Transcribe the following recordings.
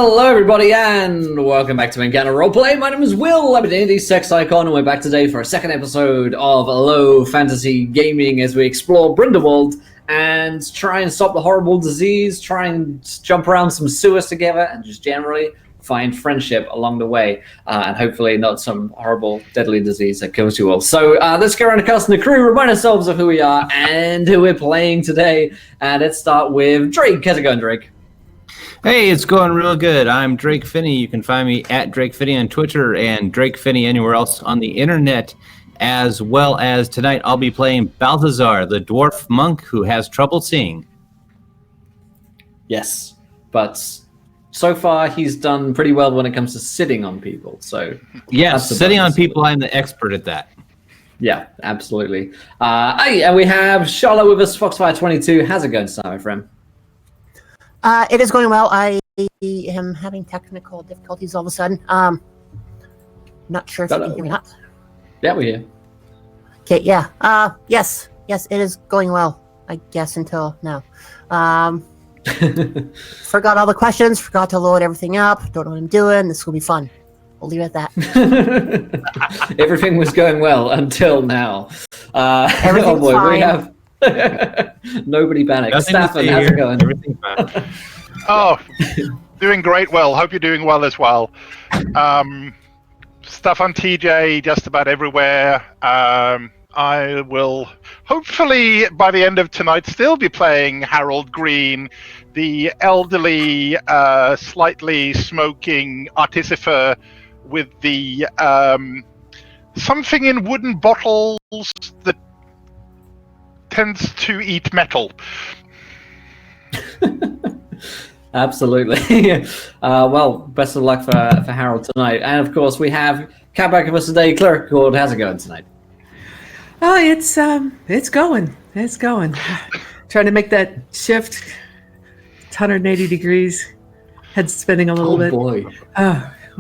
Hello everybody and welcome back to Encounter Roleplay. My name is Will, I'm an indie sex icon, and we're back today for a second episode of Low Fantasy Gaming as we explore Bryndewold and try and stop the horrible disease, try and jump around some sewers together, and just generally find friendship along the way, and hopefully not some horrible deadly disease that kills you all. So let's go around the cast and the crew, remind ourselves of who we are and who we're playing today, and let's start with Drake. How's it going, Drake? Hey, it's going real good. I'm Drake Finney. You can find me at Drake Finney on Twitter and Drake Finney anywhere else on the internet, as well as tonight I'll be playing Balthazar, the dwarf monk who has trouble seeing. Yes, but so far he's done pretty well when it comes to sitting on people. So yes, sitting on people, I'm the expert at that. Yeah, absolutely. And we have Charlotte with us, Foxfire22. How's it going tonight, my friend? It is going well. I am having technical difficulties all of a sudden. Not sure if you can hear me not. Yeah, we're here. Okay, yeah. Yes, it is going well, I guess, until now. Forgot all the questions, forgot to load everything up, don't know what I'm doing. This will be fun. We'll leave it at that. Everything was going well until now. Everything's boy, fine. we have... Nobody panic. Staffan, how's it going? Everything's fine. Oh, doing great. Well, hope you're doing well as well. Stuff on TJ just about everywhere. I will hopefully by the end of tonight still be playing Harold Green, the elderly, slightly smoking Artificer with the something in wooden bottles that tends to eat metal. Absolutely. Well, best of luck for Harold tonight. And of course, we have Cat back with us today, Cleric Cord. How's it going tonight? Oh, it's going. It's going. Trying to make that shift. 180 degrees. Head spinning a little bit. Oh boy.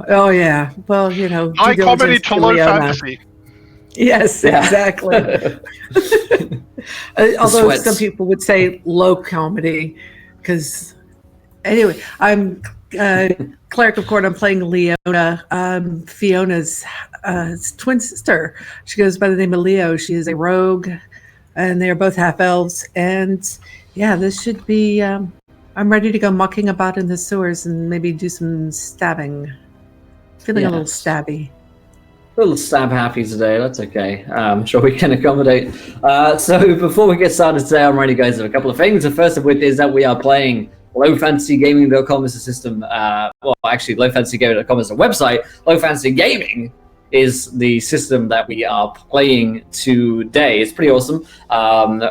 Oh yeah. Well, you know. High comedy to low fantasy. Yes, exactly. Although some people would say low comedy, because anyway, I'm Cleric of Court. I'm playing Leona, Fiona's twin sister. She goes by the name of Leo. She is a rogue, and they are both half elves. And yeah, this should be. I'm ready to go mucking about in the sewers and maybe do some stabbing. Feeling a little stabby. A little stab happy today, that's okay. I'm sure we can accommodate. So before we get started today, I'm ready, guys, with a couple of things. The first of which is that we are playing lowfantasygaming.com is a system. Well, actually, lowfantasygaming.com is a website. Low Fantasy Gaming is the system that we are playing today. It's pretty awesome.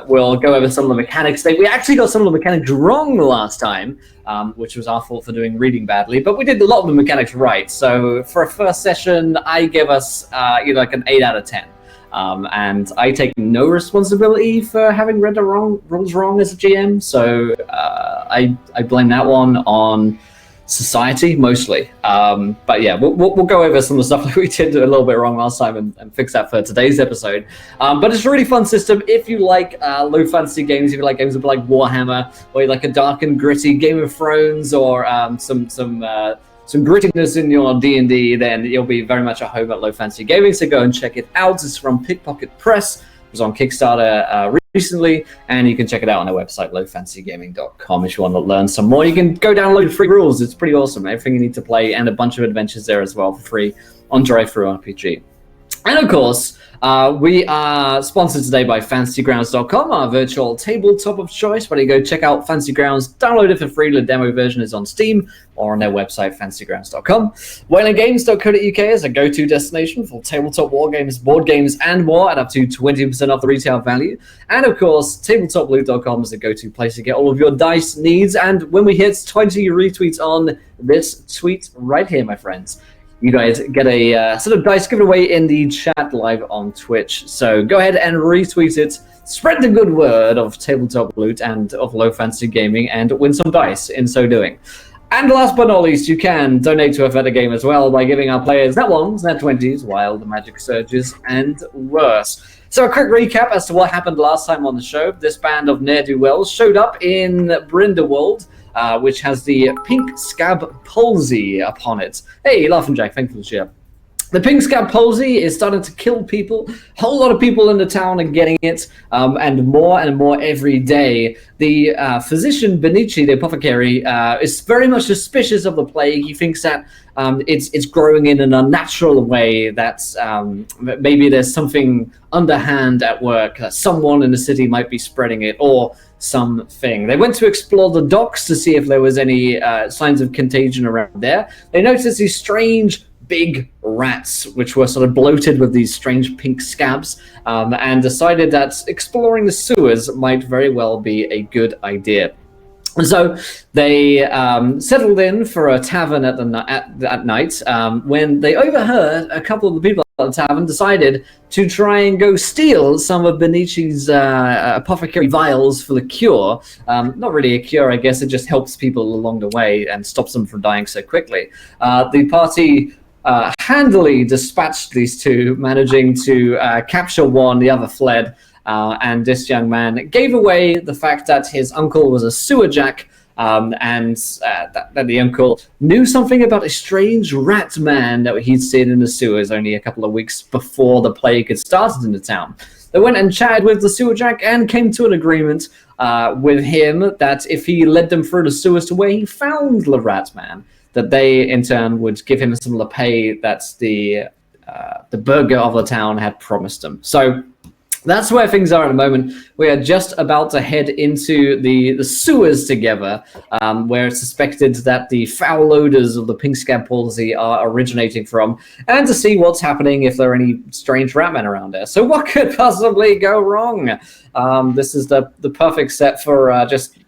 We'll go over some of the mechanics today. We actually got some of the mechanics wrong the last time, which was our fault for doing reading badly, but we did a lot of the mechanics right. So for a first session, I give us like an 8 out of 10. And I take no responsibility for having read the rules wrong as a GM, so I blame that one on society mostly. But yeah, we'll go over some of the stuff that we did a little bit wrong last time and fix that for today's episode. But it's a really fun system if you like low fantasy games, if you like games like Warhammer, or you like a dark and gritty Game of Thrones, or some grittiness in your D&D, then you'll be very much at home at Low Fantasy Gaming, so go and check it out. It's from Pickpocket Press. It was on Kickstarter recently, and you can check it out on their website, lowfantasygaming.com, if you want to learn some more. You can go download free rules. It's pretty awesome. Everything you need to play, and a bunch of adventures there as well for free on DriveThru RPG. And of course, we are sponsored today by FantasyGrounds.com, our virtual tabletop of choice. Where you go check out Fantasy Grounds, download it for free. The demo version is on Steam or on their website, FantasyGrounds.com. WhalingGames.co.uk is a go-to destination for tabletop war games, board games, and more at up to 20% off the retail value. And of course, TabletopLoot.com is a go-to place to get all of your dice needs. And when we hit 20 retweets on this tweet right here, my friends, you guys get a sort of dice given away in the chat live on Twitch. So go ahead and retweet it. Spread the good word of Tabletop Loot and of Low Fantasy Gaming and win some dice in so doing. And last but not least, you can donate to a better game as well by giving our players nat 1s, nat 20s, wild magic surges, and worse. So a quick recap as to what happened last time on the show. This band of ne'er-do-wells showed up in Bryndewold which has the pink scab palsy upon it. Hey, Laughing Jack, thank you for the share. The pink scab palsy is starting to kill people. A whole lot of people in the town are getting it, and more every day. The physician Benici, the apothecary, is very much suspicious of the plague. He thinks that it's growing in an unnatural way, that maybe there's something underhand at work, that someone in the city might be spreading it, or something. They went to explore the docks to see if there was any signs of contagion around there. They noticed these strange big rats, which were sort of bloated with these strange pink scabs, and decided that exploring the sewers might very well be a good idea. And so they settled in for a tavern at night, when they overheard a couple of the people at the tavern decided to try and go steal some of Benici's apothecary vials for the cure. Not really a cure, I guess. It just helps people along the way and stops them from dying so quickly. The party handily dispatched these two, managing to capture one. The other fled, and this young man gave away the fact that his uncle was a sewer jack, and that the uncle knew something about a strange rat man that he'd seen in the sewers only a couple of weeks before the plague had started in the town. They went and chatted with the sewer jack and came to an agreement with him that if he led them through the sewers to where he found the rat man, that they, in turn, would give him a similar pay that the burger of the town had promised them. So that's where things are at the moment. We are just about to head into the sewers together, where it's suspected that the foul odors of the pink scab palsy are originating from, and to see what's happening if there are any strange rat men around there. So what could possibly go wrong? This is the perfect set for just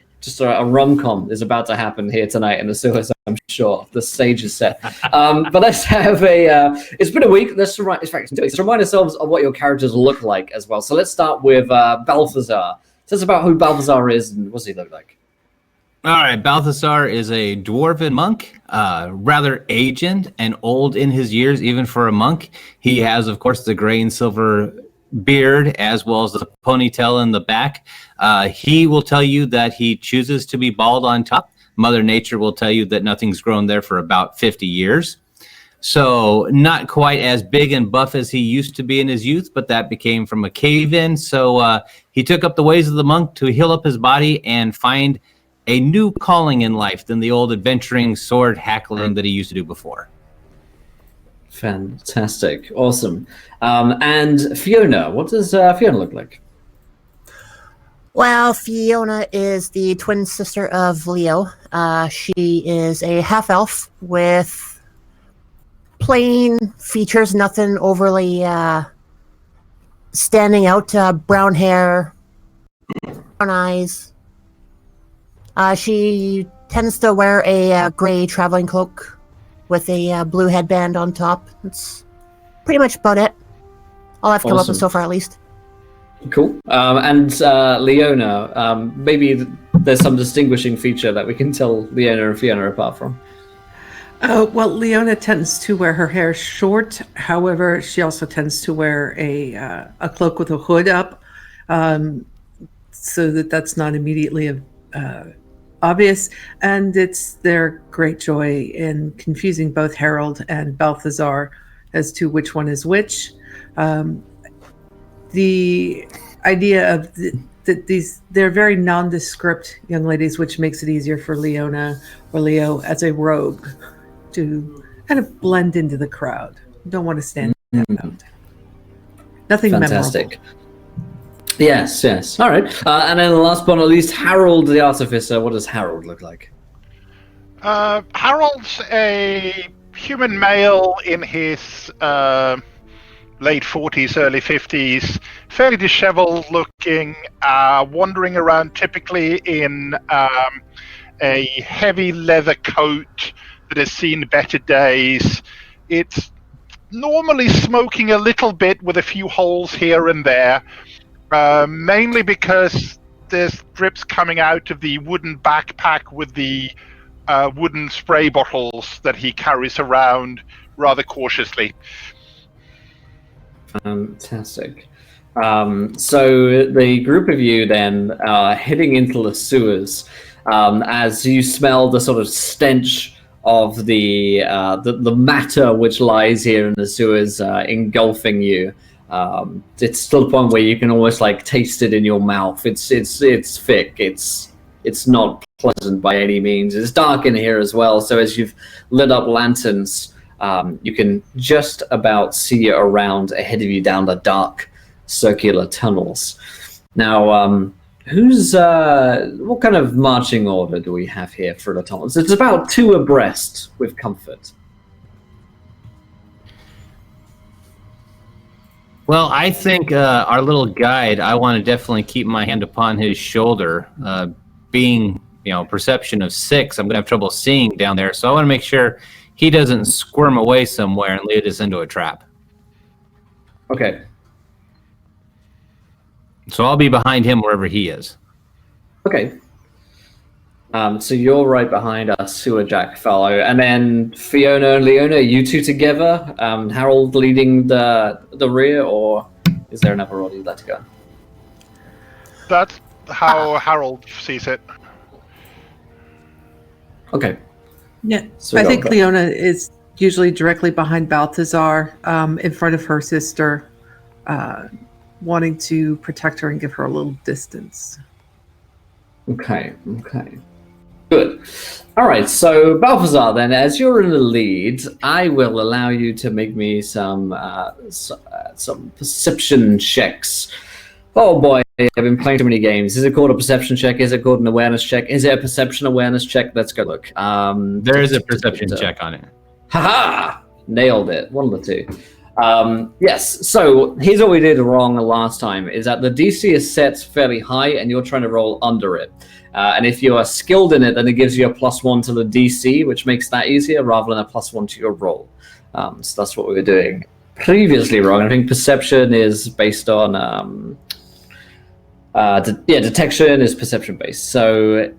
a rom-com is about to happen here tonight in the sewers, I'm sure. The stage is set. But let's have it's been a week. Let's remind ourselves of what your characters look like as well. So let's start with Balthazar. Tell us about who Balthazar is and what does he look like? All right, Balthazar is a dwarven monk, rather aged and old in his years, even for a monk. He has, of course, the gray and silver beard as well as the ponytail in the back. He will tell you that he chooses to be bald on top. Mother Nature will tell you that nothing's grown there for about 50 years. So not quite as big and buff as he used to be in his youth, but that became from a cave-in. So he took up the ways of the monk to heal up his body and find a new calling in life than the old adventuring sword hackling that he used to do before. Fantastic. Awesome. And Fiona, what does Fiona look like? Well, Fiona is the twin sister of Leo. She is a half-elf with plain features, nothing overly standing out. Brown hair, brown eyes. She tends to wear a gray traveling cloak with a blue headband on top. That's pretty much about it. All I've come up with so far, at least. Cool. And Leona, maybe there's some distinguishing feature that we can tell Leona and Fiona apart from. Well, Leona tends to wear her hair short. However, she also tends to wear a cloak with a hood up, so that's not immediately obvious. And it's their great joy in confusing both Harold and Balthazar as to which one is which. The idea of that they're very nondescript young ladies, which makes it easier for Leona or Leo as a rogue to kind of blend into the crowd. Don't want to stand out. Nothing Fantastic. memorable. Yes. All right. And then the last but not least, Harold the Artificer. What does Harold look like? Harold's a human male in his late 40s, early 50s, fairly disheveled looking, wandering around typically in a heavy leather coat that has seen better days. It's normally smoking a little bit with a few holes here and there, mainly because there's drips coming out of the wooden backpack with the wooden spray bottles that he carries around rather cautiously. Fantastic. So the group of you then are heading into the sewers. as you smell the sort of stench of the matter which lies here in the sewers engulfing you. It's to the point where you can almost like taste it in your mouth. It's thick. It's not pleasant by any means. It's dark in here as well. So as you've lit up lanterns, you can just about see around ahead of you down the dark circular tunnels. Now, what kind of marching order do we have here for the tunnels? It's about 2 abreast with comfort. Well, I think our little guide, I want to definitely keep my hand upon his shoulder. Being, perception of 6, I'm going to have trouble seeing down there. So I want to make sure he doesn't squirm away somewhere and lead us into a trap. Okay. So I'll be behind him wherever he is. Okay. So you're right behind us, Sewer Jack fellow, and then Fiona and Leona, you two together. Harold leading the rear, or is there another order you'd like to go? That's how Harold sees it. Okay. Yeah, So I think go. Leona is usually directly behind Balthazar, in front of her sister, wanting to protect her and give her a little distance. Okay. Good. All right, so Balthazar, then, as you're in the lead, I will allow you to make me some perception checks. Oh boy, I've been playing too many games. Is it called a perception check? Is it called an awareness check? Is it a perception awareness check? Let's go look. There is a perception check on it. Haha! Nailed it. One of the two. Yes, so here's what we did wrong last time, is that the DC is set fairly high and you're trying to roll under it. And if you are skilled in it, then it gives you a +1 to the DC, which makes that easier rather than a +1 to your roll. So that's what we were doing previously wrong. I think perception is based on... detection is perception based. So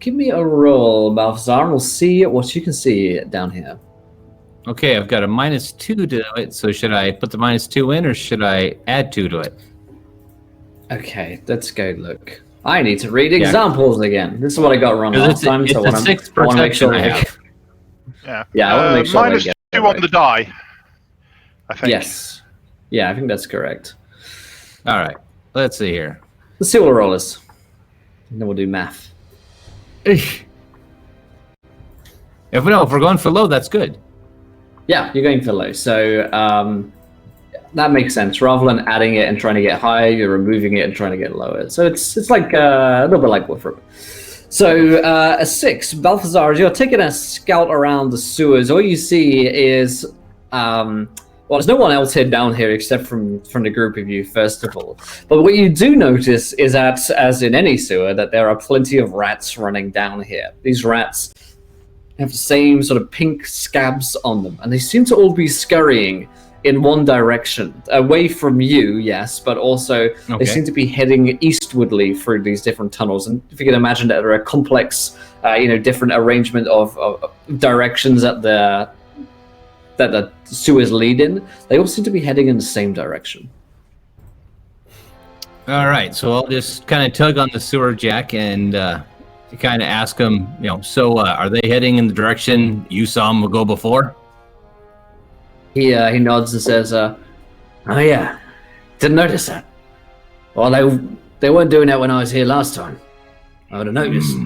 give me a roll, Balthazar, and we'll see what you can see down here. Okay, I've got a -2 to it, so should I put the -2 in, or should I add 2 to it? Okay, let's go look. I need to read examples again. This is what I got wrong last time, so I want to make sure I have. Yeah, I want to make sure minus 2 on the die, I think. Yes. Yeah, I think that's correct. All right, let's see here. Let's see what the roll is. And then we'll do math. If we're going for low, that's good. Yeah, you're going for low. So that makes sense. Rather than adding it and trying to get higher, you're removing it and trying to get lower. So it's like a little bit like Wolfram. So a 6, Balthazar, as you're taking a scout around the sewers, all you see is there's no one else here down here except from the group of you, first of all. But what you do notice is that, as in any sewer, that there are plenty of rats running down here. These rats have the same sort of pink scabs on them, and they seem to all be scurrying in one direction, away from you, yes, but also they seem to be heading eastwardly through these different tunnels. And if you can imagine that there are a complex, different arrangement of directions that the sewers lead in, they all seem to be heading in the same direction. All right, so I'll just kind of tug on the sewer jack and kind of ask them, are they heading in the direction you saw them go before? He nods and says, "Oh yeah, didn't notice that. Well, they weren't doing that when I was here last time. I would have noticed,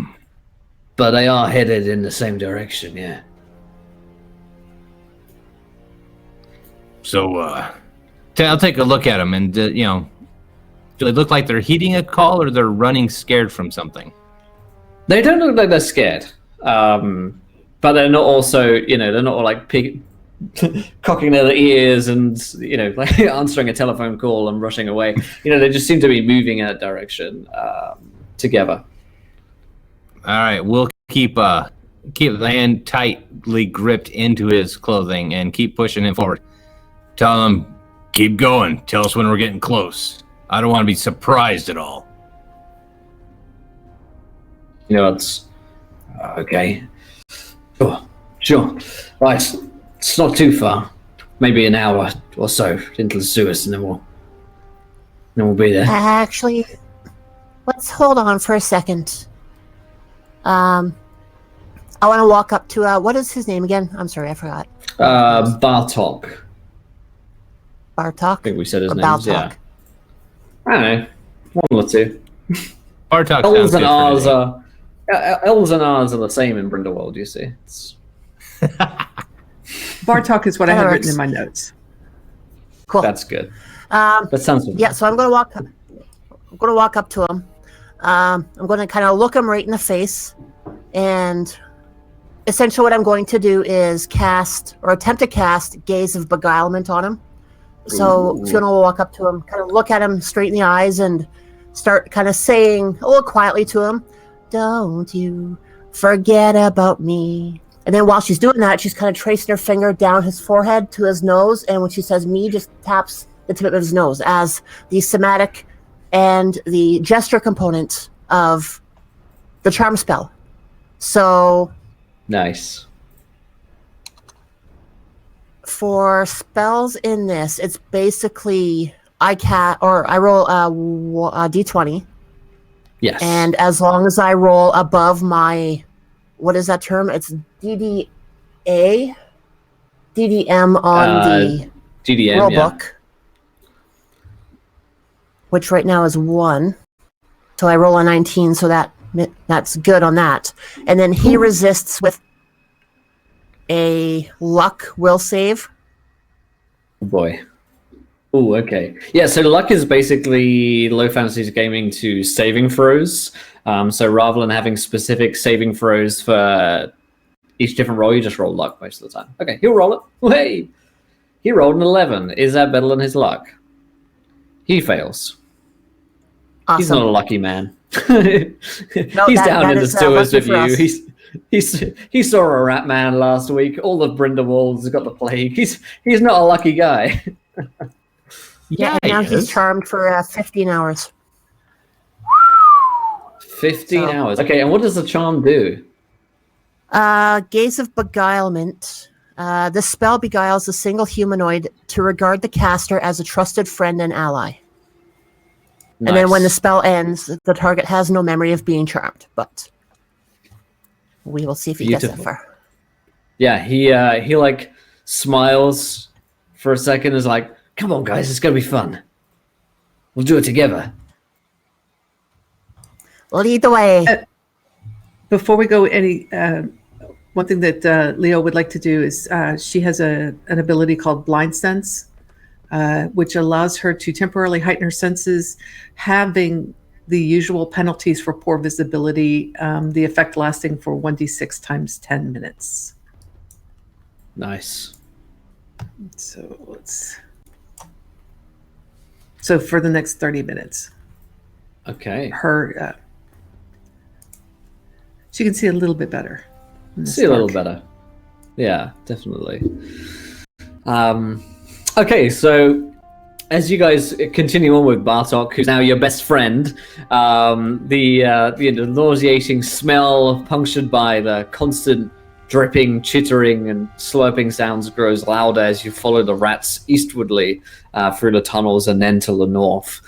but they are headed in the same direction, yeah." So I'll take a look at them, and do they look like they're heeding a call, or they're running scared from something? They don't look like they're scared, but they're not also, they're not all like cocking their ears and like answering a telephone call and rushing away. They just seem to be moving in that direction together. All right, we'll keep the hand tightly gripped into his clothing and keep pushing him forward. Tell him, keep going. Tell us when we're getting close. I don't want to be surprised at all. It's okay. Sure. Right. It's not too far. Maybe an hour or so into the sewers, and then we'll be there. Actually, let's hold on for a second. I want to walk up to what is his name again? I'm sorry, I forgot. Bartok. I Bartok. think we said his Or name. Yeah. Baltok. I don't know. One or two. Bartok L's sounds and good R's for are L's and R's are the same in Bryndewold. You see. Bartok is what I That had works. written in my notes. Cool. That's good. Um, That sounds good. yeah, so I'm going to walk. I'm going to walk up to him. I'm going to kind of look him right in the face, and essentially what I'm going to do is cast or attempt to cast Gaze of Beguilement on him. So Fiona will walk up to him, kind of look at him straight in the eyes, and start kind of saying a little quietly to him, "Don't you forget about me." And then while she's doing that, she's kind of tracing her finger down his forehead to his nose, and when she says "me," just taps the tip of his nose as the somatic and the gesture component of the charm spell. So Nice. for spells in this, it's basically I roll a d20, Yes. and as long as I roll above my, what is that term? It's DDM on the GDM. rule Yeah. book, which right now is 1. So I roll a 19, so that's good on that. And then he resists with a luck will save. Oh boy. Oh, okay. Yeah, so luck is basically low fantasy gaming to saving throws. So rather than having specific saving throws for each different roll, you just roll luck most of the time. Okay, he'll roll it. Hey! He rolled an 11. Is that better than his luck? He fails. Awesome. He's not a lucky man. No, He's down that in the is, sewers lucky with for you. us. He saw a rat man last week. All of Bryndewold's got the plague. He's not a lucky guy. Yeah, he now he's is. charmed for 15 hours. 15 hours. Okay, and what does the charm do? Gaze of Beguilement. The spell beguiles a single humanoid to regard the caster as a trusted friend and ally. And then when the Nice. spell ends, the target has no memory of being charmed. But we will see if he gets that Beautiful. far. Yeah, he like smiles for a second. Is like, come on, guys, it's gonna be fun. We'll do it together. Lead the way. Before we go any, one thing that Leo would like to do is she has an ability called Blind Sense, which allows her to temporarily heighten her senses, having the usual penalties for poor visibility, the effect lasting for 1d6 times 10 minutes. Nice. So for the next 30 minutes, Okay. her she can see a little bit better. in the See a little dark. better. Yeah, definitely. Okay, so as you guys continue on with Bartok, who's now your best friend, the nauseating smell punctured by the constant dripping, chittering, and slurping sounds grows louder as you follow the rats eastwardly through the tunnels and then to the north.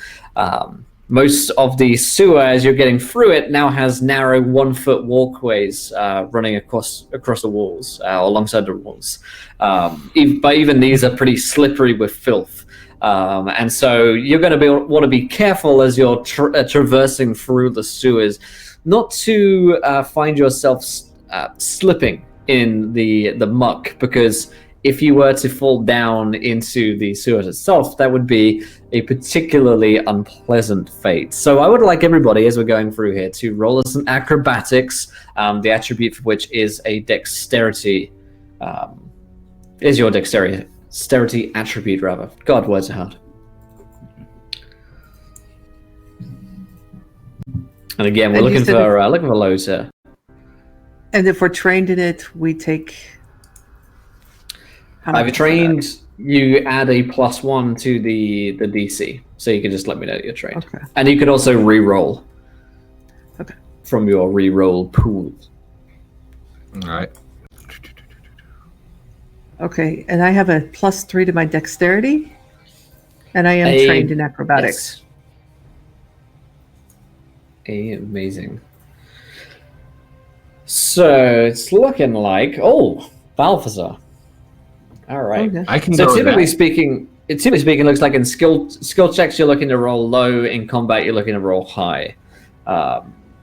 Most of the sewer, as you're getting through it, now has narrow 1-foot walkways running across the walls, alongside the walls. But even these are pretty slippery with filth. And so you're going to want to be careful as you're traversing through the sewers, not to find yourself slipping in the muck, because if you were to fall down into the sewer itself, that would be a particularly unpleasant fate. So I would like everybody, as we're going through here, to roll us some acrobatics, the attribute for which is a dexterity, is your dexterity attribute, rather. God, words are hard. And again, we're And you looking said for lows here. And if we're trained in it, we take. How I've much trained. You add a +1 to the DC, so you can just let me know that you're trained. Okay. And you can also re-roll. Okay. From your re-roll pool. All right. Okay, and I have a +3 to my dexterity, and I am trained in acrobatics. Yes. Amazing. So it's looking like Balthazar. All right. Okay. I can So go with typically that. speaking, it looks like in skill checks you're looking to roll low. In combat, you're looking to roll high.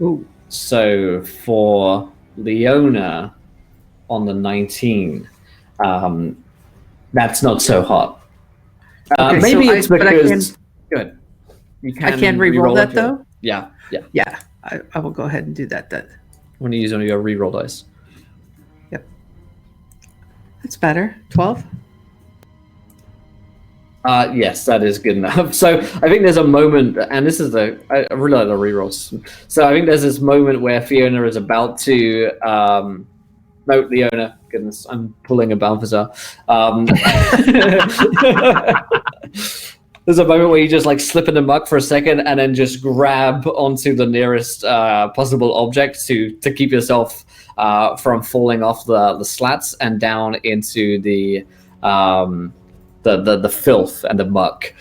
Ooh. So for Leona on the 19, that's not so hot. Okay, Maybe so it's but because good. You I can re-roll that if you- though. Yeah. Yeah, I will go ahead and do that then. When you use one of your reroll dice. That's better. 12. Yes, that is good enough. So I think there's a moment, and this is I really like the rerolls. So I think there's this moment where Fiona is about to no, Leona. Goodness, I'm pulling a Balthazar. There's a moment where you just like slip in the muck for a second, and then just grab onto the nearest possible object to keep yourself from falling off the slats and down into the filth and the muck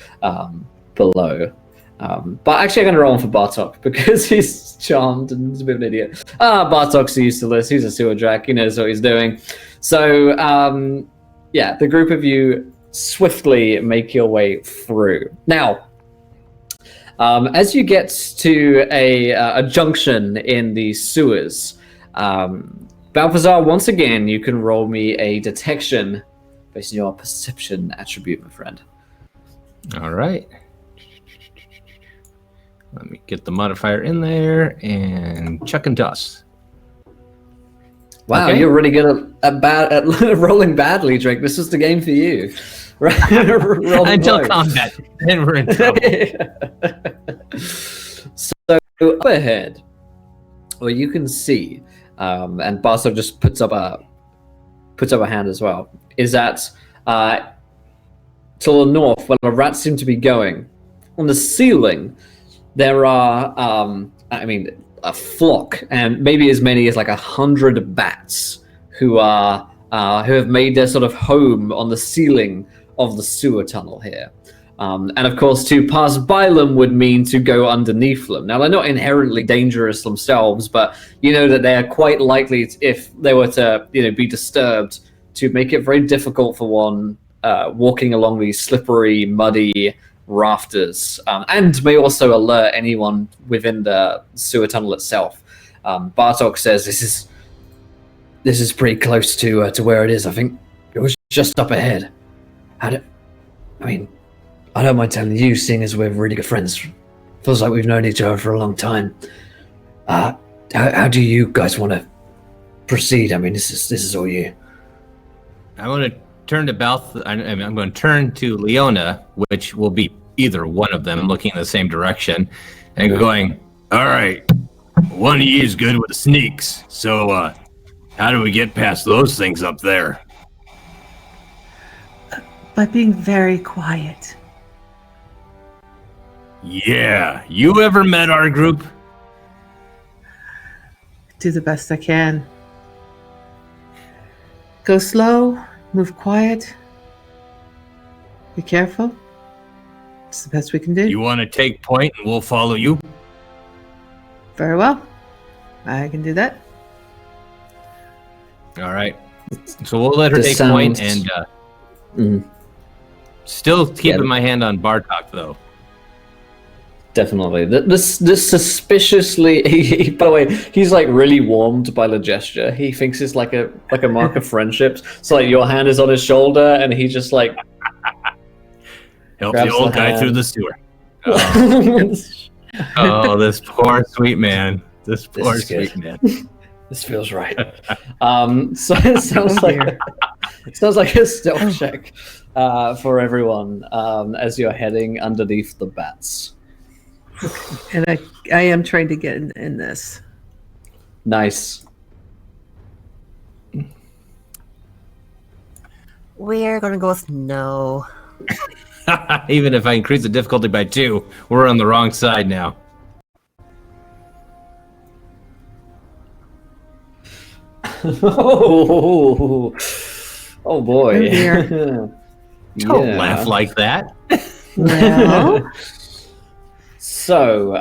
below. But actually, I'm going to roll on for Bartok because he's charmed and he's a bit of an idiot. Bartok's used to this. He's a sewer drac. He knows what he's doing. So, yeah, the group of you swiftly make your way through. Now, as you get to a junction in the sewers, Balthazar, once again, you can roll me a detection based on your perception attribute, my friend. All right. Let me get the modifier in there and chuck and toss. Wow, Okay. you're really good at rolling badly, Drake. This is the game for you. Roll Until low. combat, then we're in trouble. So up ahead, well, you can see, and Barso just puts up a hand as well. Is that to the north, where the rats seem to be going, on the ceiling, there are, a flock, and maybe as many as like 100 bats who have made their sort of home on the ceiling of the sewer tunnel here. And of course, to pass by them would mean to go underneath them. Now, they're not inherently dangerous themselves, but you know that they are quite likely, if they were to, be disturbed, to make it very difficult for one walking along these slippery, muddy rafters, and may also alert anyone within the sewer tunnel itself. Bartok says this is pretty close to where it is. I think it was just up ahead. I don't mind telling you, seeing as we're really good friends. Feels like we've known each other for a long time. How do you guys want to proceed? I mean, this is all you. I want to turn to I'm going to turn to Leona, which will be either one of them looking in the same direction, and going, all right, one of you is good with the sneaks, so how do we get past those things up there? By being very quiet. Yeah, you ever met our group? Do the best I can. Go slow, move quiet. Be careful. It's the best we can do. You want to take point and we'll follow you? Very well. I can do that. All right. So we'll let her This take point sounds- and still keeping my hand on Bartok, though. Definitely. This suspiciously. By the way, he's like really warmed by the gesture. He thinks it's like a mark of friendship. So like your hand is on his shoulder, and he just like Help grabs the old the guy hand. through the sewer. Oh, this poor sweet man. This poor is good. sweet man. This feels right. So it sounds like a stealth check for everyone as you're heading underneath the bats. And I am trying to get in this. Nice. We're going to go with no. Even if I increase the difficulty by 2, we're on the wrong side now. Oh boy. Oh, dear. Don't laugh like that. Well, So,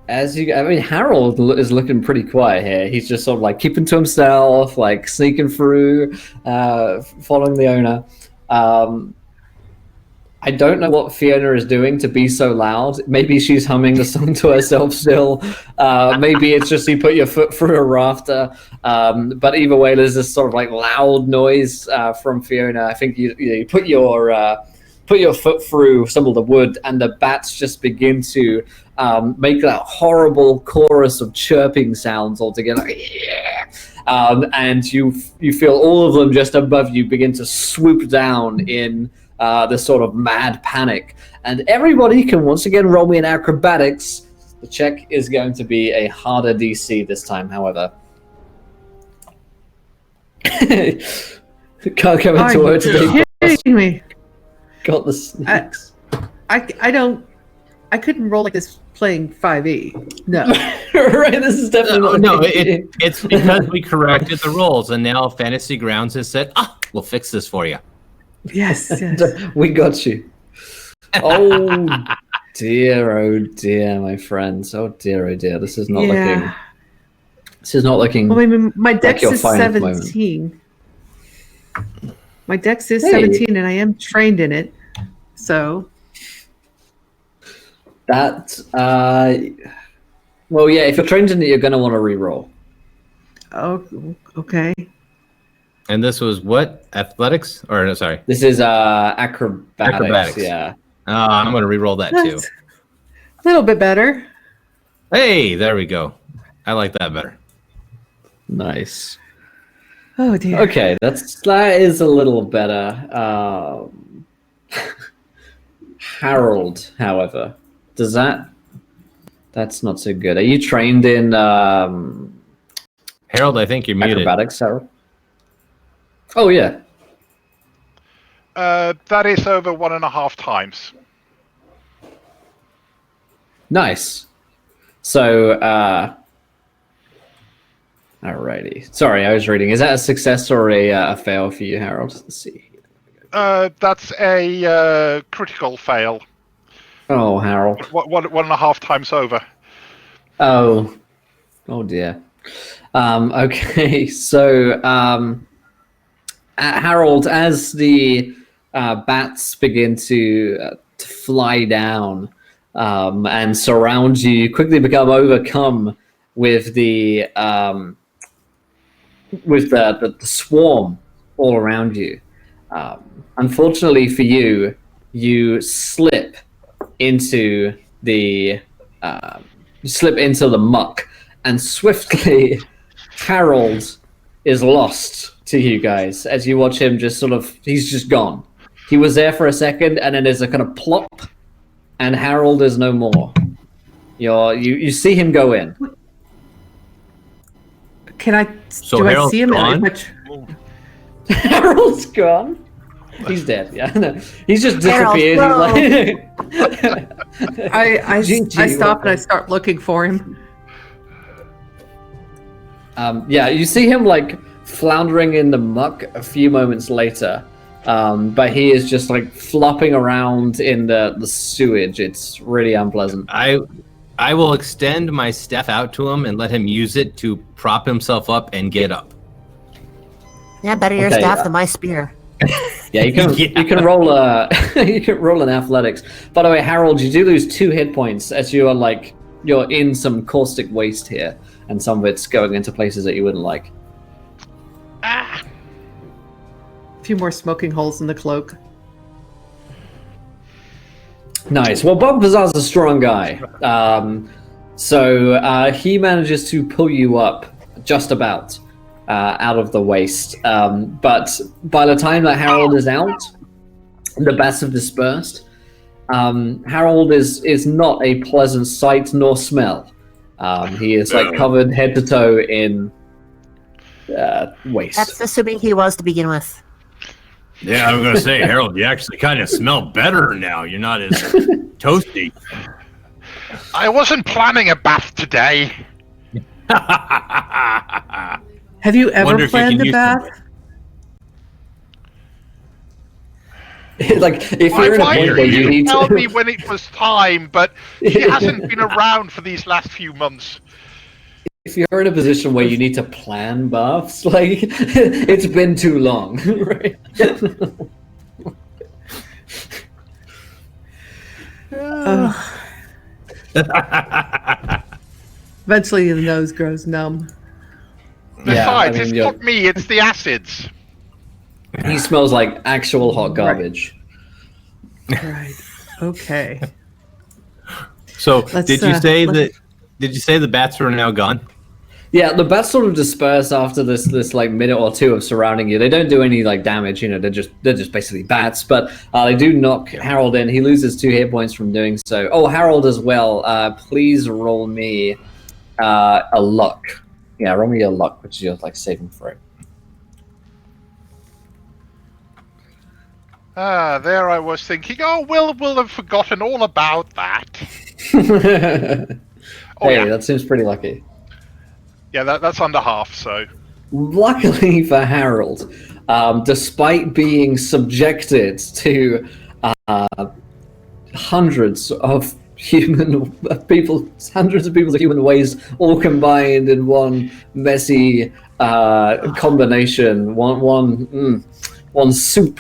Harold is looking pretty quiet here. He's just sort of like keeping to himself, like sneaking through, following the owner. I don't know what Fiona is doing to be so loud. Maybe she's humming the song to herself still. Maybe it's just you put your foot through a rafter. But either way, there's this sort of like loud noise from Fiona. I think you put your foot through some of the wood, and the bats just begin to make that horrible chorus of chirping sounds altogether. And you feel all of them just above you begin to swoop down in this sort of mad panic. And everybody can once again roll me in acrobatics. The check is going to be a harder DC this time, however. Can't come into work today. Kidding me. Got the sneaks. I couldn't roll like this playing 5e. No. Right, this is definitely it's because we corrected the rolls, and now Fantasy Grounds has said, we'll fix this for you. Yes. We got you. Oh dear, my friends. Oh dear. This is not looking. This is not looking. Well, I mean, my dex like is 17. My dex is 17, and I am trained in it. So that. Well, yeah. If you're trained in it, you're going to want to re-roll. Oh, okay. And this was what? Athletics? Or no, sorry. This is acrobatics. Yeah. I'm going to re-roll that too. A little bit better. Hey, there we go. I like that better. Nice. Oh dear. Okay, that is a little better. Harold, however, that's not so good. Are you trained in Harold, I think you're muted. Acrobatics, Harold? Oh yeah. That is over 1.5 times. Nice. So, alrighty. Sorry, I was reading. Is that a success or a fail for you, Harold? Let's see. That's a critical fail. Oh, Harold. 1.5 times over. Oh dear. Okay, so Harold, as the bats begin to fly down and surround you, you quickly become overcome with the swarm all around you. Unfortunately for you, you slip into the muck, and swiftly Harold is lost to you guys as you watch him he's just gone. He was there for a second, and then there's a kind of plop, and Harold is no more. You see him go in. Can I? So do Harold's I see him? gone? Harold's gone. He's dead. Yeah, no. He's just disappeared. I GG, stop and I start looking for him. Yeah, you see him like floundering in the muck a few moments later, but he is just like flopping around in the sewage. It's really unpleasant. I will extend my staff out to him and let him use it to prop himself up and get up. Yeah, better your staff than my spear. Yeah, you can roll you can roll an athletics. By the way, Harold, you do lose 2 hit points as you're in some caustic waste here, and some of it's going into places that you wouldn't like. A few more smoking holes in the cloak. Nice. Well, Balthazar's a strong guy. So he manages to pull you up just about out of the waste. But by the time that Harold is out, the bats have dispersed. Harold is not a pleasant sight nor smell. He is covered head to toe in waste. That's assuming he was to begin with. Yeah, I was going to say, Harold, you actually kind of smell better now. You're not as toasty. I wasn't planning a bath today. Have you ever planned a bath? Like, if you're in a Why point where did you you need tell me to... when it was time, but he hasn't been around for these last few months? If you're in a position where you need to plan baths, like, it's been too long, right? Eventually, the nose grows numb. Besides, I mean, it's not me, it's the acids. he smells like actual hot garbage. Right. Okay. So, Let's, did you say let's- that? Did you say the bats are now gone? Yeah, the bats sort of disperse after this like minute or two of surrounding you. They don't do any like damage, you know. They're just basically bats, but they do knock Harold in. He loses 2 hit points from doing so. Oh, Harold as well. Please roll me a luck. Yeah, roll me a luck, which is your like saving throw. There I was thinking, we'll have forgotten all about that. Hey, that seems pretty lucky. Yeah, that's under half, so... Luckily for Harold, despite being subjected to hundreds of people's human waste, all combined in one messy combination, one soup.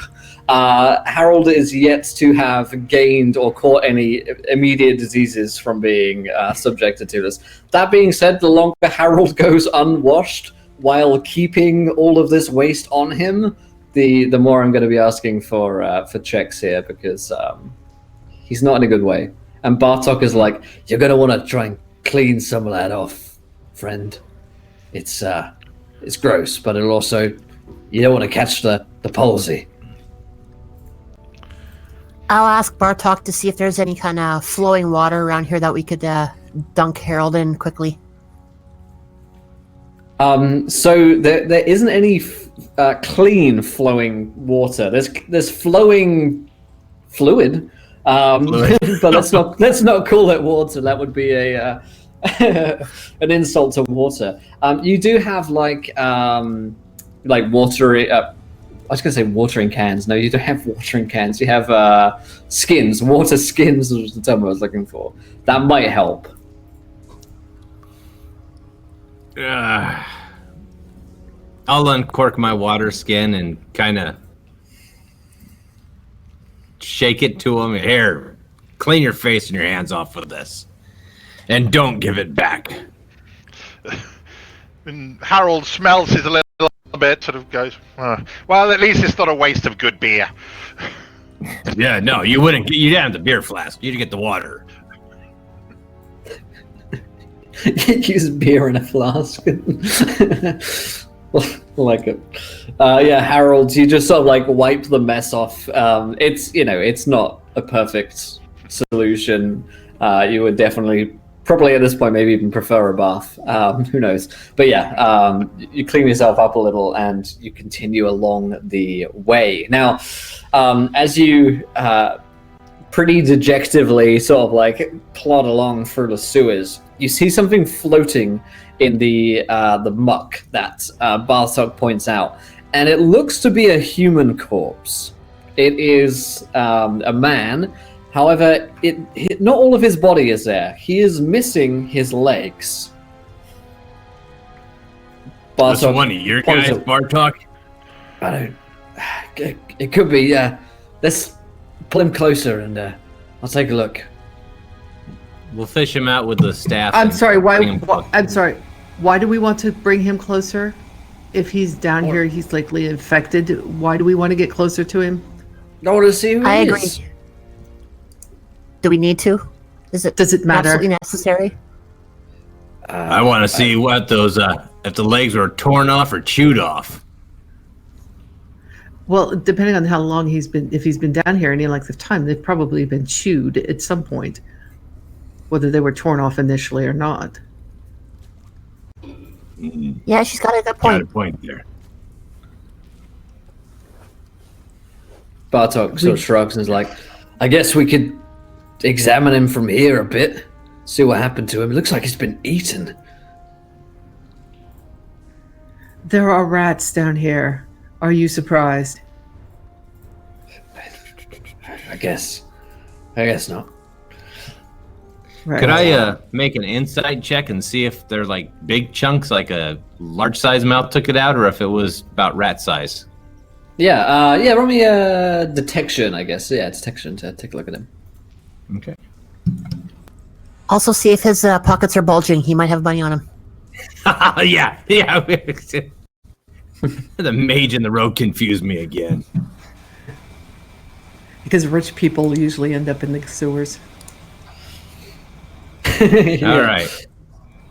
Harold is yet to have gained or caught any immediate diseases from being subjected to this. That being said, the longer Harold goes unwashed while keeping all of this waste on him, the more I'm going to be asking for checks here, because he's not in a good way. And Bartok is like, you're going to want to try and clean some of that off, friend. It's gross, but it'll also, you don't want to catch the palsy. I'll ask Bartok to see if there's any kind of flowing water around here that we could dunk Harold in quickly. So there isn't any clean flowing water. There's flowing fluid, but let's not call it water. That would be a an insult to water. You do have like watery. I was going to say watering cans. No, you don't have watering cans. You have skins. Water skins was the term I was looking for. That might help. I'll uncork my water skin and kind of shake it to him. Here, clean your face and your hands off with this. And don't give it back. And Harold smells his a little bit, sort of goes, well, at least it's not a waste of good beer. Yeah, no, you wouldn't. You didn't have the beer flask. You'd get the water. Use beer in a flask. Like it. Yeah, Harold, you just sort of like wipe the mess off. It's not a perfect solution. You would definitely, probably at this point, maybe even prefer a bath. Who knows? But yeah, you clean yourself up a little and you continue along the way. Now, as you pretty dejectively sort of like plod along through the sewers, you see something floating in the muck that Bartok points out, and it looks to be a human corpse. It is a man. However, not all of his body is there. He is missing his legs. That's one of your guys, Bartok? I don't... It could be, yeah. Let's pull him closer and I'll take a look. We'll fish him out with the staff. I'm sorry, I'm sorry. Why do we want to bring him closer? If he's down here, he's likely infected. Why do we want to get closer to him? I want to see who I he agree. is. Do we need to? Does it matter? Absolutely necessary? I want to see what those, if the legs were torn off or chewed off. Well, depending on how long if he's been down here any length of time, they've probably been chewed at some point, whether they were torn off initially or not. Yeah, she's got a good point. Got a point there. Bartok sort of shrugs and is like, I guess we could examine him from here a bit, see what happened to him. It looks like he's been eaten. There are rats down here. Are you surprised? I guess not. Right. Could I make an insight check and see if they're like big chunks, like a large size mouth took it out, or if it was about rat size? Yeah, roll me detection, I guess. Yeah, detection to take a look at him. Okay. Also, see if his pockets are bulging. He might have money on him. yeah. The mage in the road confused me again. Because rich people usually end up in the sewers. Yeah. All right.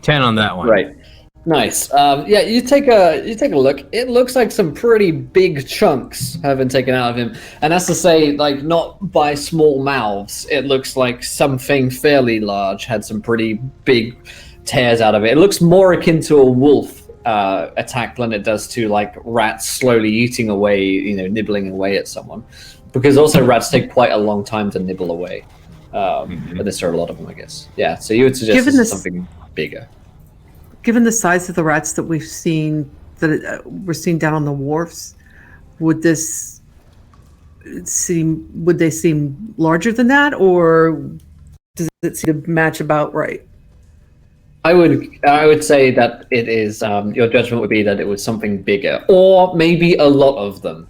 10 on that one. Right. Nice. Yeah, you take a look. It looks like some pretty big chunks have been taken out of him, and that's to say, like, not by small mouths. It looks like something fairly large had some pretty big tears out of it. It looks more akin to a wolf attack than it does to like rats slowly eating away, nibbling away at someone. Because also rats take quite a long time to nibble away. But there are a lot of them, I guess. Yeah, so you would suggest this is something bigger. Given the size of the rats that we've seen, we're seeing down on the wharfs, would they seem larger than that, or does it seem to match about right? I would say that it is. Your judgment would be that it was something bigger, or maybe a lot of them.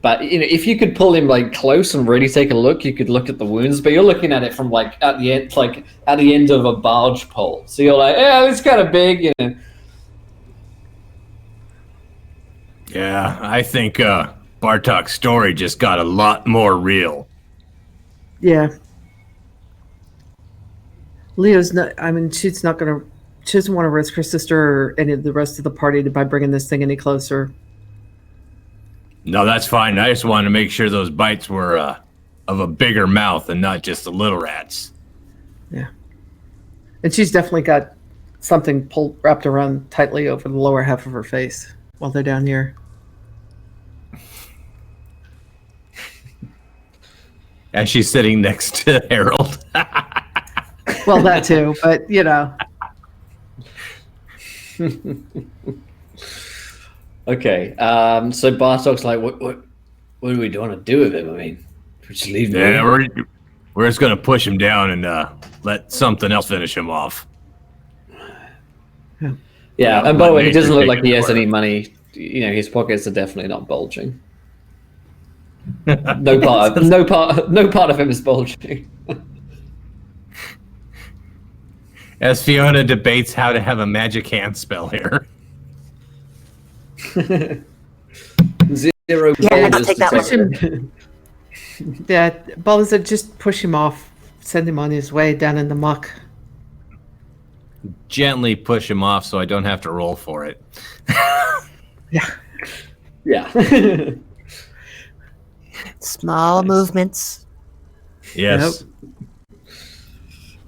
But if you could pull him like close and really take a look, you could look at the wounds. But you're looking at it from like at the end of a barge pole. So you're like, yeah, it's kind of big, Yeah, I think Bartok's story just got a lot more real. Yeah. Leo's not. I mean, she doesn't want to risk her sister or any of the rest of the party by bringing this thing any closer. No, that's fine. I just wanted to make sure those bites were of a bigger mouth and not just the little rats. Yeah. And she's definitely got something wrapped around tightly over the lower half of her face while they're down here. As she's sitting next to Harold. Well, that too, but Okay, so Bartok's like, what do we want to do with him? I mean, we just leave him. Yeah, we're just gonna push him down and let something else finish him off. Yeah, and by the way, he doesn't look like he has any money. His pockets are definitely not bulging. No part of him is bulging. As Fiona debates how to have a magic hand spell here. Zero. Yeah, I'll take that one. Yeah, Balthazar, just push him off. Send him on his way down in the muck. Gently push him off so I don't have to roll for it. Yeah. Yeah. Small movements. Yes.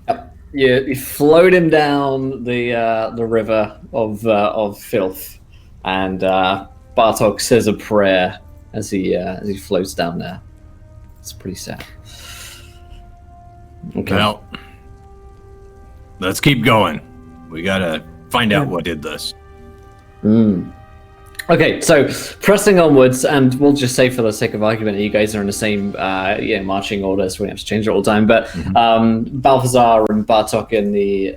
Yep. You float him down the river of filth, and Bartok says a prayer as he floats down there. It's pretty sad. Okay. Well, let's keep going. We gotta find out what did this. Okay, so pressing onwards, and we'll just say for the sake of argument, you guys are in the same marching order, so we don't have to change it all the time. But Balthazar and Bartok in the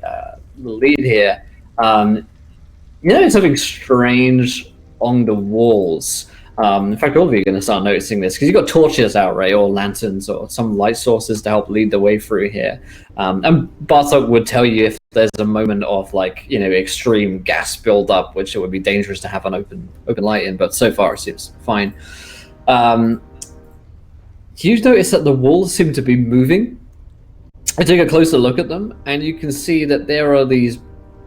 lead here. Something strange on the walls. In fact, all of you are going to start noticing this because you've got torches out, right, or lanterns or some light sources to help lead the way through here. And Bartok would tell you if there's a moment of extreme gas buildup, which it would be dangerous to have an open light in. But so far, it seems fine. You notice that the walls seem to be moving. I take a closer look at them, and you can see that there are these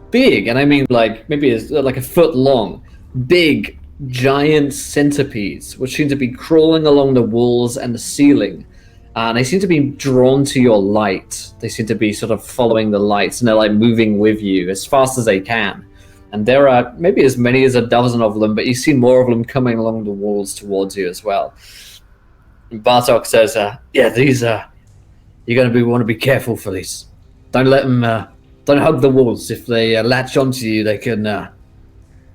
big, and I mean maybe it's like a foot long, big, giant centipedes, which seem to be crawling along the walls and the ceiling. And they seem to be drawn to your light. They seem to be sort of following the lights, and they're moving with you as fast as they can. And there are maybe as many as a dozen of them, but you see more of them coming along the walls towards you as well. And Bartok says, these you're going to want to be careful for these. Don't let them, don't hug the walls. If they latch onto you, they can, it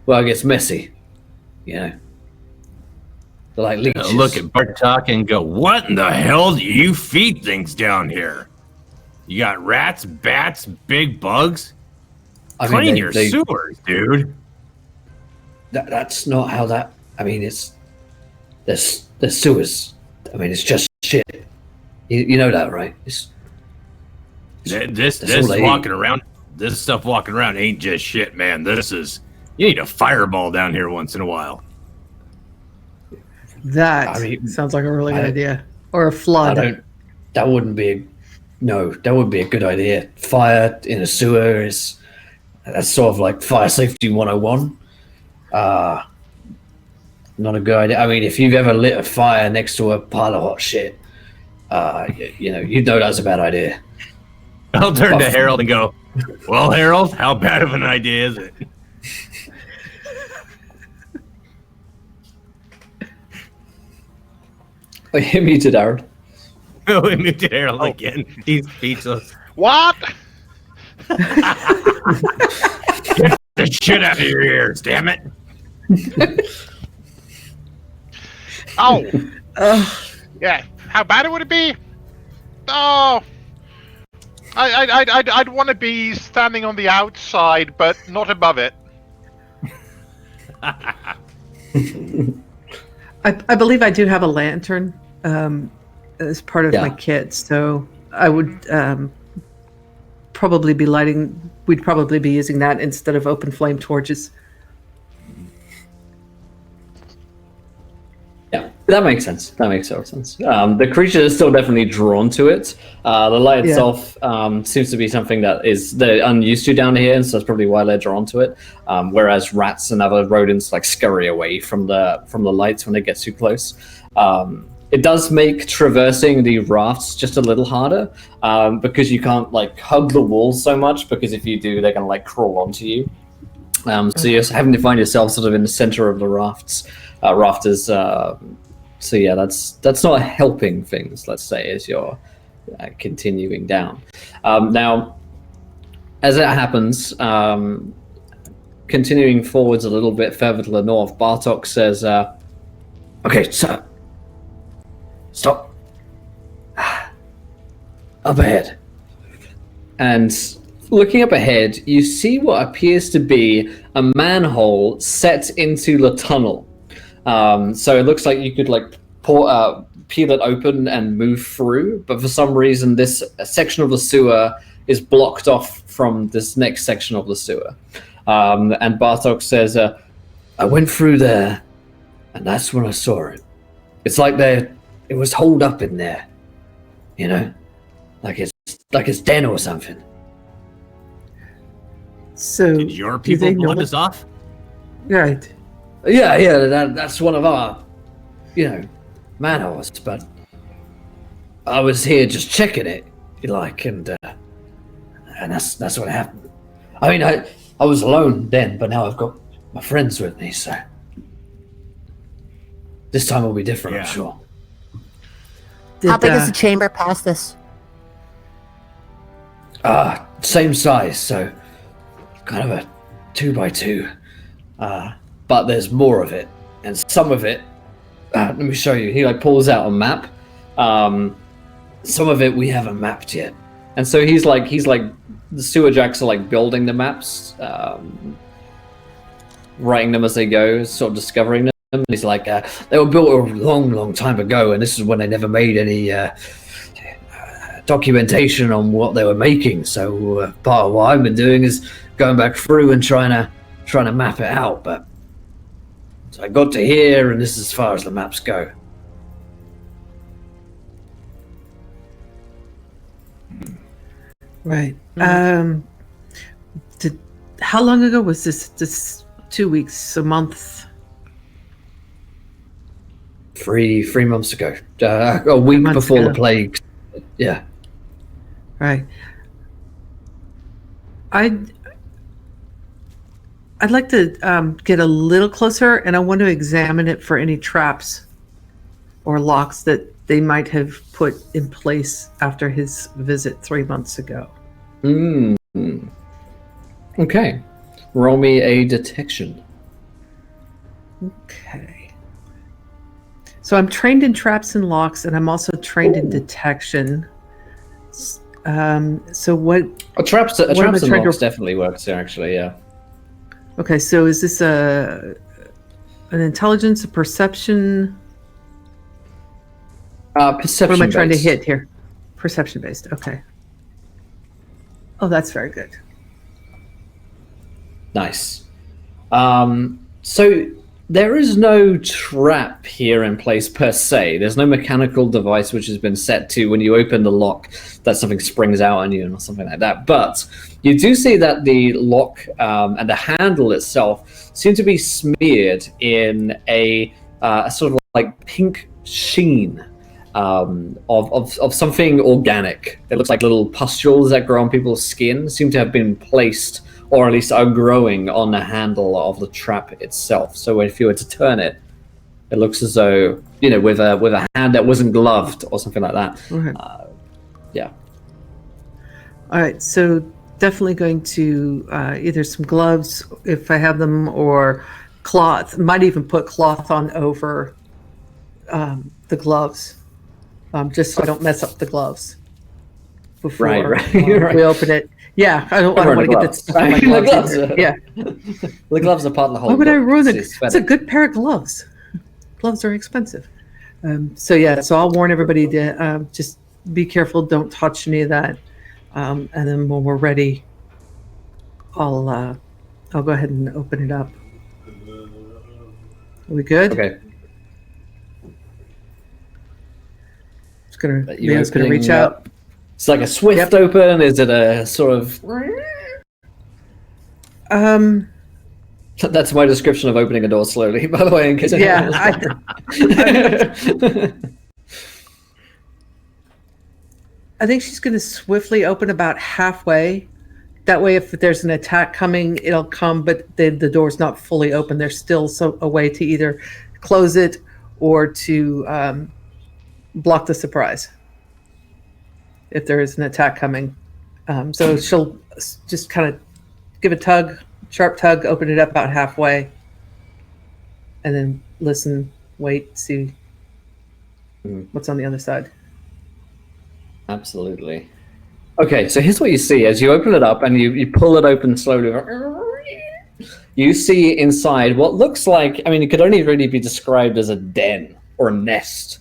gets messy. They're like leeches. Look at Bartok and go, what in the hell do you feed things down here? You got rats, bats, big bugs? Clean your sewers, dude. That's not how that... I mean, there's sewers. I mean, it's just shit. You know that, right? This walking around, this stuff walking around ain't just shit, man. You need a fireball down here once in a while. That sounds like a really good idea. Or a flood. That wouldn't be a good idea. Fire in a sewer that's sort of like fire safety 101. Not a good idea. I mean, if you've ever lit a fire next to a pile of hot shit, you'd know that's a bad idea. I'll turn to Harold and go, well, Harold, how bad of an idea is it? You muted Harold. Oh, we muted Harold again. He's speechless. What? Get the shit out of your ears, damn it. Oh. Yeah. How bad would it be? Oh. I'd want to be standing on the outside, but not above it. I believe I do have a lantern as part of my kit, so I would probably be we'd probably be using that instead of open flame torches. Yeah, that makes sense. That makes total sense. The creature is still definitely drawn to it. The light itself seems to be something that they're unused to down here, and so that's probably why they're drawn to it. Whereas rats and other rodents like scurry away from the lights when they get too close. It does make traversing the rafts just a little harder because you can't like hug the walls so much, because if you do, they're gonna like crawl onto you. So you're having to find yourself sort of in the center of the rafters. So yeah, that's not helping things, let's say, as you're continuing down. Now, as it happens, continuing forwards a little bit further to the north, Bartok says, okay, so stop. Up ahead. And looking up ahead, you see what appears to be a manhole set into the tunnel. So it looks like you could like peel it open and move through, but for some reason this section of the sewer is blocked off from this next section of the sewer. And Bartok says, I went through there, and that's when I saw it. It's like it was holed up in there, like it's den or something. So did your people blood us off? Right. Yeah, that's one of our, manholes, but I was here just checking it, and that's what happened. I mean, I was alone then, but now I've got my friends with me, so this time will be different, I'm sure. How big is the chamber past this? Same size, so kind of a 2x2. But there's more of it, and some of it. Let me show you. He pulls out a map. Some of it we haven't mapped yet, and so he's like the sewer jacks are building the maps, writing them as they go, sort of discovering them. And he's like, they were built a long time ago, and this is when they never made any documentation on what they were making. So part of what I've been doing is going back through and trying to map it out, but. So I got to here, and this is as far as the maps go. Right. How long ago was this? This 2 weeks, a month? 3 months ago. A week before the plague. Yeah. Right. I'd like to get a little closer, and I want to examine it for any traps or locks that they might have put in place after his visit 3 months ago. Okay. Roll me a detection. Okay. So I'm trained in traps and locks, and I'm also trained in detection. So what? Traps and trying locks definitely works here, actually. Yeah. Okay, so is this an intelligence, a perception? Perception. What am I trying to hit here? Perception based. Okay. Oh, that's very good. Nice. So there is no trap here in place per se. There's no mechanical device which has been set to when you open the lock that something springs out on you or something like that. But you do see that the lock and the handle itself seem to be smeared in a sort of like pink sheen of something organic. It looks like little pustules that grow on people's skin seem to have been placed, or at least are growing on the handle of the trap itself. So if you were to turn it, it looks as though, with a hand that wasn't gloved or something like that. Okay. Yeah. All right, so definitely going to either some gloves if I have them, or cloth. Might even put cloth on over the gloves, just so I don't mess up the gloves before Right. we open it. Yeah, I don't want to get that stuff on my gloves. Yeah. The gloves are part of the whole. Why would I ruin it? It's It's a good pair of gloves. Gloves are expensive. So I'll warn everybody to just be careful. Don't touch any of that. And then when we're ready, I'll go ahead and open it up. Are we good? Okay. Leo's gonna reach out. It's like a swift open. Is it a sort of? That's my description of opening a door slowly. By the way, in case anyone I think she's going to swiftly open about halfway. That way, if there's an attack coming, it'll come, but the door's not fully open. There's still a way to either close it or to block the surprise if there is an attack coming. So she'll just kind of give a sharp tug, open it up about halfway, and then listen, wait, see what's on the other side. Absolutely. Okay, so here's what you see. As you open it up and you pull it open slowly, you see inside what looks like, it could only really be described as a den or a nest.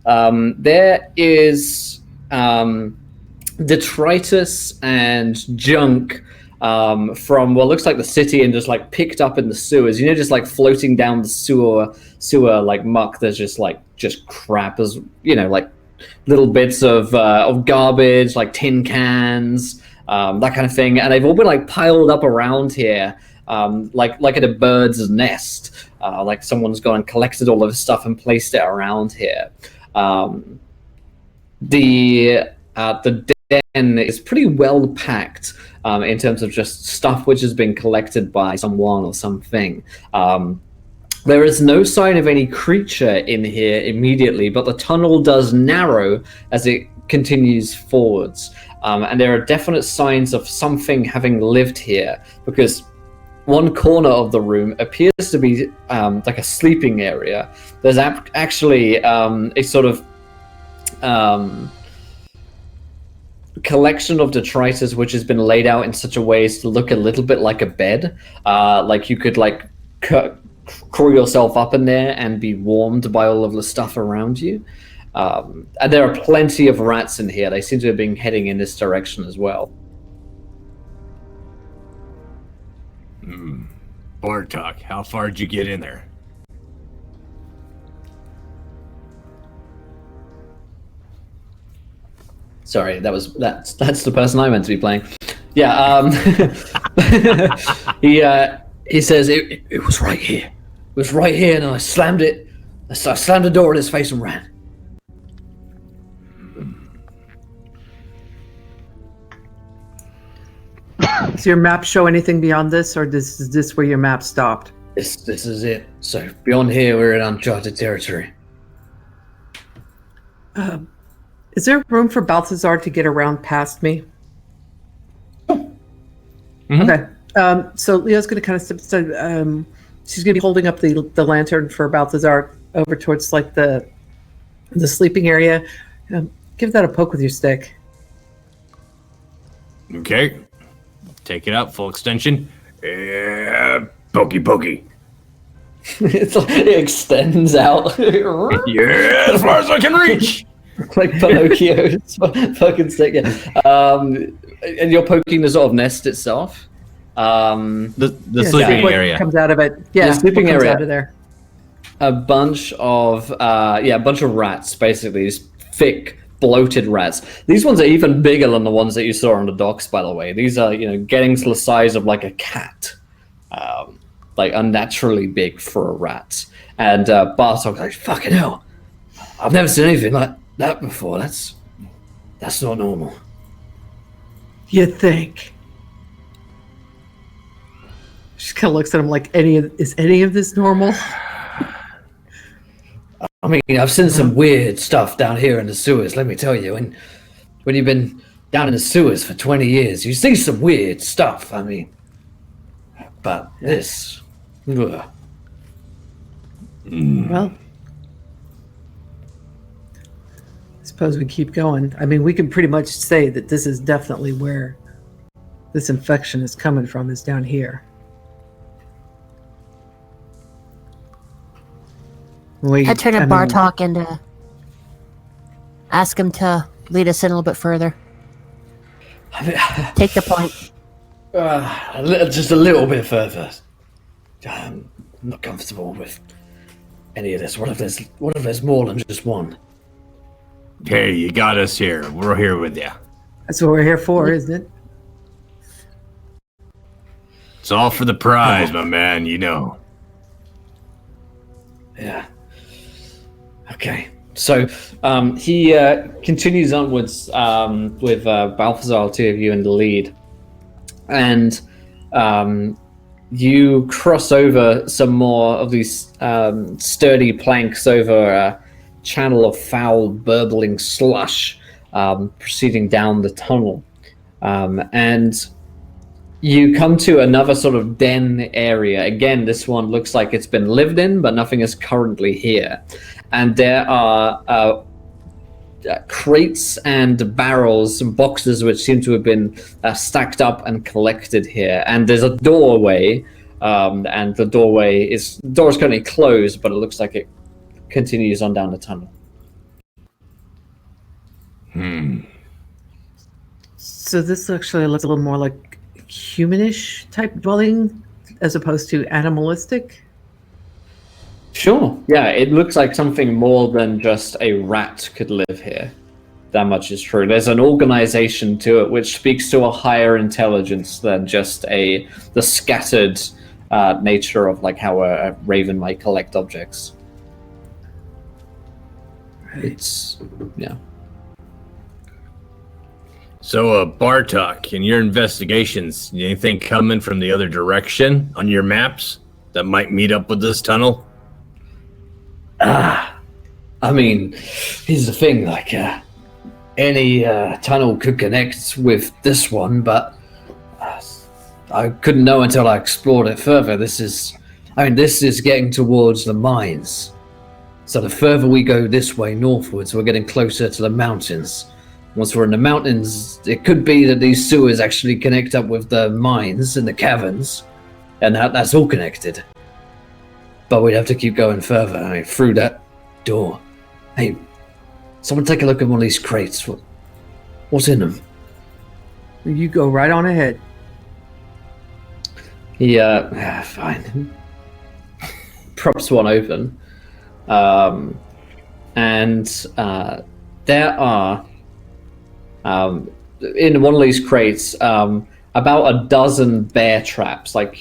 There is detritus and junk from what looks like the city and just like picked up in the sewers. Just like floating down the sewer like muck. There's just crap. There's like little bits of garbage, like tin cans, that kind of thing, and they've all been like piled up around here, like at a bird's nest. Like someone's gone and collected all of this stuff and placed it around here. The den is pretty well packed in terms of just stuff which has been collected by someone or something. There is no sign of any creature in here immediately, but the tunnel does narrow as it continues forwards. And there are definite signs of something having lived here, because one corner of the room appears to be like a sleeping area. There's actually a sort of collection of detritus which has been laid out in such a way as to look a little bit like a bed. Like you could crawl yourself up in there and be warmed by all of the stuff around you. And there are plenty of rats in here. They seem to have been heading in this direction as well. Bartok, how far did you get in there? Sorry, that's the person I meant to be playing. Yeah, he says it was right here. It was right here, and I slammed it. I slammed the door in his face and ran. Does your map show anything beyond this, or is this where your map stopped? This is it. So beyond here, we're in uncharted territory. Is there room for Balthazar to get around past me? Mm-hmm. Okay. So Leo's going to kind of step. She's going to be holding up the lantern for Balthazar over towards like the the sleeping area. Give that a poke with your stick. Okay. Take it out, full extension. Yeah, pokey. It extends out. Yeah, as far as I can reach. Like Pinocchio's fucking stick. Yeah. And you're poking the sort of nest itself. The Yeah, sleeping what area. comes out of it. Yeah, The sleeping what comes area. out of there. A bunch of rats, basically, these thick, bloated rats. These ones are even bigger than the ones that you saw on the docks, by the way. These are, getting to the size of like a cat, like unnaturally big for a rat. And Bartok's like, fucking hell, I've never seen anything like that before. That's not normal. You think? She kind of looks at him like, is any of this normal? I mean, I've seen some weird stuff down here in the sewers, let me tell you. And when you've been down in the sewers for 20 years, you see some weird stuff. I mean, but this... Ugh. Well, I suppose we keep going. I mean, we can pretty much say that this is definitely where this infection is coming from, is down here. I turn to Bartok and ask him to lead us in a little bit further. Take the point. Just a little bit further. I'm not comfortable with any of this. What if there's more than just one? Hey, you got us here. We're here with you. That's what we're here for, isn't it? It's all for the prize, my man, Yeah. Okay. So he continues onwards with Balthazar, two of you in the lead. And you cross over some more of these sturdy planks over a channel of foul, burbling slush proceeding down the tunnel. And you come to another sort of den area. Again, this one looks like it's been lived in, but nothing is currently here. And there are crates and barrels and boxes which seem to have been stacked up and collected here. And there's a doorway, and the door is currently closed, but it looks like it continues on down the tunnel. So this actually looks a little more like humanish type dwelling as opposed to animalistic. Sure. Yeah, it looks like something more than just a rat could live here. That much is true. There's an organization to it which speaks to a higher intelligence than just the scattered nature of like how a raven might collect objects. It's So, Bartok, in your investigations, anything coming from the other direction on your maps that might meet up with this tunnel? I mean, here's the thing, like, any tunnel could connect with this one, but I couldn't know until I explored it further. This is getting towards the mines. So the further we go this way northwards, we're getting closer to the mountains. Once we're in the mountains, it could be that these sewers actually connect up with the mines and the caverns, and that's all connected. But we'd have to keep going further, through that door. Hey, someone take a look at one of these crates. What's in them? You go right on ahead. Fine. Props one open. And there are, in one of these crates, about a dozen bear traps, like,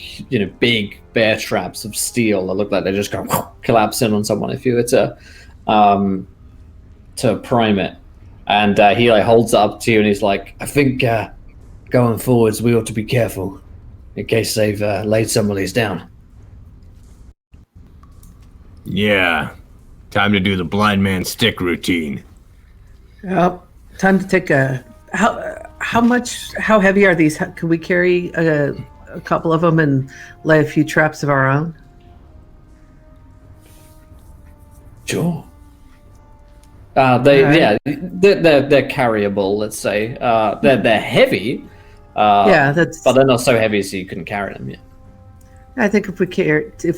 big bear traps of steel that look like they just go collapse in on someone if you were to prime it. And he holds it up to you and he's like, I think going forwards we ought to be careful in case they've laid some of these down. Yeah. Time to do the blind man stick routine. Yep. Time to take a... How heavy are these? Can we carry a couple of them and lay a few traps of our own? Sure. They're carryable. Let's say they're heavy. But they're not so heavy so you couldn't carry them. Yeah. I think if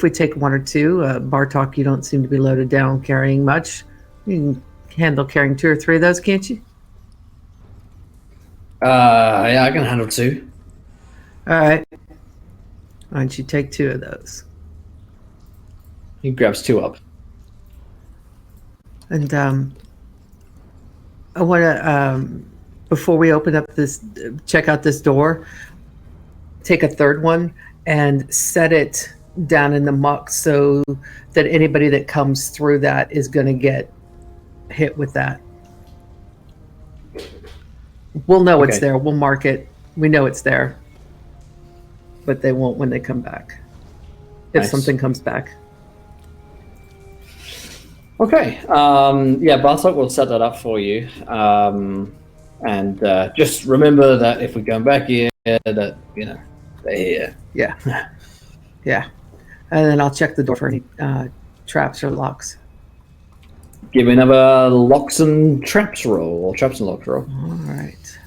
we take one or two, Bartok, you don't seem to be loaded down carrying much. You can handle carrying 2 or 3 of those, can't you? Yeah, I can handle 2. All right. Why don't you take 2 of those? He grabs 2 up. And I want to, before we open up check out this door, take a third one and set it down in the muck so that anybody that comes through that is going to get hit with that. We'll know it's there. We'll mark it. We know it's there. But they won't when they come back. If something comes back. Okay. Yeah, Bartok will set that up for you. And just remember that if we're going back here, that, they're here. Yeah. Yeah. And then I'll check the door for any traps or locks. Give me another locks and traps roll, or traps and locks roll. All right.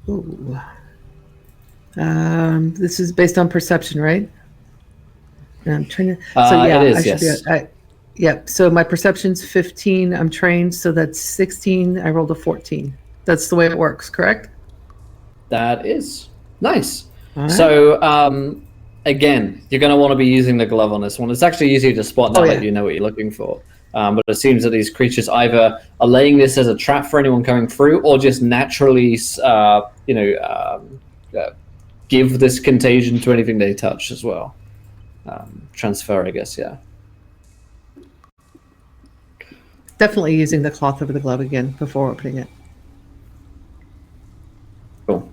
Ooh. This is based on perception, right? I'm trying to. So yeah, it is, yes. Yep. So my perception's 15. I'm trained, so that's 16. I rolled a 14. That's the way it works, correct? That is nice. Right. So again, you're going to want to be using the glove on this one. It's actually easy to spot now that you know what you're looking for. But it seems that these creatures either are laying this as a trap for anyone coming through, or just naturally, give this contagion to anything they touch as well. Transfer, I guess, yeah. Definitely using the cloth over the glove again before opening it. Cool.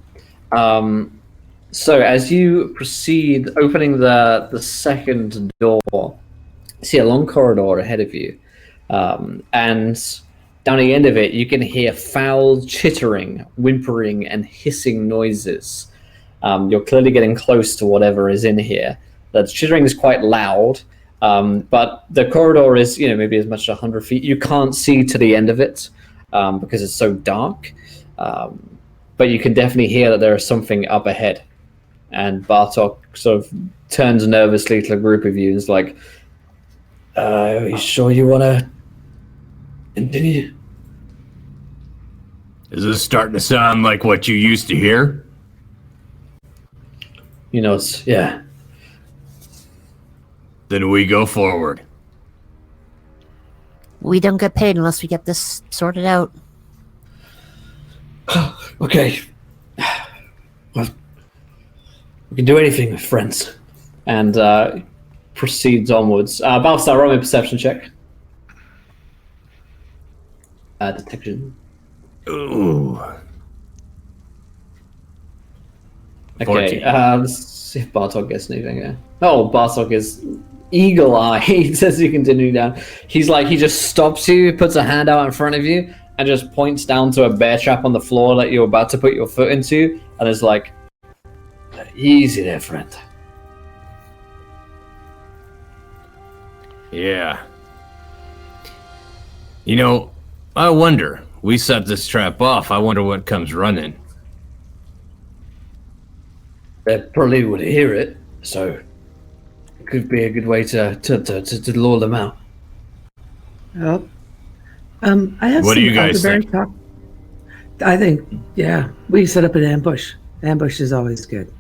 So as you proceed opening the second door, you see a long corridor ahead of you. And down the end of it, you can hear foul chittering, whimpering, and hissing noises. You're clearly getting close to whatever is in here. The chittering is quite loud, but the corridor is, maybe as much as 100 feet. You can't see to the end of it because it's so dark. But you can definitely hear that there is something up ahead. And Bartok sort of turns nervously to a group of you and is like, are you sure you want to continue? Is this starting to sound like what you used to hear? Yeah. Then we go forward. We don't get paid unless we get this sorted out. Okay. Well, we can do anything with friends. And proceeds onwards. Balthazar, roll me a perception check. Detection. Ooh. Okay, let's see if Bartok gets anything here. Oh, Bartok is eagle-eyed as you continue down. He just stops you, puts a hand out in front of you, and just points down to a bear trap on the floor that you're about to put your foot into, and is like, easy there, friend. Yeah. I wonder. We set this trap off. I wonder what comes running. They probably would hear it, so it could be a good way to lure them out. Oh. I have What some do you guys think? talk. I think, we set up an ambush. Ambush is always good.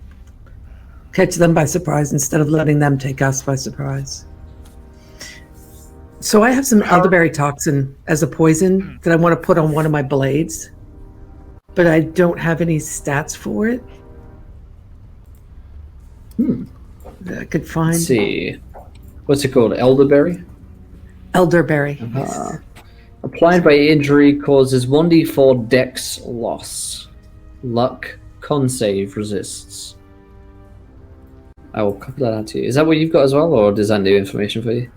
Catch them by surprise instead of letting them take us by surprise. So I have some elderberry toxin as a poison that I want to put on one of my blades, but I don't have any stats for it. That I could find. Let's see. What's it called? Elderberry? Elderberry. Applied by injury causes 1d4 dex loss. Luck, con save, resists. I will copy that out to you. Is that what you've got as well, or does that new information for you?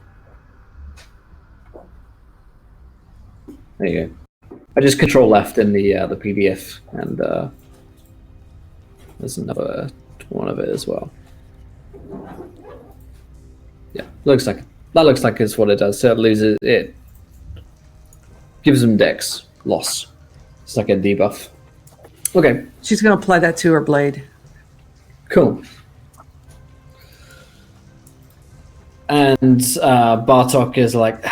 There you go. I just control left in the PDF, and there's another one of it as well. Yeah, looks like That looks like it's what it does. So it loses it. Gives them dex loss. It's like a debuff. Okay. She's going to apply that to her blade. Cool. And Bartok is like,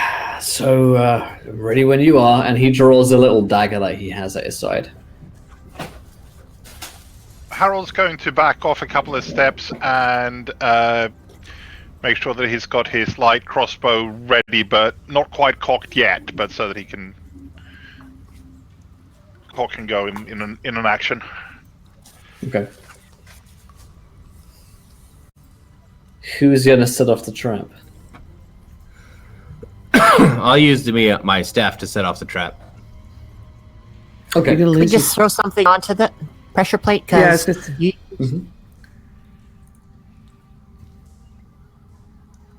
so ready when you are, and he draws a little dagger that he has at his side. Harold's going to back off a couple of steps and make sure that he's got his light crossbow ready, but not quite cocked yet, but so that he can cock and go in an action. Okay. Who's going to set off the trap? I'll use my staff to set off the trap. Okay. You're gonna Could we lose just throw something onto the pressure plate? Yeah, Because it's just-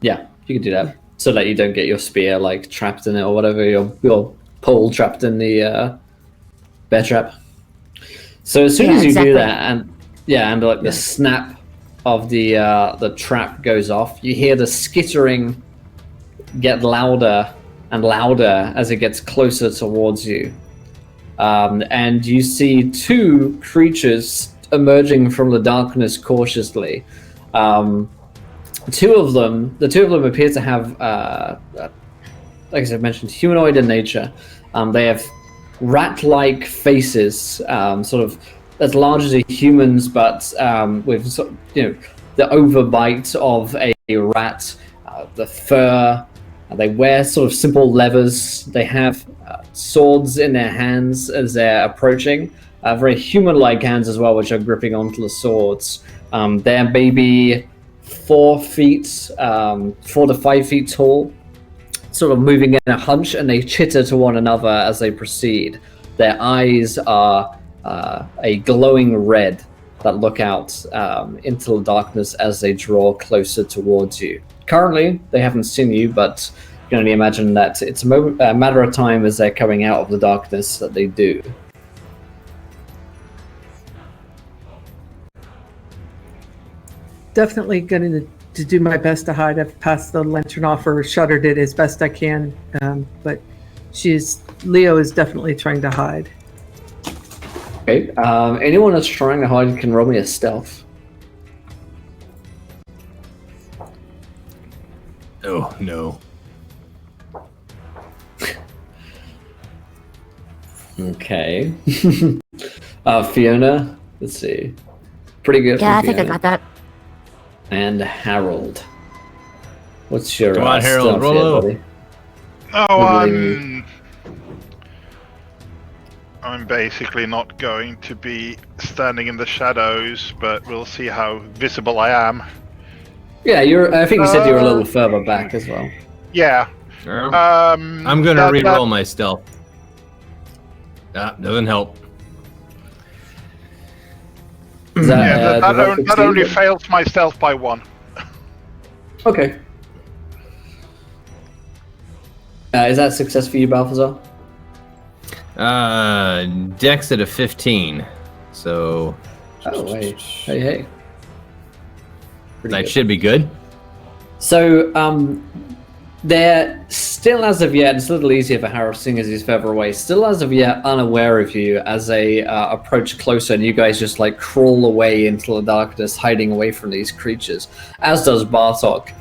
Yeah, you can do that. So that you don't get your spear like trapped in it or whatever, your pole trapped in the bear trap. So as soon Yeah, as you exactly. do that, and like the snap of the trap goes off, you hear the skittering get louder and louder as it gets closer towards you. And you see two creatures emerging from the darkness cautiously. The two of them appear to have, like I mentioned, humanoid in nature. They have rat-like faces, sort of as large as humans, but with the overbite of a rat, the fur. They wear sort of simple levers. They have swords in their hands as they're approaching. Very human-like hands as well, which are gripping onto the swords. They're maybe 4 to 5 feet tall, sort of moving in a hunch, and they chitter to one another as they proceed. Their eyes are a glowing red that look out into the darkness as they draw closer towards you. Currently, they haven't seen you, but you can only imagine that it's a matter of time as they're coming out of the darkness that they do. Definitely going to do my best to hide. I've passed the lantern off or shuttered it as best I can, but Leo is definitely trying to hide. Okay. Anyone that's trying to hide can roll me a stealth. Oh, no. Okay. Fiona, let's see. Pretty good. yeah, I from think I Fiona. got that. And Harold. What's your Come on, Harold, stealth roll here, low. buddy? Oh, I'm basically not going to be standing in the shadows, but we'll see how visible I am. Yeah, I think you said you were a little further back as well. Yeah. I'm gonna re-roll my stealth. Doesn't help. Is that, Yeah, that direct only 16? fails my stealth by 1. Okay. Is that a success for you, Balthazar? Dex at a 15. So Oh, wait. Hey. Pretty that good. should be good. So, they're still as of yet, it's a little easier for Harold seeing as he's further away, still as of yet unaware of you as they approach closer and you guys just like crawl away into the darkness, hiding away from these creatures. As does Bartok.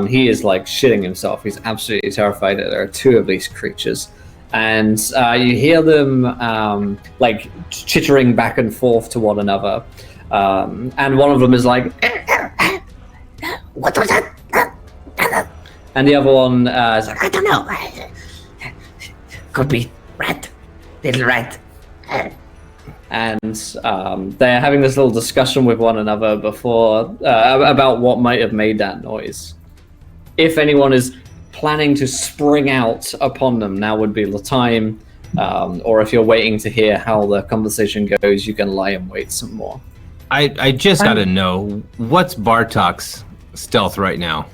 He is like shitting himself. He's absolutely terrified that there are 2 of these creatures. And you hear them like chittering back and forth to one another. And one of them is like, What was that? and the other one is like, I don't know. Could be rat. Little rat. and they're having this little discussion with one another before about what might have made that noise. If anyone is planning to spring out upon them, now would be the time. Or if you're waiting to hear how the conversation goes, you can lie in wait some more. I just gotta know, what's Bartok's stealth right now?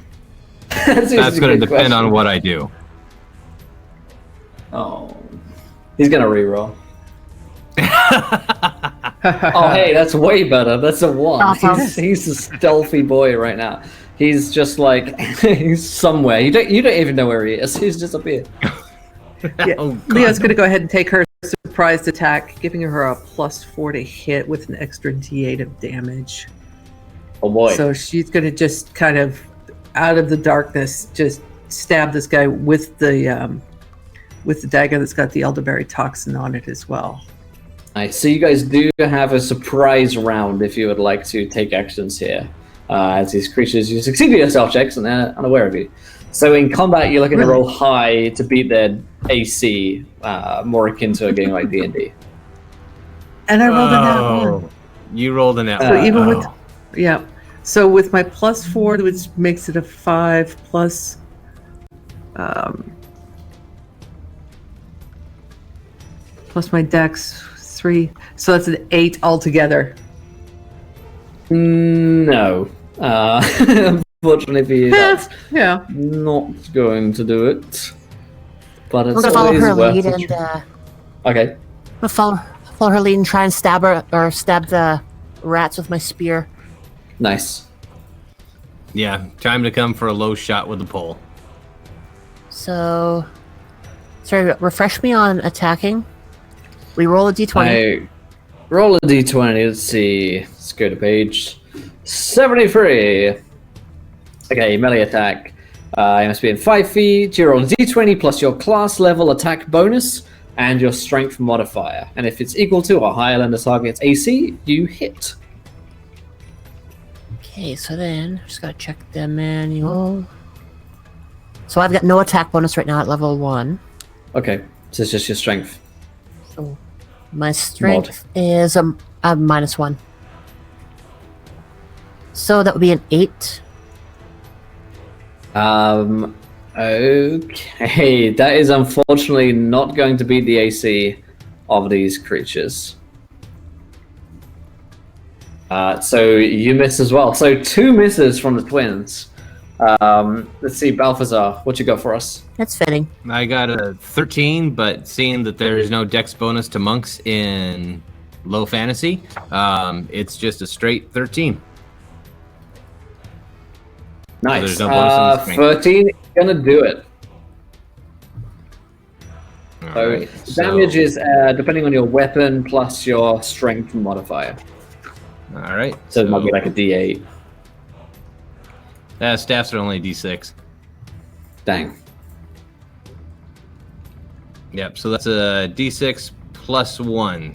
That's Going to depend on what I do. Oh, he's gonna reroll. Oh, hey, that's way better. That's a 1. Awesome. He's a stealthy boy right now. He's just like he's somewhere. You don't even know where he is. He's disappeared. Yeah. Oh, God. Leo's going to go ahead and take her surprised attack, giving her a +4 to hit with an extra D8 of damage. Oh boy. So she's going to just kind of, out of the darkness, just stab this guy with the dagger that's got the elderberry toxin on it as well. Nice. So you guys do have a surprise round if you would like to take actions here. As these creatures, you succeed with your stealth checks and they're unaware of you. So in combat, you're looking to roll high to beat their AC, more akin to a game like D&D. And I rolled a nat 1. You rolled an So even with, oh. yeah. So with my +4, which makes it a 5 plus, plus my dex 3, so that's an 8 altogether. No. Unfortunately for you, that's Yeah. not going to do it. But I'm it's gonna follow always her worth lead it. and Okay. I'm gonna follow her lead and try and stab the rats with my spear. Nice. Yeah, time to come for a low shot with the pole. So, sorry, refresh me on attacking. We roll a d20. I roll a d20. Let's see. Let's go to page 73. Okay, melee attack. You must be in 5 feet. You roll a d20 plus your class level attack bonus and your strength modifier. And if it's equal to or higher than the target's AC, you hit. Okay, so then just gotta check the manual. So I've got no attack bonus right now at level 1. Okay, so it's just your strength. So my strength is a -1. So that would be an 8. Okay, that is unfortunately not going to beat the AC of these creatures. So you miss as well. So 2 misses from the twins. Let's see, Balthazar, what you got for us? That's fitting. I got a 13, but seeing that there is no dex bonus to monks in low fantasy, it's just a straight 13. Nice. there's no bonus on the strength. 13 is gonna do it. So Alright, damage is depending on your weapon plus your strength modifier. Alright. So it might be like a D8. Staffs are only D6. Dang. Yep, so that's a D6 plus 1.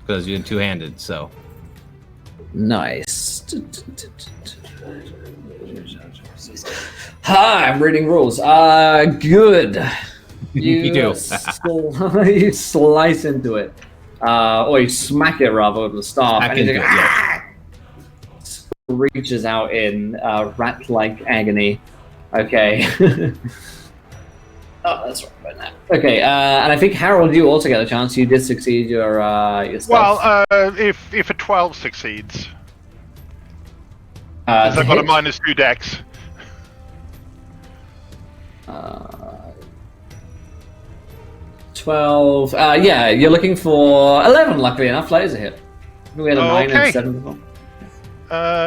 Because you're two-handed, so. Nice. Hi, I'm reading rules. Good. You do. You slice into it. Or you smack it rather with the staff. Smack And it into it, yeah. reaches out in rat-like agony. Okay. Oh, that's right about that. Okay, and I think Harold, you also get a chance. You did succeed your stealth. Well, if a 12 succeeds, to I've got a hit, -2 dex. 12. Yeah, you're looking for 11. Luckily enough, that is a hit. We had a 9 Okay. and 7 before.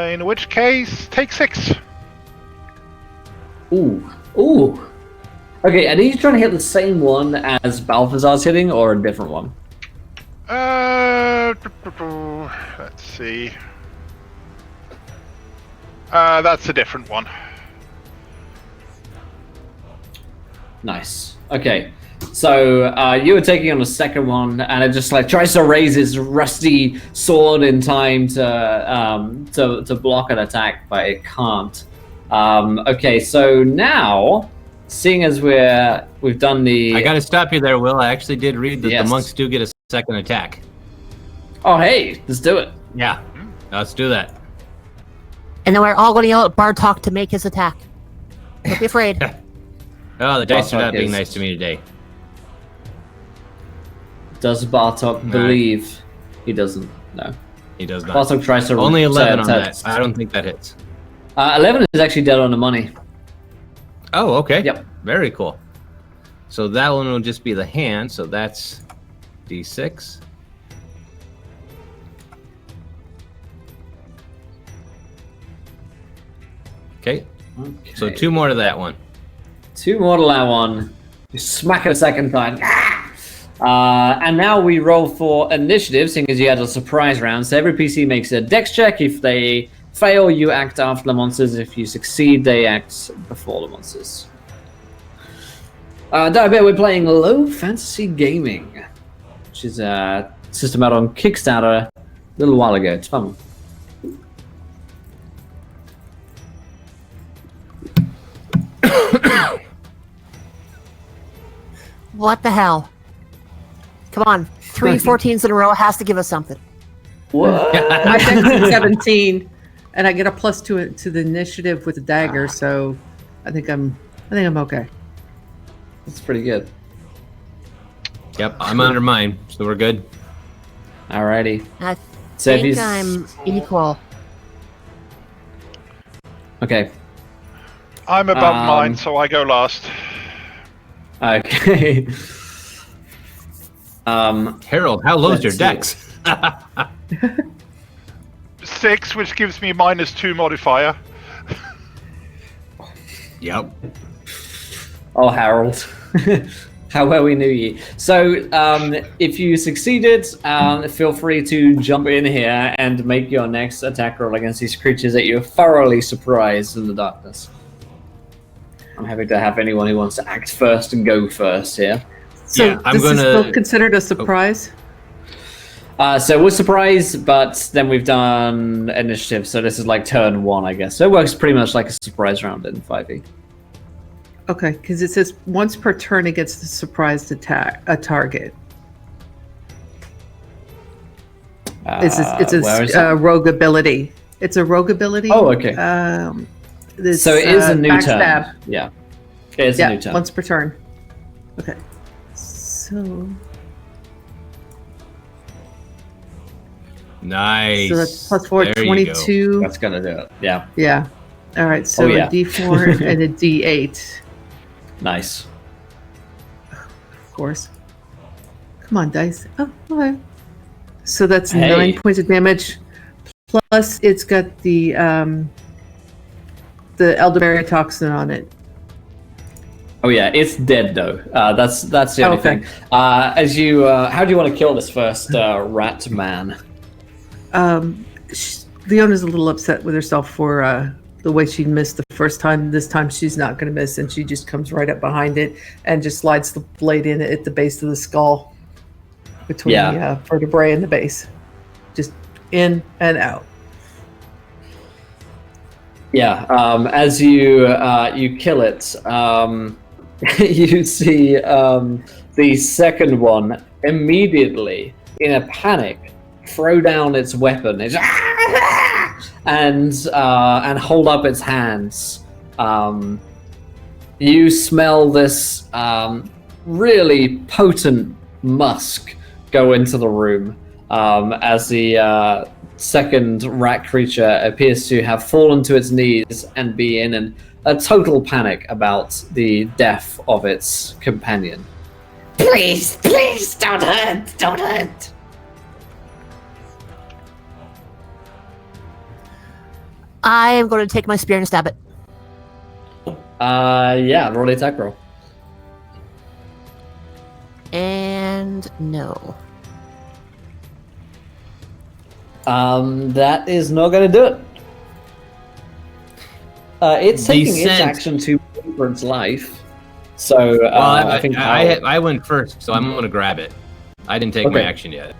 In which case, take 6. Ooh. Okay, are you trying to hit the same one as Balthazar's hitting, or a different one? Let's see. That's a different one. Nice. Okay. So you were taking on the second one, and it just like tries to raise his rusty sword in time to block an attack, but it can't. Okay, so now, seeing as we've done the. I gotta stop you there, Will. I actually did read that Yes. the monks do get a second attack. Oh hey, let's do it. Yeah, let's do that. And then we're all going to yell at Bartok to make his attack. Don't be afraid. Oh, the dice are Bartok not being is- nice to me today. Does Bartok believe? He doesn't. No. He does not. Bartok tries to. Only 11 on to- that. I don't think that hits. 11 is actually dead on the money. Oh, okay. Yep. Very cool. So that one will just be the hand. So that's D6. Okay. So 2 more to that one. 2 more to that one. You smack it a second time. And now we roll for initiative, seeing as you had a surprise round. So every PC makes a dex check. If they fail, you act after the monsters. If you succeed, they act before the monsters. Diabet, we're playing Low Fantasy Gaming, which is a system out on Kickstarter a little while ago. It's fun. What the hell? Come on, 3 14s in a row has to give us something. What? My dex is 17, and I get a +2 to the initiative with the dagger, so I think I'm okay. That's pretty good. Yep, I'm under mine, so we're good. Alrighty. I So if think you I'm equal. Okay. I'm above mine, so I go last. Okay. Harold, how low's your Let's dex? 6, which gives me -2 modifier. Yep. Oh, Harold. How well we knew you. So, if you succeeded, feel free to jump in here and make your next attack roll against these creatures that you're thoroughly surprised in the darkness. I'm happy to have anyone who wants to act first and go first here. So Yeah, I'm this is gonna- still considered a surprise? So we're surprised, but then we've done initiative, so this is like turn 1, I guess. So it works pretty much like a surprise round in 5e. Okay, because it says once per turn against the surprised attack a target. It's where is a it? rogue ability. It's a rogue ability. Oh, okay. So it is a new backstab. turn. Yeah. It is a new turn. Once per turn. Okay. So Nice. that's +4, There you go. 22. That's gonna do it. Yeah. Yeah. All right. So yeah. a D4 and a D8, Nice. of course. Come on, dice. Oh, okay. So that's Hey. 9 points of damage. Plus, it's got the elderberry toxin on it. Oh yeah, it's dead though. That's the only Okay. thing. As you, how do you want to kill this first rat man? Leona's a little upset with herself for the way she missed the first time. This time she's not going to miss, and she just comes right up behind it and just slides the blade in at the base of the skull, between the vertebrae and the base, just in and out. Yeah. As you you kill it, you see the second one immediately, in a panic, throw down its weapon. It's and hold up its hands. You smell this really potent musk go into the room as the second rat creature appears to have fallen to its knees and be in a total panic about the death of its companion. Please, please, don't hurt, don't hurt. I am going to take my spear and stab it. Yeah, roll the attack roll. And no. That is not going to do it. It's taking its Decent. action to wait for its life. So Well, I think I went first, so I'm going to grab it. I didn't take my Okay. action yet.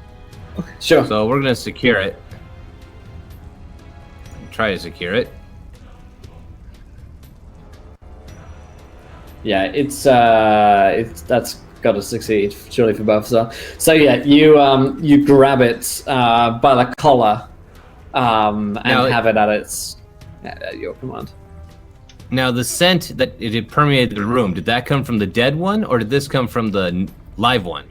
sure. So we're going to secure it. Try to secure it. Yeah, it's that's got to succeed surely for Balthazar. So yeah, you grab it by the collar and Now, have it at your command. Now, the scent that it had permeated the room, did that come from the dead one, or did this come from the live one?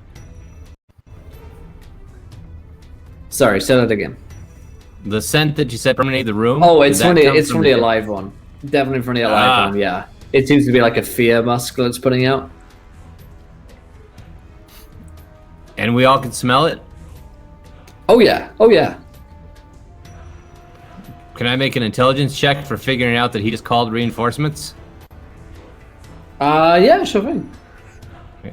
Sorry, say that again. The scent that you said permeated the room? Oh, did it's that from the come it's from the dead- alive one. Definitely from the alive one. Yeah, it seems to be like a fear musk that's putting out. And we all can smell it? Oh yeah. Oh yeah. can I make an intelligence check for figuring out that he just called reinforcements? Yeah, sure thing. Okay.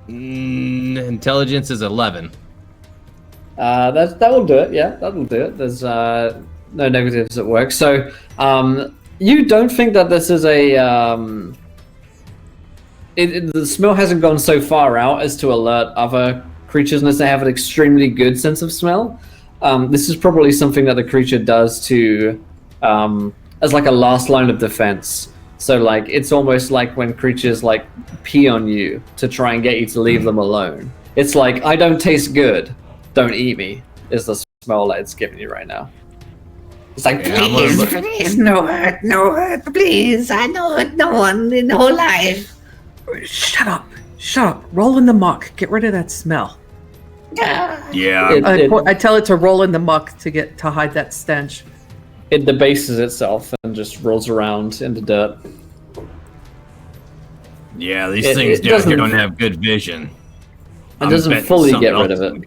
Intelligence is 11. That will do it. Yeah, that will do it. There's no negatives at work. So, you don't think that this is a the smell hasn't gone so far out as to alert other creatures unless they have an extremely good sense of smell. This is probably something that the creature does to as like a last line of defense. So like it's almost like when creatures like pee on you to try and get you to leave them alone. It's like, I don't taste good, don't eat me, is the smell that it's giving you right now. It's like, Please, no hurt, please. I know hurt no one in the whole life. Shut up. Roll in the muck. Get rid of that smell. Yeah. I tell it to roll in the muck to hide that stench. It debases itself and just rolls around in the dirt. Yeah, these things down here don't have good vision. It doesn't fully get rid of it.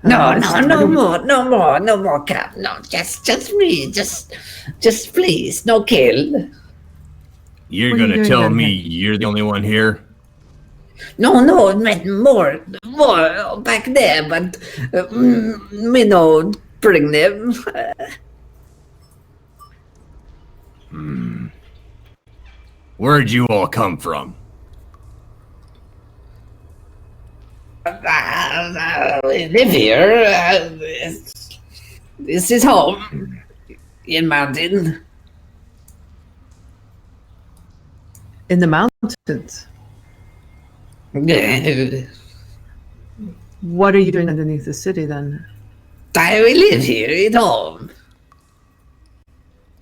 No more, Cap. No, just me. Just please, no kill. You're What are you gonna doing tell down me here? you're the only one here? No, it meant more back there, but me no bring them. Where'd you all come from? We live here. This is home in mountain. In the mountains. What are you doing underneath the city then? We live here at home.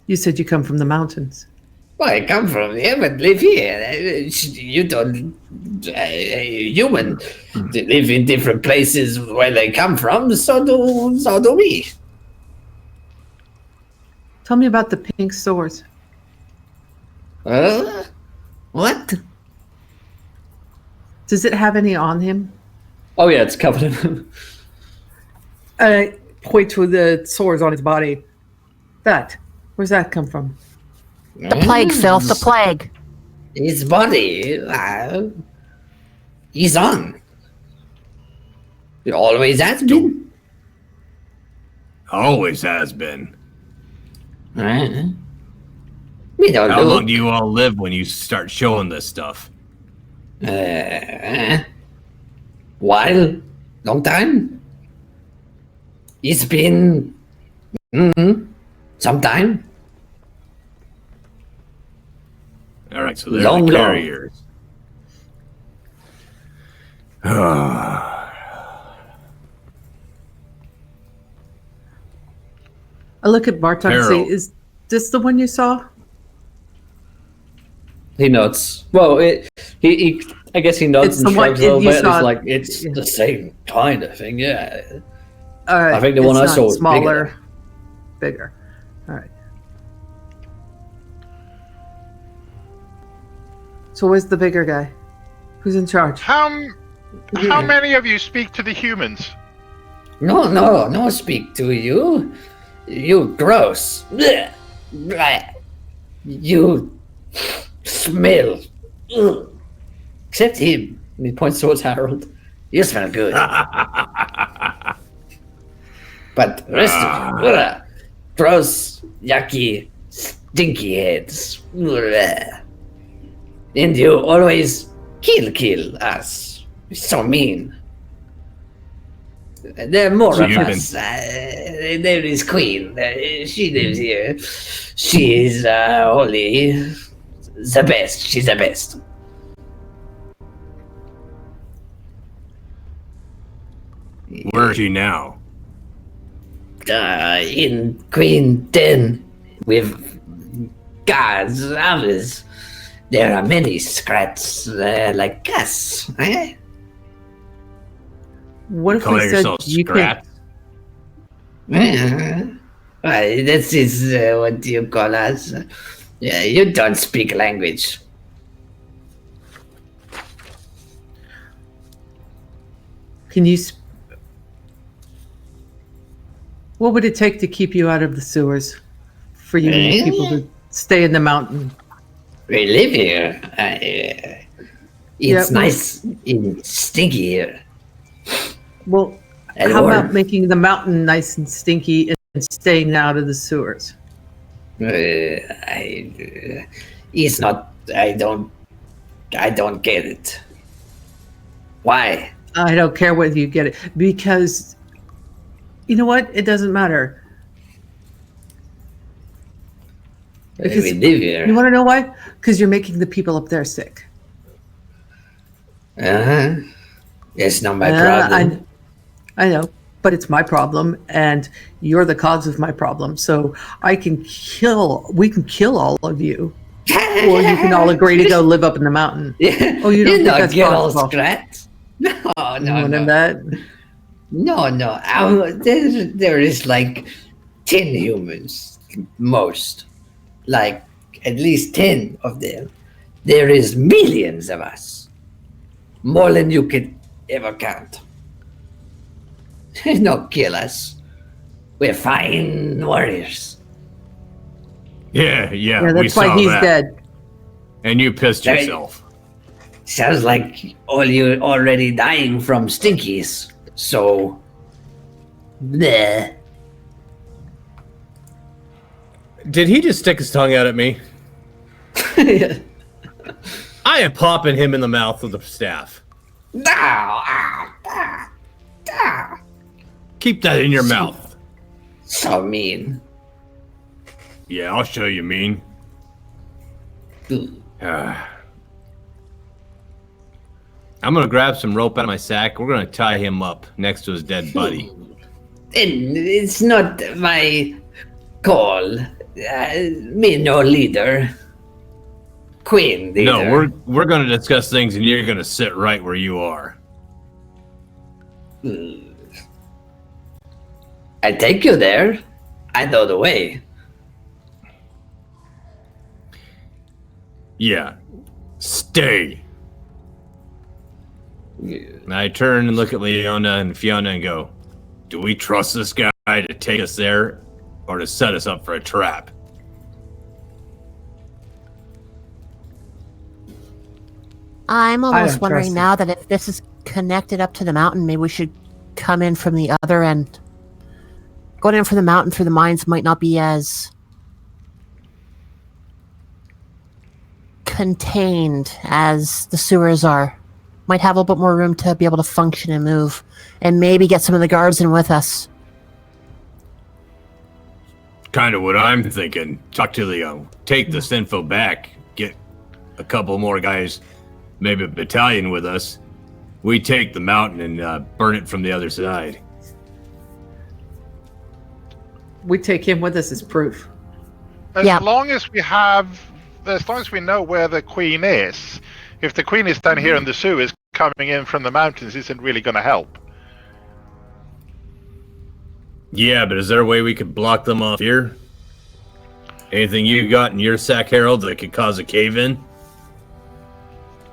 You said you come from the mountains. Well, I come from here, but live here. You don't. Human they live in different places where they come from. So do we. Tell me about the pink sores. What? Does it have any on him? Oh yeah, it's covered in them. Point to the sores on his body. Where's that come from? The plague, filth, the plague. His body. He's on. He always has been. Always has been. We don't How know. long do you all live when you start showing this stuff? While, long time. It's been some time. All right, so they're Long, the long. carriers. I look at Bartok and say, Harold. is this the one you saw? He nods. Well, he I guess he nods It's and the one shrugs a little you bit. And saw- it's like, it's the same kind of thing, yeah. All right. I think the one it's I saw not was smaller, bigger. All right. So where's the bigger guy? Who's in charge? How many of you speak to the humans? No, speak to you. You gross. Blech. Blech. You smell. Ugh. Except him. And he points towards Harold. You smell good. But the rest of you, ugh. Gross, yucky, stinky heads. Ugh. And you always kill us. You're so mean. There are more So of you've us. There is Queen. She lives here. She is only the best. She's the best. Where is she now? In Queen 10 with guards, others. There are many scrats like us. Eh? What if Call we said yourself you Scrat? This is what you call us. You don't speak language. Can you? What would it take to keep you out of the sewers? For you people to stay in the mountain? We live here. It's nice and stinky here. Well, how about making the mountain nice and stinky and staying out of the sewers? It's not. I don't get it. Why? I don't care whether you get it, because you know what? It doesn't matter. We live here. You want to know why? Because you're making the people up there sick. It's not my problem. I know, but it's my problem, and you're the cause of my problem. So we can kill all of you, or you can all agree to go live up in the mountain. Yeah. Oh, you don't think that's get all possible? scratched? No. That? No. There is like 10 humans, most. Like at least 10 of them. There is millions of us. More than you could ever count. No, kill us. We're fine warriors. Yeah, Yeah, we that's why saw he's that. dead. And you pissed Right. yourself. Sounds like all you already dying from stinkies. So, bleh. Did he just stick his tongue out at me? I am popping him in the mouth with the staff. Keep that in your mouth. So mean. Yeah, I'll show you mean. I'm gonna grab some rope out of my sack. We're gonna tie him up next to his dead buddy. And it's not my call. Me no leader. Queen leader. No, we're gonna discuss things, and you're gonna sit right where you are. I take you there. I know the way. Yeah, stay. And I turn and look at Leona and Fiona and go, do we trust this guy to take us there or to set us up for a trap? I'm I almost don't wondering trust now that if this is connected up to the mountain, maybe we should come in from the other end. Going in from the mountain through the mines might not be as contained as the sewers are. Might have a little bit more room to be able to function and move, and maybe get some of the guards in with us. Kind of what I'm thinking. Talk to Leo. Take this info back. Get a couple more guys, maybe a battalion with us. We take the mountain and burn it from the other side. We take him with us as proof. As Yeah. long as we know where the queen is, if the queen is down here in the sewers, coming in from the mountains isn't really going to help. Yeah, but is there a way we could block them off here? Anything you got in your sack, Harold, that could cause a cave-in?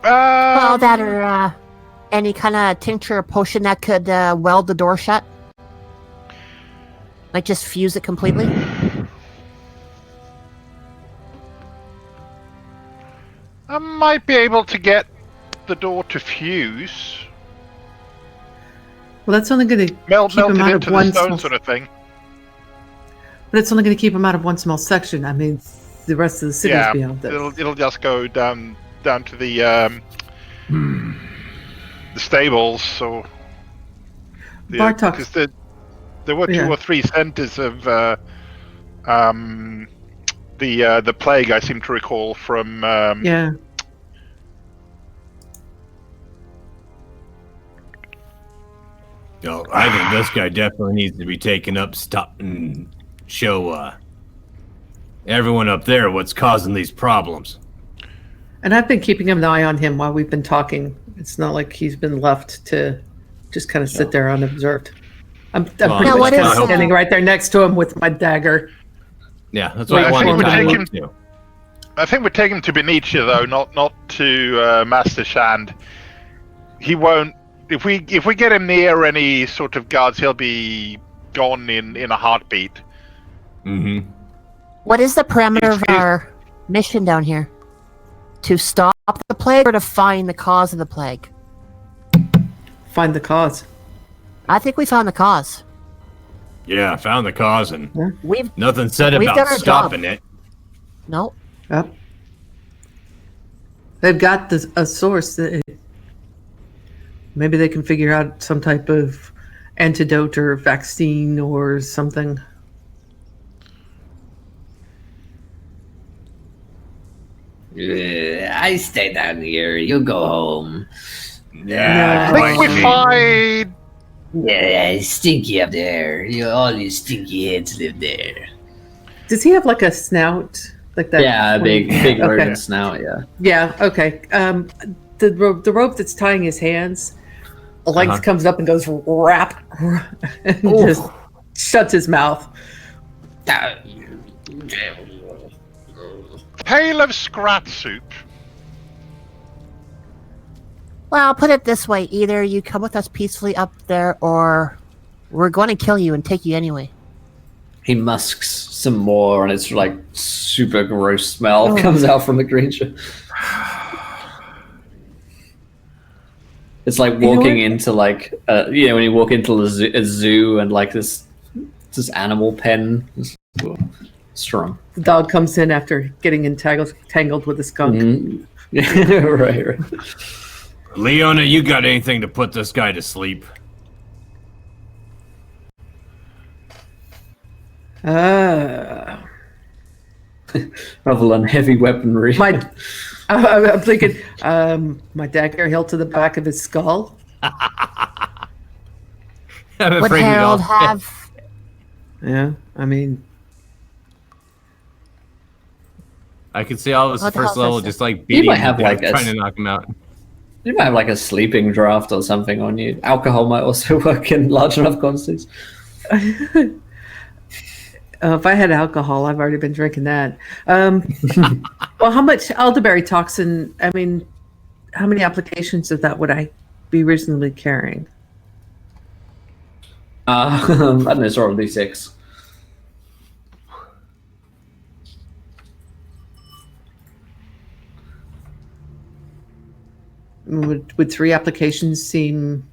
Well, that or any kind of tincture or potion that could weld the door shut. Like just fuse it completely. I might be able to get the door to fuse. Well, that's only going to Melt keep him it out into of one the stone small, sort of thing. but it's only going to keep him out of one small section. I mean, the rest of the city's Yeah, beyond this. it'll just go down to the stables. So Bartok. because there were two or three centers of the plague. I seem to recall from Yeah. No, I think this guy definitely needs to be taken up, stop, and show everyone up there what's causing these problems. And I've been keeping an eye on him while we've been talking. It's not like he's been left to just kind of sit there unobserved. I'm pretty Now, much what kind is, of standing right there next to him with my dagger. Yeah, that's what Well, I I wanted think to we're tie him taking- up to. I think we're taking him to Benicia though, not to Master Shand. He won't if we get him near any sort of guards, he'll be gone in a heartbeat. Mm-hmm. What is the parameter of It's- our mission down here? To stop the plague or to find the cause of the plague? Find the cause. I think we found the cause. Yeah, I found the cause, and We've nothing said We've about done our stopping job. it. no. Yep. They've got a source. Maybe they can figure out some type of antidote or vaccine or something. I stay down here. You go home. Yeah, I think we find. Yeah, it's stinky up there. All you stinky heads live there. Does he have like a snout like that? Yeah, a big Okay. rodent snout. Yeah. Yeah. Okay. The rope that's tying his hands, the legs comes up and goes wrap, and just shuts his mouth. Pail of scrat soup. Well, I'll put it this way. Either you come with us peacefully up there or we're going to kill you and take you anyway. He musks some more, and it's like super gross smell comes out from the creature. It's like walking into like when you walk into a zoo and like this animal pen. It's strong. The dog comes in after getting tangled with a skunk. Mhm. Yeah, right. Leona, you got anything to put this guy to sleep? Rather than heavy weaponry. I'm thinking, my dagger held to the back of his skull. I'm Would afraid we Harold don't. have... Yeah, I mean, I could see all of us What the first hell level is just like beating might him have, to like, death, a trying to knock him out. You might have like a sleeping draft or something on you. Alcohol might also work in large enough quantities. if I had alcohol, I've already been drinking that. Well, how much elderberry toxin? I mean, how many applications of that would I be reasonably carrying? I don't know, it's already 6. Would 3 applications seem?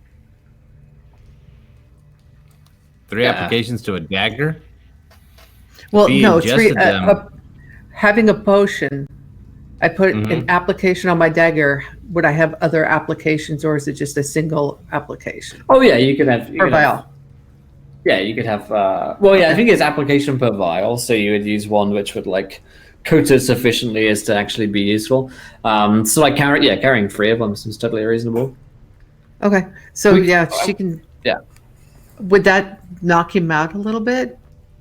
3 Yeah. applications to a dagger? Well, If he no, 3. ingested them- Having a potion, I put an application on my dagger. Would I have other applications, or is it just a single application Oh yeah, you could have. per vial? Yeah, you could have. Well, yeah, I think it's application per vial, so you would use one which would like coat it sufficiently as to actually be useful. So like carrying 3 of them seems totally reasonable. Okay, so We- yeah, she can. Yeah. Would that knock him out a little bit?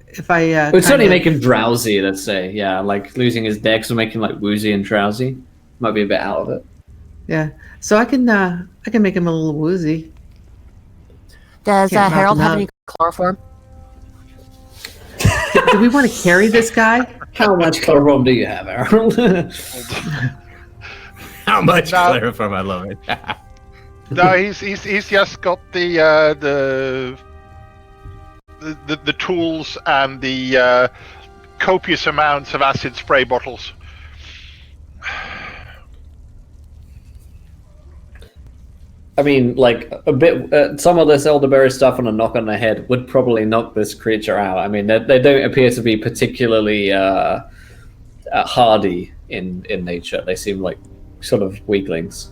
If I It would certainly kinda- make him drowsy, let's say. Yeah, like losing his dex would make him like woozy and drowsy. Might be a bit out of it. Yeah, so I can make him a little woozy. Does Can't knock Harold him have out. any chloroform? Do we want to carry this guy? How much chloroform do you have, Harold? How much No. chloroform? I love it. No, he's just got the tools and the copious amounts of acid spray bottles. I mean, like a bit. Some of this elderberry stuff and a knock on the head would probably knock this creature out. I mean, they don't appear to be particularly hardy in nature. They seem like sort of weaklings.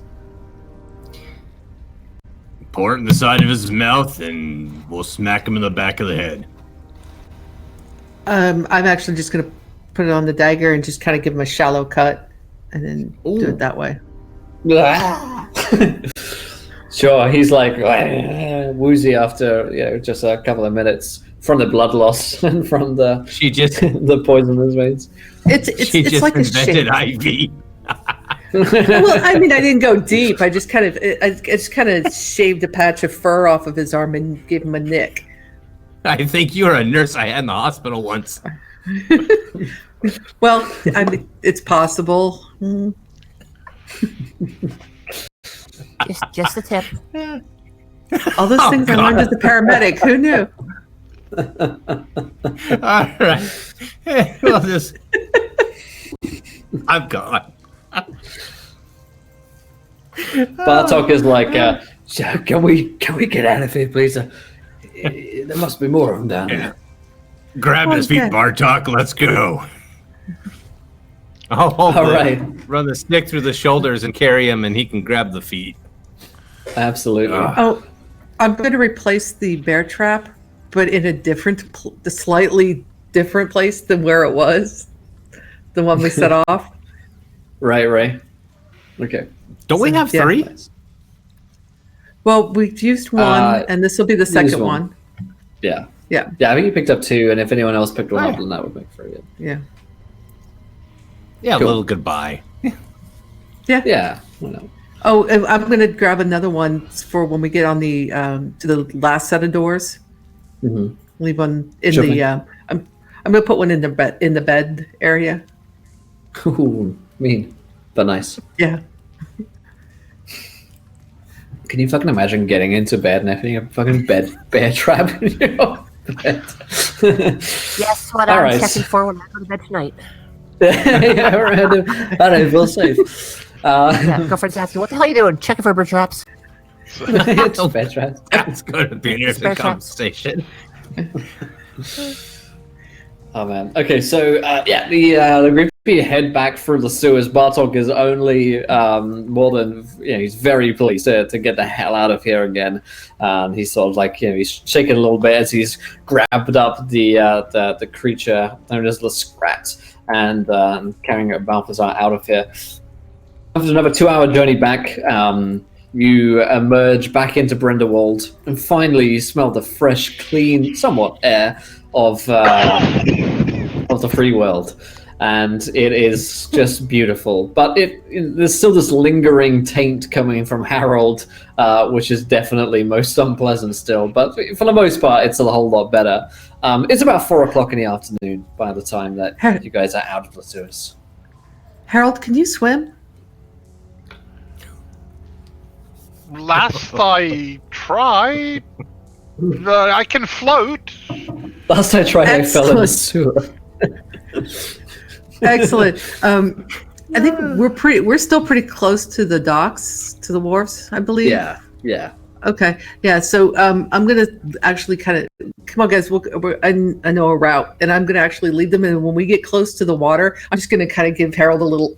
Pour it in the side of his mouth, and we'll smack him in the back of the head. I'm actually just gonna put it on the dagger and just kind of give him a shallow cut, and then do Ooh. it that way. Sure, he's like woozy after just a couple of minutes from the blood loss and from the She just the poison in his veins. It's like a invented shave. IV. Well, I mean, I didn't go deep. I just kind of shaved a patch of fur off of his arm and gave him a nick. I think you were a nurse I had in the hospital once. Well, I mean, it's possible. Just a tip. All those things I learned as a paramedic. Who knew? All right. Well, this. I'm gone. Bartok is like, can we get out of here, please? There must be more of them down there. Grab his feet, Okay. Bartok. Let's go. I'll hold All the- right. run the stick through the shoulders and carry him, and he can grab the feet. Absolutely. Oh, I'm going to replace the bear trap, but in a the slightly different place than where it was, the one we set off. Right. Okay. Don't we have yeah. 3? Well, we've used one, and this will be the second one. one. Yeah. Yeah. Yeah, I think you picked up 2, and if anyone else picked one up, then that would make 3. Yeah. Yeah, Cool. a little goodbye. Yeah. Why not? Oh, and I'm going to grab another one for when we get on the to the last set of doors. Mhm. Leave one in Sure the. thing. I'm going to put one in the bed area. Ooh, mean, but nice. Yeah. Can you fucking imagine getting into bed and having a fucking bear trap in your bed? Yes, what All I'm right. checking for when I go to bed tonight. Yeah, right. All right, feel safe. Yeah, girlfriend's asking, what the hell are you doing? Checking for bear traps. It's bear traps. That's going to be an interesting Bear traps. conversation. Oh man. Okay, so the group of you head back through the sewers. Bartok is only more than he's very pleased to get the hell out of here again. He's sort of like he's shaking a little bit as he's grabbed up the creature known as the Scrat and carrying Balthazar out of here. After another 2-hour journey back, you emerge back into Bryndewold, and finally you smell the fresh, clean, somewhat air of the free world, and it is just beautiful. But there's still this lingering taint coming from Harold, which is definitely most unpleasant still. But for the most part, it's a whole lot better. It's about 4 o'clock in the afternoon by the time that you guys are out of the sewers. Harold, can you swim? Last I tried, I can float. Last I tried, I fell in the Excellent. sewer. Excellent. I think we're still pretty close to the docks, to the wharves, I believe. Yeah. Okay. Yeah. So I'm gonna actually kind of come on, guys. I know a route, and I'm gonna actually lead them. And when we get close to the water, I'm just gonna kind of give Harold a little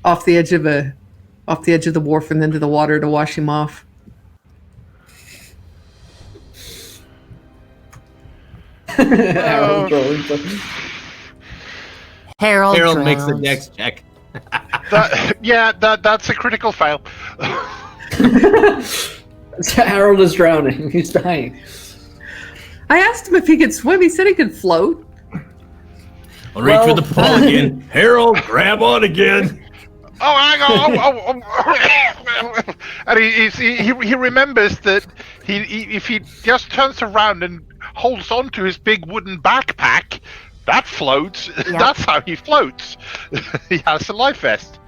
off the edge of the wharf and then to the water to wash him off. Harold rolling for- Harold makes the drowns. next check. That's a critical fail. Harold is drowning. He's dying. I asked him if he could swim. He said he could float. I'll reach for the pole again. Harold, grab on again. Oh, hang on! And he remembers that if he just turns around and holds on to his big wooden backpack, that floats. Yeah. That's how he floats. He has a life vest.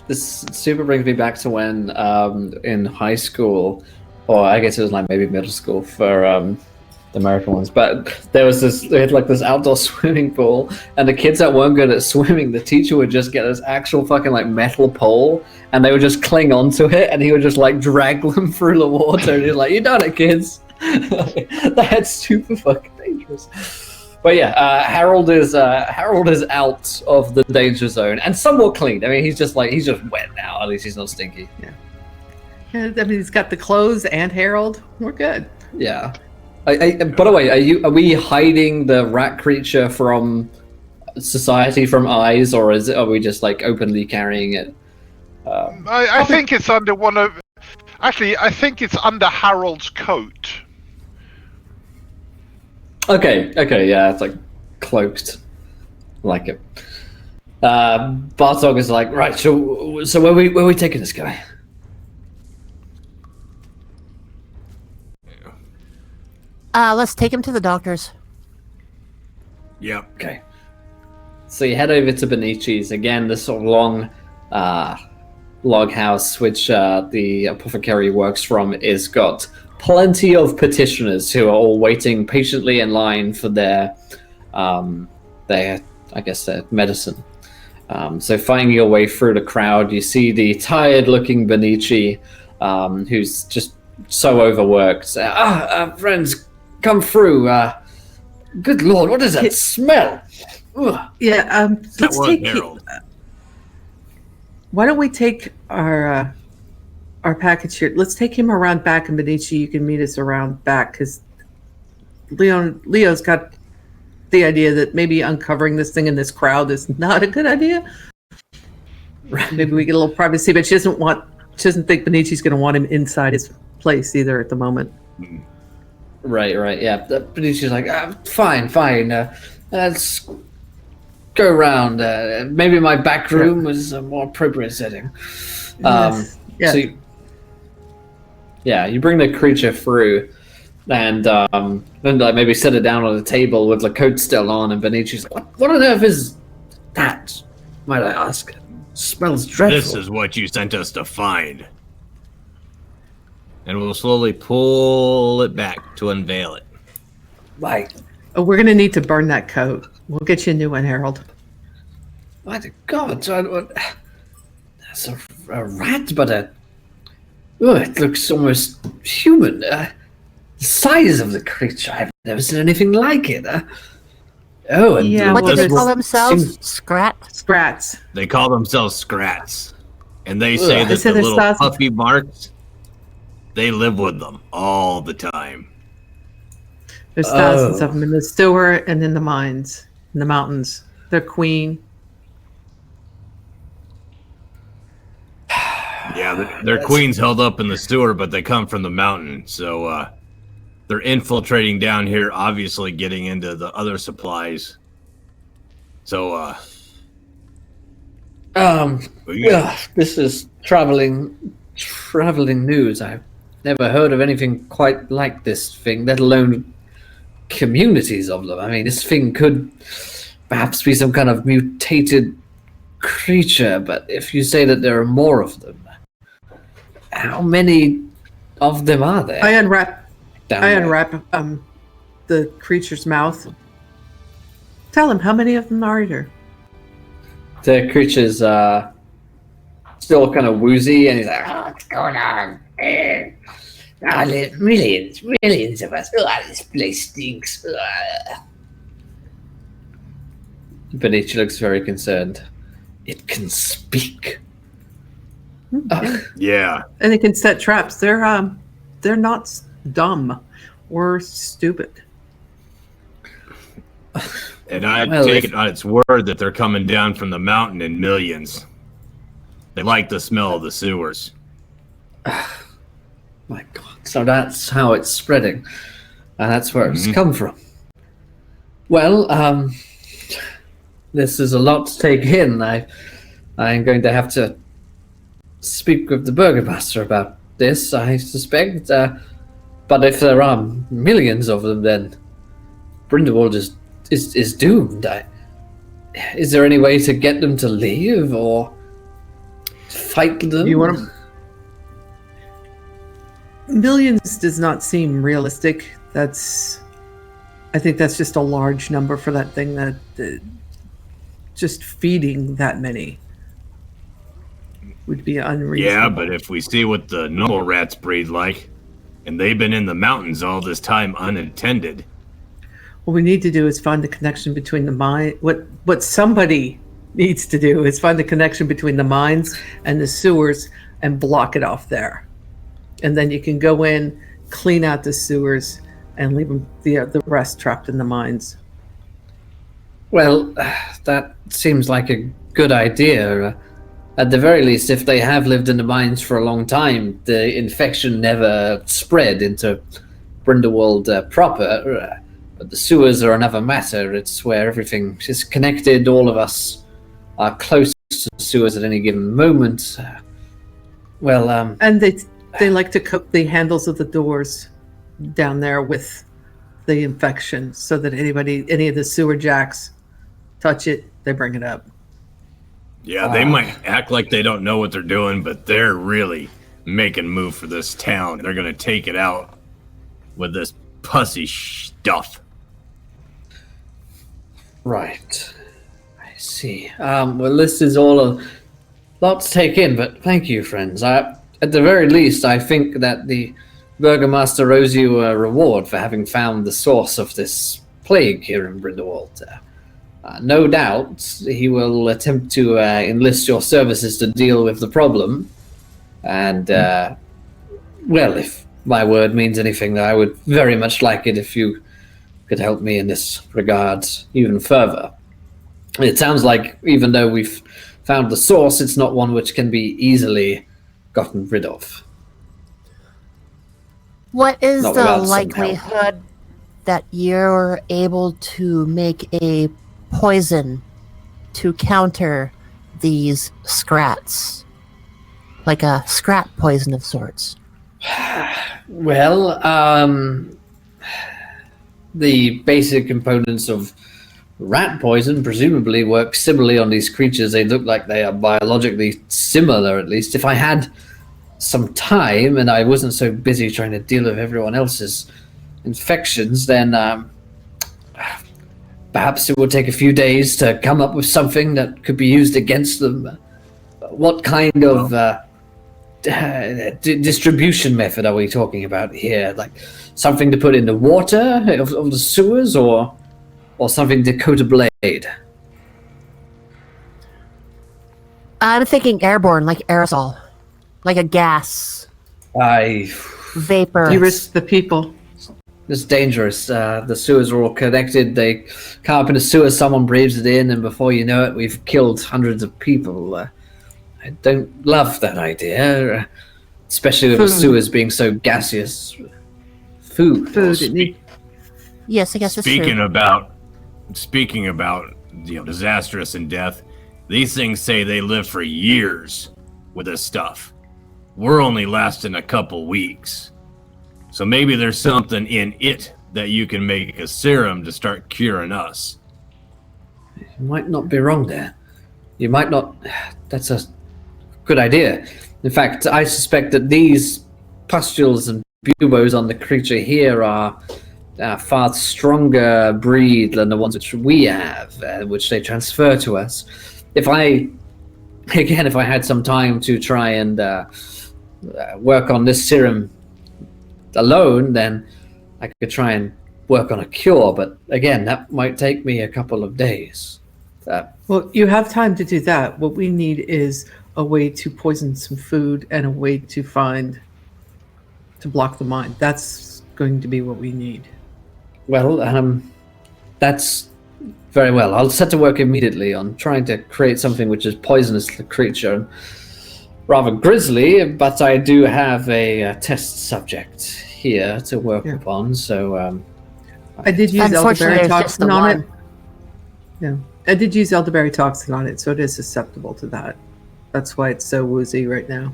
This super brings me back to when in high school, or I guess it was like maybe middle school for the American ones, but they had like this outdoor swimming pool, and the kids that weren't good at swimming, the teacher would just get this actual fucking like metal pole, and they would just cling onto it, and he would just like drag them through the water, and he's like, "You done it, kids." That's super fucking dangerous. But yeah, Harold is out of the danger zone and somewhat clean. I mean, he's just wet now. At least he's not stinky. Yeah, I mean, he's got the clothes and Harold. We're good. Yeah. By the way, are we hiding the rat creature from society, from eyes, or are we just like openly carrying it? I think it's under one of. Actually, I think it's under Harold's coat. Okay, yeah, it's like cloaked, I like it. Bartok is like, right. So where are we taking this guy? Let's take him to the doctors. Yep. Okay. So you head over to Benici's again. This sort of long log house, which the apothecary works from, is got plenty of petitioners who are all waiting patiently in line for their medicine. So finding your way through the crowd, you see the tired-looking Benici, who's just so overworked. Friends, come through. Good Lord, what is that smell? Ugh. Yeah, let's take. Harold. Why don't we take our package here? Let's take him around back, and Benici, you can meet us around back, because Leo's got the idea that maybe uncovering this thing in this crowd is not a good idea. Maybe we get a little privacy, but she doesn't think Benici's going to want him inside his place either at the moment. Right, yeah. Benici's like, fine. Let's go around. Maybe my back room was a more appropriate setting. Yes. Yeah. So you bring the creature through, and then maybe set it down on a table with the coat still on, and Benici's like, what on earth is that, might I ask? It smells dreadful. This is what you sent us to find. And we'll slowly pull it back to unveil it. Like, We're going to need to burn that coat. We'll get you a new one, Harold. my God, that's a rat, but it looks almost human. The size of the creature, I've never seen anything like it. Yeah, What do they call themselves? seems- Scrats. They call themselves Scrats. And they say Ugh. that said the there's little thousands- puffy marks, they live with them all the time. There's thousands of them in the sewer and in the mines, in the mountains. They're queen. Yeah, their queen's held up in the sewer, but they come from the mountain. So they're infiltrating down here, obviously getting into the other supplies. So, this is traveling news. I've never heard of anything quite like this thing, let alone communities of them. I mean, this thing could perhaps be some kind of mutated creature, but if you say that there are more of them, how many of them are there? I unwrap down there? the creature's mouth. Tell him, how many of them are there? The creature's still kind of woozy, and he's like, what's going on? Millions of us. This place stinks. Benici looks very concerned. It can speak. yeah. And they can set traps. They're not dumb or stupid. And I Well, take if- it on its word that they're coming down from the mountain in millions. They like the smell of the sewers. My God. So that's how it's spreading. And that's where it's come from. Well, this is a lot to take in. I'm going to have to speak with the Burgomaster about this, I suspect. But if there are millions of them, then Bryndewold is doomed. Is there any way to get them to leave or fight them? You want to... Millions does not seem realistic. I think that's just a large number for that thing that just feeding that many would be unreasonable. Yeah, but if we see what the normal rats breed like, and they've been in the mountains all this time unattended. What we need to do is find the connection between the mine. What somebody needs to do is find the connection between the mines and the sewers and block it off there. And then you can go in, clean out the sewers, and leave them, the rest trapped in the mines. Well, that seems like a good idea. At the very least, if they have lived in the mines for a long time, the infection never spread into Bryndewold proper. But the sewers are another matter. It's where everything is connected. All of us are close to the sewers at any given moment. And they like to coat the handles of the doors down there with the infection, so that any of the sewer jacks touch it, they bring it up. Yeah, they might act like they don't know what they're doing, but they're really making a move for this town. They're going to take it out with this pussy stuff. Right. I see. Well, this is all a lot to take in, but thank you, friends. At the very least, I think that the Burgomaster owes you a reward for having found the source of this plague here in Bryndewold. No doubt he will attempt to enlist your services to deal with the problem. And, well, if my word means anything, I would very much like it if you could help me in this regard even further. It sounds like even though we've found the source, it's not one which can be easily gotten rid of. What is Not the without some likelihood that you're able to make a poison to counter these scrats? Like a scrat poison of sorts. Well, the basic components of rat poison presumably work similarly on these creatures. They look like they are biologically similar, at least. If I had some time and I wasn't so busy trying to deal with everyone else's infections, then perhaps it would take a few days to come up with something that could be used against them. What kind of distribution method are we talking about here? Like something to put in the water of the sewers, or something to coat a blade? I'm thinking airborne, like aerosol. Like a gas. Vapor. You risk the people. It's dangerous. The sewers are all connected. They come up in a sewer, someone breathes it in, and before you know it, we've killed hundreds of people. I don't love that idea, especially with the sewers being so gaseous. Food. Yes, I guess it's true. Speaking about disastrous and death, these things say they live for years with this stuff. We're only lasting a couple weeks. So maybe there's something in it that you can make a serum to start curing us. You might not be wrong there. You might not. That's a good idea. In fact, I suspect that these pustules and buboes on the creature here are a far stronger breed than the ones which we have, which they transfer to us. If I had some time to try and work on this serum alone, then I could try and work on a cure. But again, that might take me a couple of days. Well, you have time to do that. What we need is a way to poison some food and a way to block the mind. That's going to be what we need. Well, that's very well. I'll set to work immediately on trying to create something which is poisonous to the creature. Rather grisly, but I do have a test subject here to work upon, so... I did use elderberry toxin on it. Yeah, I did use elderberry toxin on it, so it is susceptible to that. That's why it's so woozy right now.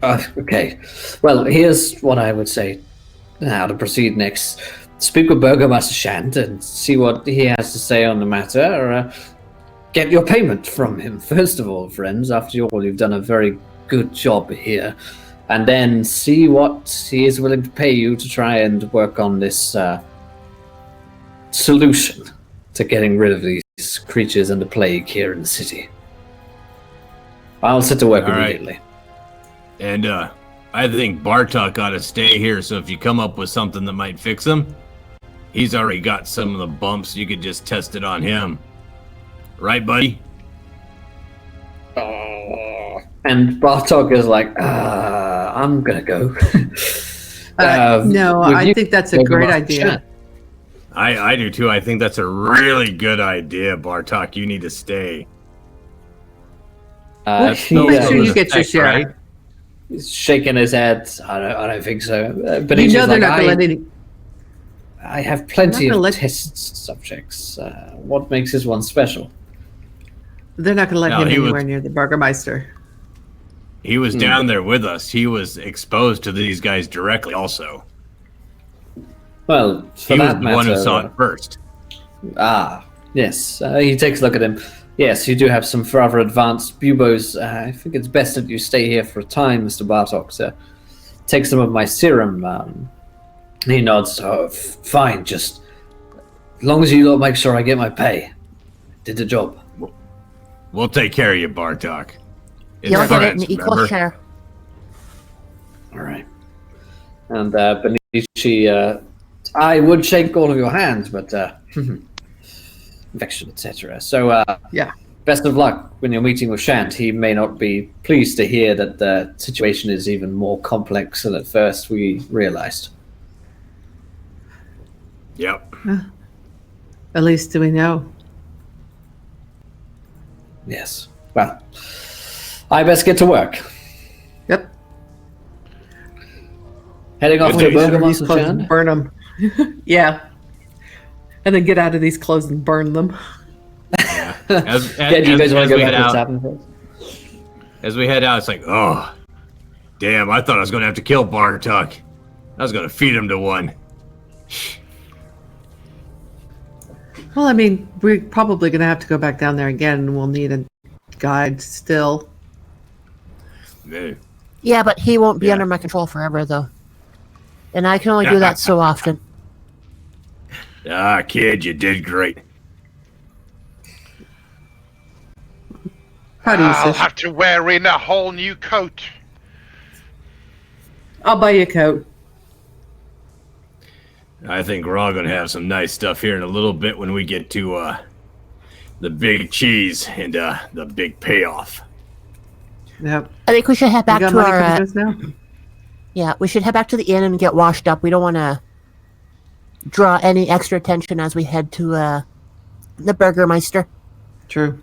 Okay. Well, here's what I would say how to proceed next. Speak with Burgomaster Shant and see what he has to say on the matter, or get your payment from him, first of all, friends. After all, you've done a very good job here. And then see what he is willing to pay you to try and work on this solution to getting rid of these creatures and the plague here in the city. I'll set to work immediately. Right. And I think Bartok ought to stay here, so if you come up with something that might fix him, he's already got some of the bumps. You could just test it on him. Right, buddy? And Bartok is like, I'm gonna go. No, I think that's a great idea. I do too. I think that's a really good idea, Bartok. You need to stay. Make sure you get your share. Right? He's shaking his head. I don't think so. But you he's know they're like, not going to let any. I have plenty of test subjects. What makes this one special? They're not going to let him anywhere near the Burgermeister. He was down there with us. He was exposed to these guys directly also. Well, he was the one who saw it first. Yes. He takes a look at him. Yes, you do have some further advanced buboes. I think it's best that you stay here for a time, Mr. Bartok, to take some of my serum. He nods. Oh, fine, just as long as you don't make sure I get my pay. Did the job. We'll take care of you, Bartok. It's You'll get it in friends, equal remember? share. All right. And Benici, I would shake all of your hands, but infection, etc. So, Yeah. best of luck when you're meeting with Shant. He may not be pleased to hear that the situation is even more complex than at first we realized. Yep. At least do we know? Yes. Well, I best get to work. Yep. Heading off to Get out of Beguilement, these clothes and Shant. burn them. Yeah. And then get out of these clothes and burn them. As Yeah, do you guys want to go we back head to what's out, happening first? as we head out, it's like, oh, damn! I thought I was going to have to kill Bartok. I was going to feed him to one. Well, I mean, we're probably going to have to go back down there again, and we'll need a guide still. Eh. Yeah, but he won't be Yeah. under my control forever, though. And I can only do that so often. Ah, kid, you did great. How do you I'll sis? have to wear in a whole new coat. I'll buy you a coat. I think we're all going to have some nice stuff here in a little bit when we get to the big cheese and the big payoff. Yep. I think we should head You back got to money our. coming to us now? Yeah, we should head back to the inn and get washed up. We don't want to draw any extra attention as we head to the Burgermeister. True.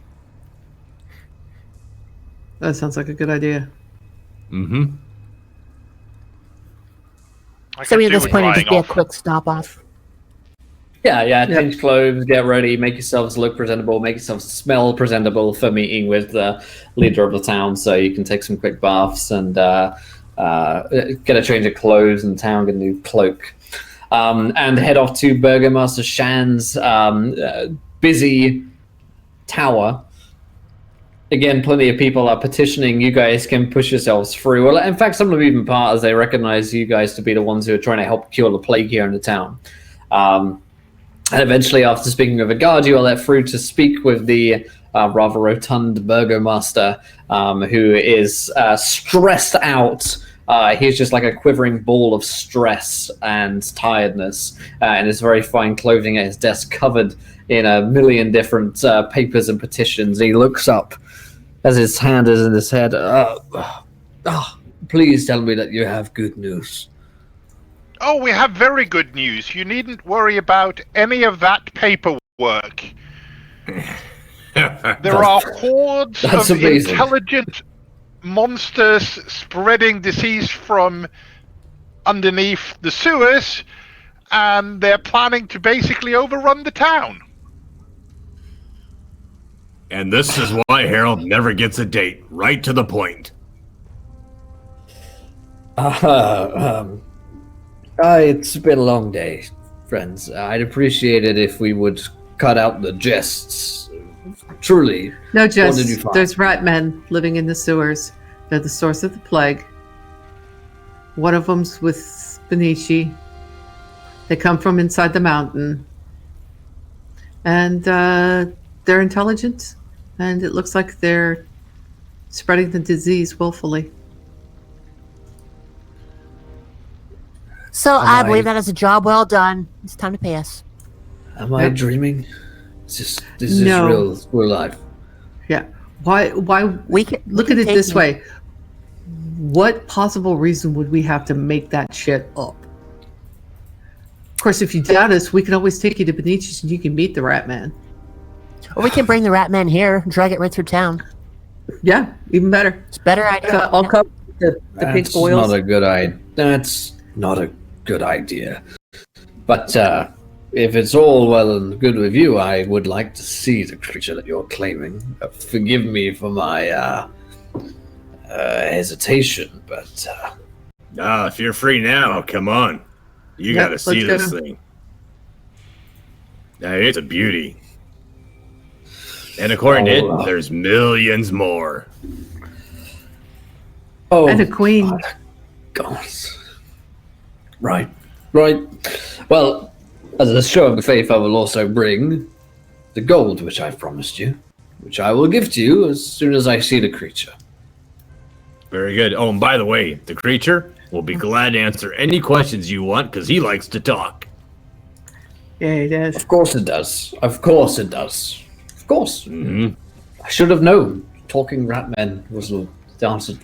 That sounds like a good idea. Mm-hmm. I So could we at do this with point it'd drying just be a off. quick stop off. Yeah, change clothes, get ready, make yourselves look presentable, make yourselves smell presentable for meeting with the leader of the town, so you can take some quick baths and get a change of clothes in town, get a new cloak. And head off to Burgomaster Shan's busy tower. Again, plenty of people are petitioning. You guys can push yourselves through. Well, in fact, some of them even part as they recognize you guys to be the ones who are trying to help cure the plague here in the town. And eventually, after speaking with a guard, you are let through to speak with the rather rotund Burgomaster, who is stressed out. He's just like a quivering ball of stress and tiredness, and his very fine clothing at his desk covered in a million different papers and petitions. He looks up as his hand is in his head. Please tell me that you have good news. Oh, we have very good news. You needn't worry about any of that paperwork. There are hordes That's of amazing. intelligent monsters spreading disease from underneath the sewers, and they're planning to basically overrun the town. And this is why Harold never gets a date. Right to the point. It's been a long day, friends. I'd appreciate it if we would cut out the jests. Truly. No, What did you just find? there's rat men living in the sewers. They're the source of the plague. One of them's with Benici. They come from inside the mountain. And they're intelligent. And it looks like they're spreading the disease willfully. So I believe that is a job well done. It's time to pay us. Am I Yep. dreaming? This is No. real life. Yeah. Why We can look we at can it take this you. way. What possible reason would we have to make that shit up? Of course, if you doubt us, we can always take you to Benici's and you can meet the rat man. Or we can bring the rat man here and drag it right through town. Yeah, even better. It's a better idea. I'll cover the pink That's boils. not a good idea. That's not a good idea. But if it's all well and good with you, I would like to see the creature that you're claiming. Forgive me for my hesitation, but If you're free now, come on. You Yep, gotta see let's this go. thing. It's a beauty. And according to it, there's millions more. Oh, And a queen. God. Right. Well, as a show of faith, I will also bring the gold which I've promised you, which I will give to you as soon as I see the creature. Very good. Oh, and by the way, the creature will be glad to answer any questions you want because he likes to talk. Yeah, it does. Of course it does. Of course it does. Of course. Mm-hmm. I should have known. Talking rat man was the answer.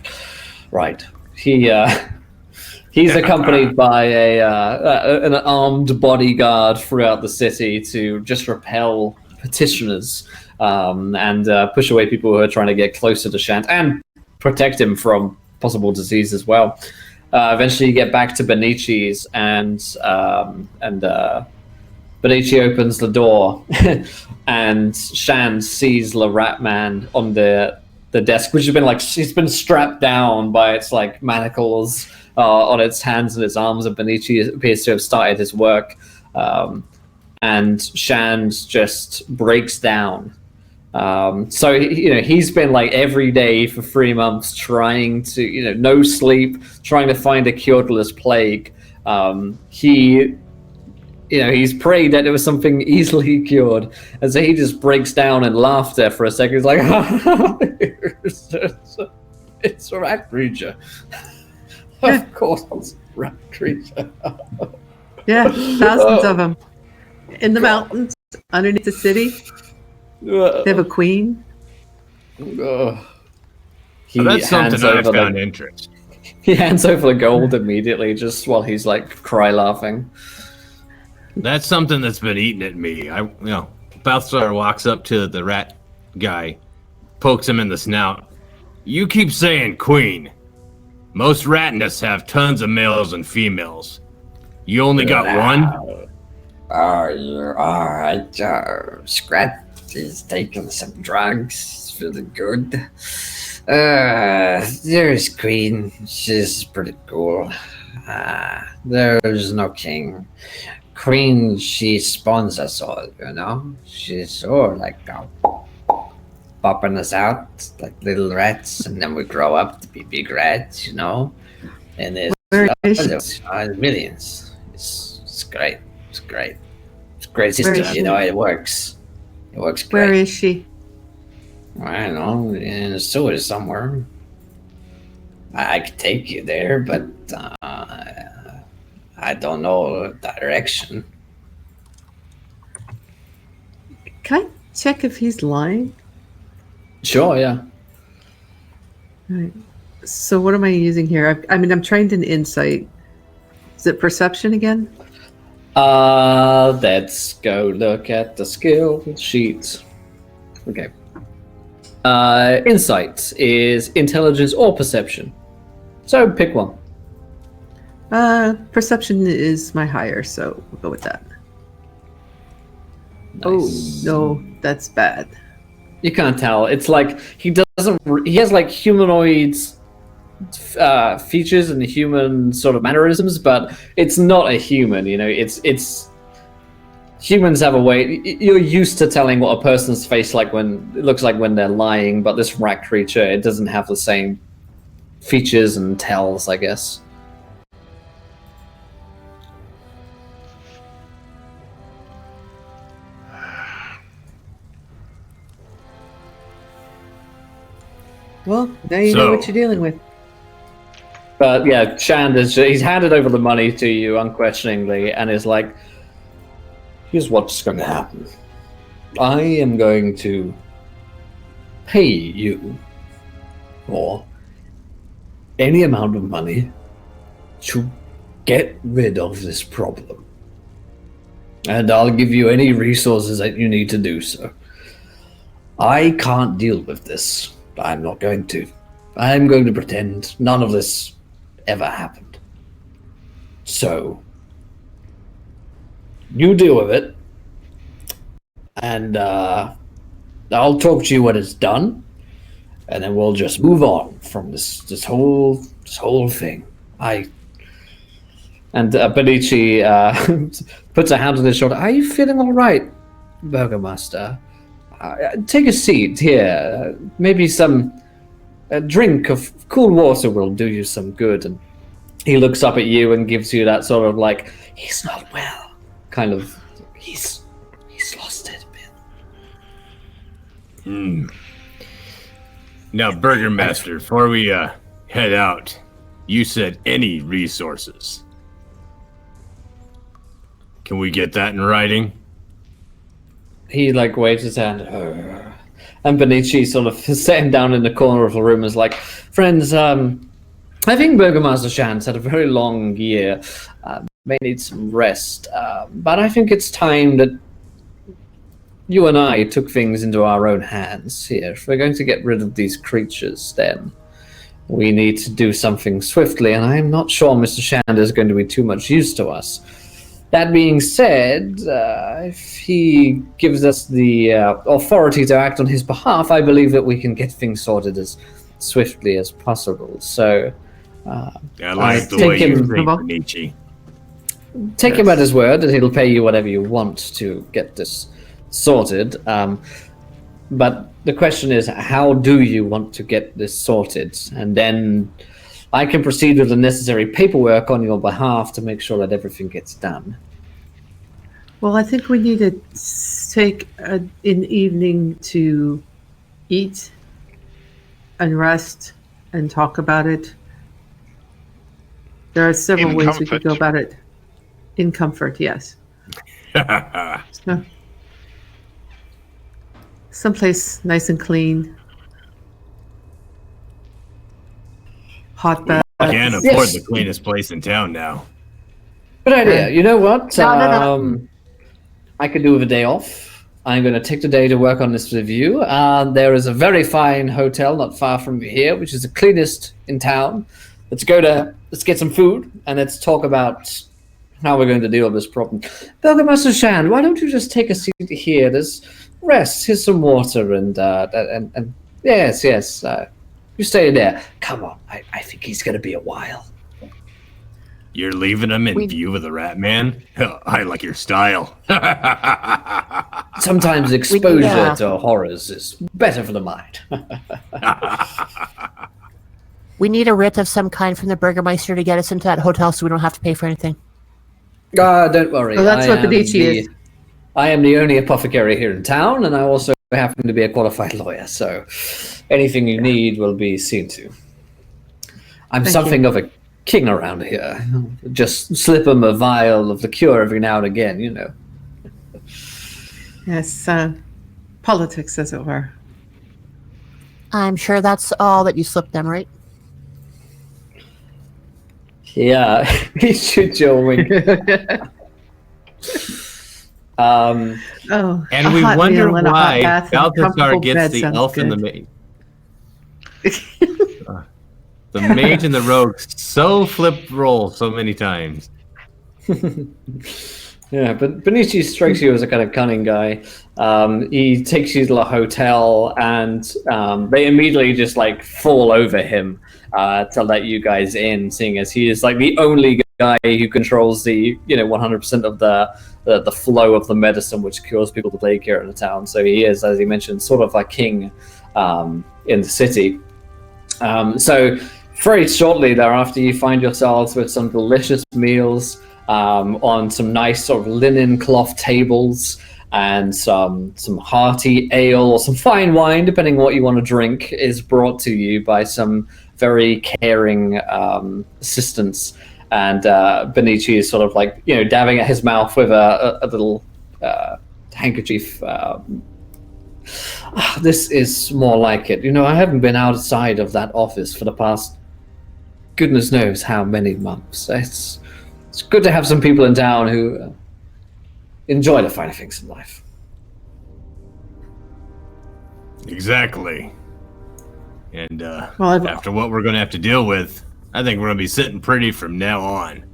Right. He's accompanied by an armed bodyguard throughout the city to just repel petitioners and push away people who are trying to get closer to Shant and protect him from possible disease as well. Eventually, you get back to Benici's and Benici opens the door, and Shan sees the rat man on the desk, which has been like she's been strapped down by its like manacles on its hands and its arms, and Benici appears to have started his work. And Shan just breaks down. So he's been like every day for 3 months trying to no sleep, trying to find a cure to this plague. He's prayed that it was something easily cured, and so he just breaks down in laughter for a second. He's like, "It's a rat creature." Of course, it's a rat creature. Yeah, thousands of them. In the mountains, underneath the city. They have a queen. That's something I found interesting. He hands over the gold immediately, just while he's like cry laughing. That's something that's been eating at me. Balthazar walks up to the rat guy, pokes him in the snout. You keep saying queen. Most rat nests have tons of males and females. You only got one? Scrat is taking some drugs for the good. There's queen. She's pretty cool. There's no king. Queen, she spawns us all, She's like popping us out like little rats, and then we grow up to be big rats, And there's millions. It's great. It's great. It's a great system, It works. It works great. Where is she? I don't know, in a sewer somewhere. I could take you there, but I don't know direction. Can I check if he's lying? Sure, yeah. All right. So what am I using here? I'm trained in insight. Is it perception again? Let's go look at the skill sheet. Okay. Insight is intelligence or perception. So pick one. Perception is my higher, so we'll go with that. Nice. Oh, no, that's bad. You can't tell. It's like he has like humanoid features and human sort of mannerisms, but it's not a human, it's humans have a way. You're used to telling what a person's face looks like when they're lying, but this rat creature, it doesn't have the same features and tells, I guess. Well, now you know what you're dealing with. But yeah, Shand he's handed over the money to you unquestioningly and is like, here's what's going to happen. I am going to pay you for any amount of money to get rid of this problem. And I'll give you any resources that you need to do so. I can't deal with this. I'm not going to. I'm going to pretend none of this ever happened. So, you deal with it, and I'll talk to you when it's done, and then we'll just move on from this whole thing. And Benici puts a hand on his shoulder. Are you feeling all right, Burgomaster, take a seat here. Maybe a drink of cool water will do you some good. And he looks up at you and gives you that sort of like, he's not well, kind of, he's lost it a bit. Now, Burgermaster, before we head out, you said any resources. Can we get that in writing? He like waves his hand. And Benici sort of sitting down in the corner of the room is like, friends, I think Burgomaster Shan's had a very long year. May need some rest. But I think it's time that you and I took things into our own hands here. If we're going to get rid of these creatures, then we need to do something swiftly, and I'm not sure Mr. Shand is going to be too much use to us. That being said, if he gives us the authority to act on his behalf, I believe that we can get things sorted as swiftly as possible. So, I like the way you think, Nietzsche. Take him at his word that he'll pay you whatever you want to get this sorted. But the question is, how do you want to get this sorted? And then I can proceed with the necessary paperwork on your behalf to make sure that everything gets done. Well, I think we need to take an evening to eat and rest and talk about it. There are several In ways comfort. we could go about it. In comfort, yes. So, someplace nice and clean. Hot bath. I can't afford the cleanest place in town now. Good idea. You know what? No. I could do with a day off. I'm going to take the day to work on this review. There is a very fine hotel not far from here, which is the cleanest in town. Let's get some food, and let's talk about how we're going to deal with this problem. Burgomaster Shand, why don't you just take a seat here? There's rest. Here's some water, and yes. You stay there. Come on. I think he's going to be a while. You're leaving him in view of the Rat Man? I like your style. Sometimes exposure to horrors is better for the mind. We need a writ of some kind from the Burgermeister to get us into that hotel so we don't have to pay for anything. Don't worry. Oh, that's what Benici is. I am the only apothecary here in town, and I also happen to be a qualified lawyer, so anything you need will be seen to. I'm something of a king around here. Just slip him a vial of the cure every now and again, you know. Yes, politics, as it were. I'm sure that's all that you slipped them, right? Yeah, he shoots you a wink. And we wonder why Balthazar gets the elf and the maid. The mage and the rogue so flip roll so many times. Yeah, but Benici strikes you as a kind of cunning guy. He takes you to the hotel, and they immediately just like fall over him to let you guys in, seeing as he is like the only guy who controls the 100% of the flow of the medicine which cures people the plague here in the town. So he is, as he mentioned, sort of a king in the city. So very shortly thereafter, you find yourselves with some delicious meals on some nice sort of linen cloth tables, and some hearty ale or some fine wine, depending on what you want to drink, is brought to you by some very caring assistants. And Benici is sort of like, dabbing at his mouth with a little handkerchief. This is more like it. I haven't been outside of that office for the past goodness knows how many months. It's good to have some people in town who enjoy the finer things in life. Exactly. And after what we're going to have to deal with, I think we're going to be sitting pretty from now on.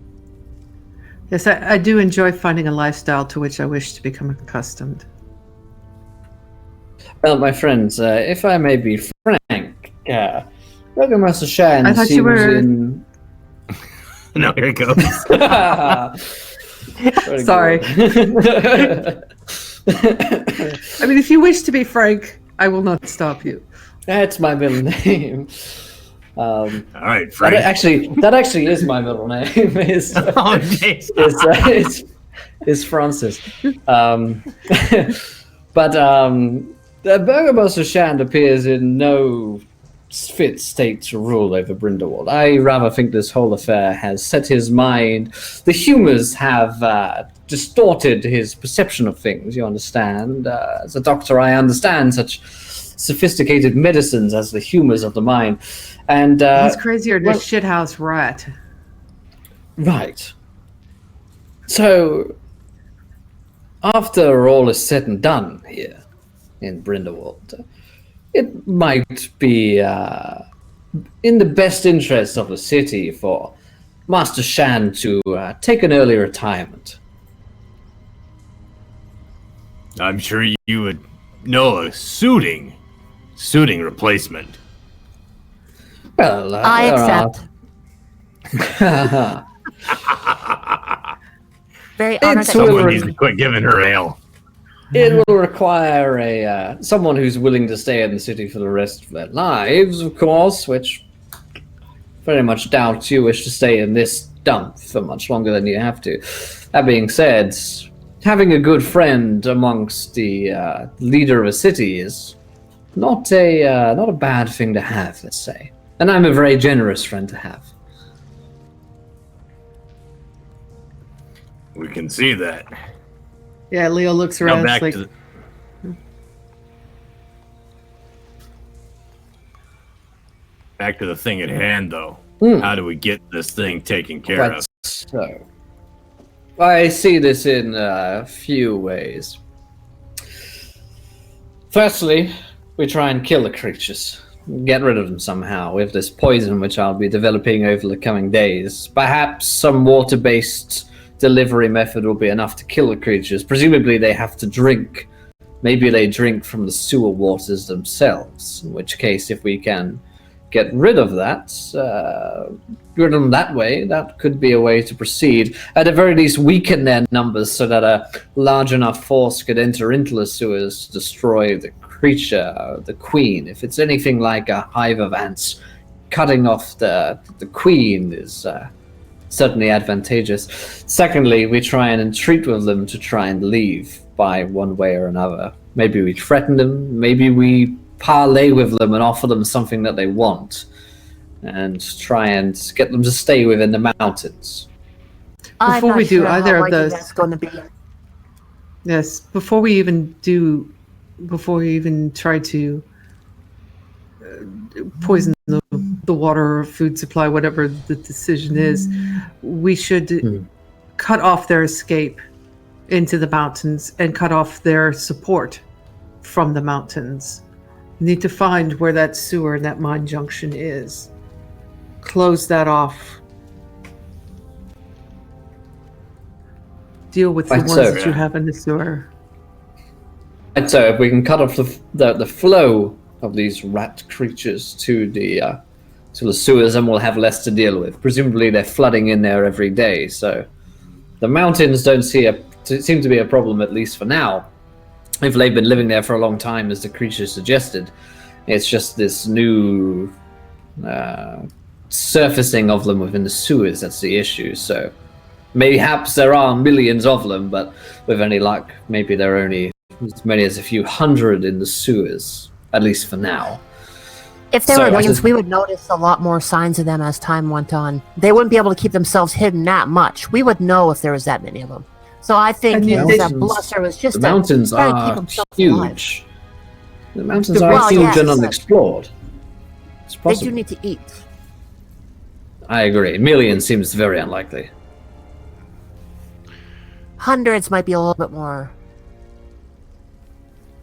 Yes, I do enjoy finding a lifestyle to which I wish to become accustomed. Well, my friends, if I may be frank, Burgomaster Shan I thought seems you were... in... No, here it goes. Sorry. I mean, if you wish to be frank, I will not stop you. That's my middle name. All right, Frank. That actually is my middle name. Is Francis. But the Burgomaster Shand appears in no fit state to rule over Bryndewold. I rather think this whole affair has set his mind. The humors have distorted his perception of things, you understand. As a doctor, I understand such sophisticated medicines as the humors of the mind. And he's crazier than a shithouse rat. Right. So, after all is said and done here in Bryndewold, it might be in the best interest of the city for Master Shan to take an early retirement. I'm sure you would know a suiting replacement. Well, I accept. Very honored. Someone needs to quit giving her ale. It will require someone who's willing to stay in the city for the rest of their lives, of course, which very much doubt you wish to stay in this dump for much longer than you have to. That being said, having a good friend amongst the leader of a city is not a bad thing to have, let's say. And I'm a very generous friend to have. We can see that. Yeah, Leo looks around. Now back like, to back to the thing at hand, though. How do we get this thing taken care of? So, I see this in a few ways. Firstly, we try and kill the creatures. Get rid of them somehow with this poison which I'll be developing over the coming days. Perhaps some water-based delivery method will be enough to kill the creatures. Presumably they have to drink. Maybe they drink from the sewer waters themselves. In which case, if we can get rid of that, rid of them that way, that could be a way to proceed. At the very least, weaken their numbers so that a large enough force could enter into the sewers to destroy the creature, the queen. If it's anything like a hive of ants, cutting off the queen is certainly advantageous. Secondly, we try and entreat with them to try and leave by one way or another. Maybe we threaten them, maybe we parlay with them and offer them something that they want, and try and get them to stay within the mountains. Before we do either of those, that's going to be. yes, before we even try to poison the water or food supply, whatever the decision is, we should cut off their escape into the mountains and cut off their support from the mountains. We need to find where that sewer and that mine junction is. Close that off. Deal with the ones that you have in the sewer. And so if we can cut off the flow of these rat creatures to the sewers, then we'll have less to deal with. Presumably they're flooding in there every day, so the mountains don't seem to be a problem, at least for now. If they've been living there for a long time, as the creature suggested, it's just this new surfacing of them within the sewers that's the issue. So mayhaps there are millions of them, but with any luck, maybe there are only as many as a few hundred in the sewers, at least for now. If there were millions, we would notice a lot more signs of them as time went on. They wouldn't be able to keep themselves hidden that much. We would know if there was that many of them. So I think that Blusser was just the mountains are huge. The mountains are huge and unexplored. They do need to eat. I agree. Millions seems very unlikely. Hundreds might be a little bit more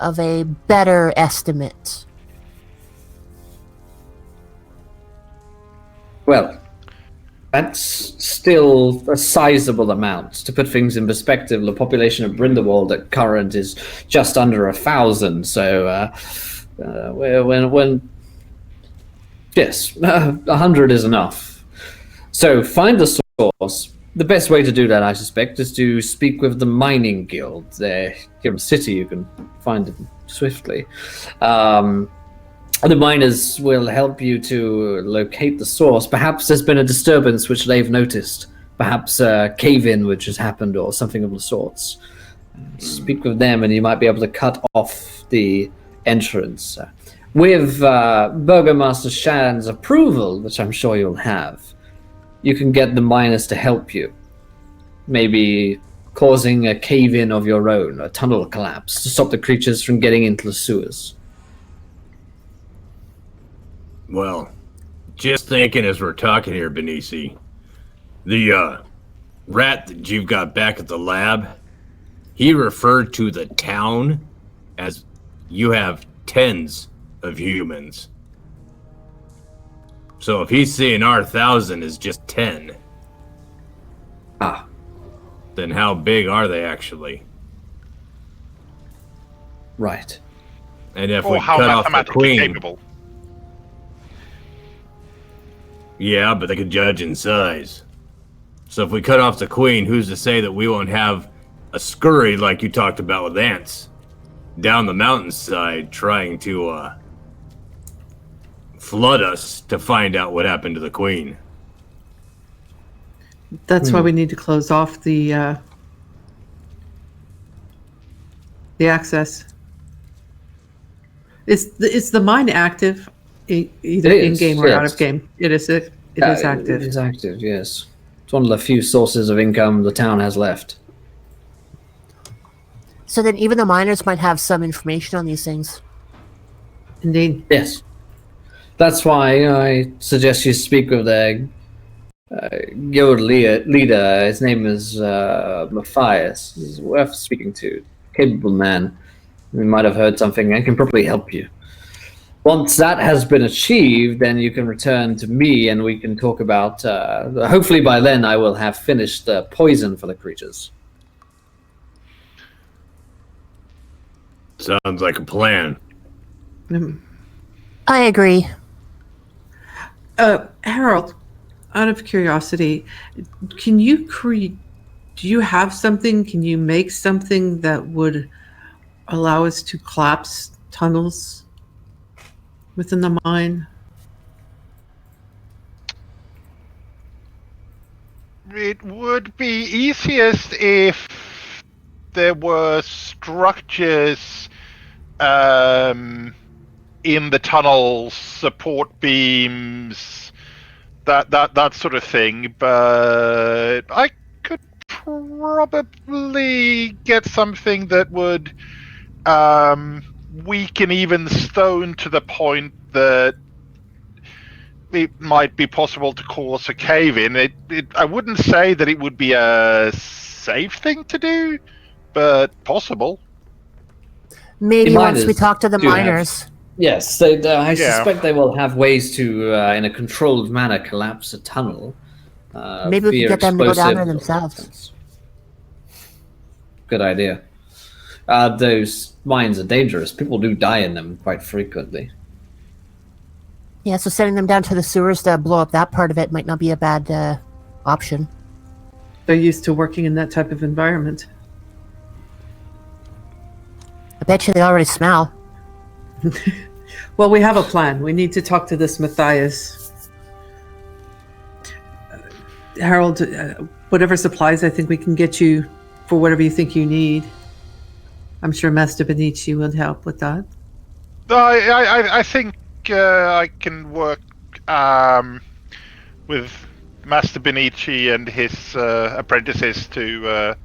of a better estimate. Well, that's still a sizable amount. To put things in perspective, the population of Bryndewold at current is just under 1,000. So, yes, 100 is enough. So find the source, The best way to do that, I suspect, is to speak with the mining guild. They're here in the city, you can find them swiftly. The miners will help you to locate the source. Perhaps there's been a disturbance which they've noticed. Perhaps a cave-in which has happened or something of the sorts. Speak with them and you might be able to cut off the entrance. With Burgomaster Shan's approval, which I'm sure you'll have, you can get the miners to help you. Maybe causing a cave-in of your own, a tunnel collapse, to stop the creatures from getting into the sewers. Well, just thinking as we're talking here, Benici, the rat that you've got back at the lab, he referred to the town as you have tens of humans. So if he's saying our 1,000 is just 10, then how big are they actually? Right. And if Or we how cut off the mathematically queen, capable. yeah, but they could judge in size. So if we cut off the queen, who's to say that we won't have a scurry like you talked about with ants down the mountainside trying to flood us to find out what happened to the queen? That's why we need to close off the access. Is the mine active, either in game or out of game? It is. It is active. It is active, yes. It's one of the few sources of income the town has left. So then even the miners might have some information on these things. Indeed. Yes. That's why I suggest you speak with their guild leader. His name is Matthias. He's worth speaking to. Capable man. We might have heard something and can probably help you. Once that has been achieved, then you can return to me and we can talk about... hopefully by then I will have finished the poison for the creatures. Sounds like a plan. I agree. Harold, out of curiosity, can you do you have something? Can you make something that would allow us to collapse tunnels within the mine? It would be easiest if there were structures in the tunnels, support beams, that sort of thing. But I could probably get something that would weaken even stone to the point that it might be possible to cause a cave-in. I wouldn't say that it would be a safe thing to do, but possible. Maybe The once we miners talk to the do have- miners. Yes, I suspect they will have ways to, in a controlled manner, collapse a tunnel. Maybe we via can get them to go down there explosives or themselves. something. Good idea. Those mines are dangerous. People do die in them quite frequently. Yeah, so sending them down to the sewers to blow up that part of it might not be a bad option. They're used to working in that type of environment. I bet you they already smell. Well, we have a plan. We need to talk to this Matthias. Harold, whatever supplies I think we can get you for whatever you think you need. I'm sure Master Benici will help with that. I think I can work with Master Benici and his apprentices to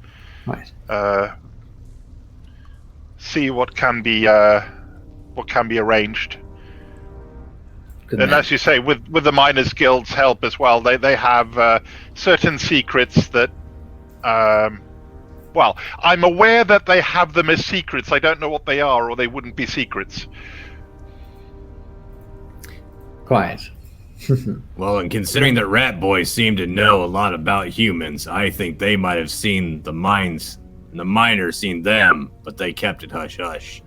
see what can be arranged. Good And man. as you say, with the Miners Guild's help as well, they have certain secrets that. Well, I'm aware that they have them as secrets. I don't know what they are, or they wouldn't be secrets. Quite. Well, and considering that Rat Boys seem to know a lot about humans, I think they might have seen the mines, and the miners seen them, but they kept it hush-hush.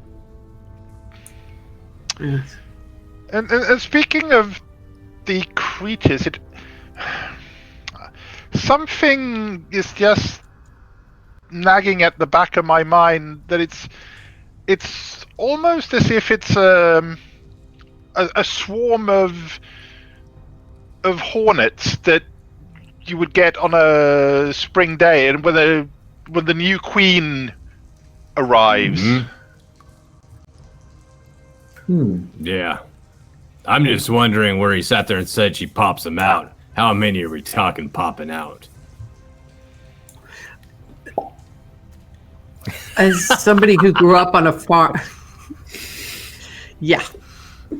Yes. And speaking of the creatures, something is just nagging at the back of my mind that it's almost as if it's a swarm of hornets that you would get on a spring day, and when the new queen arrives. Yeah. I'm just wondering where he sat there and said she pops them out. How many are we talking popping out? As somebody who grew up on a farm,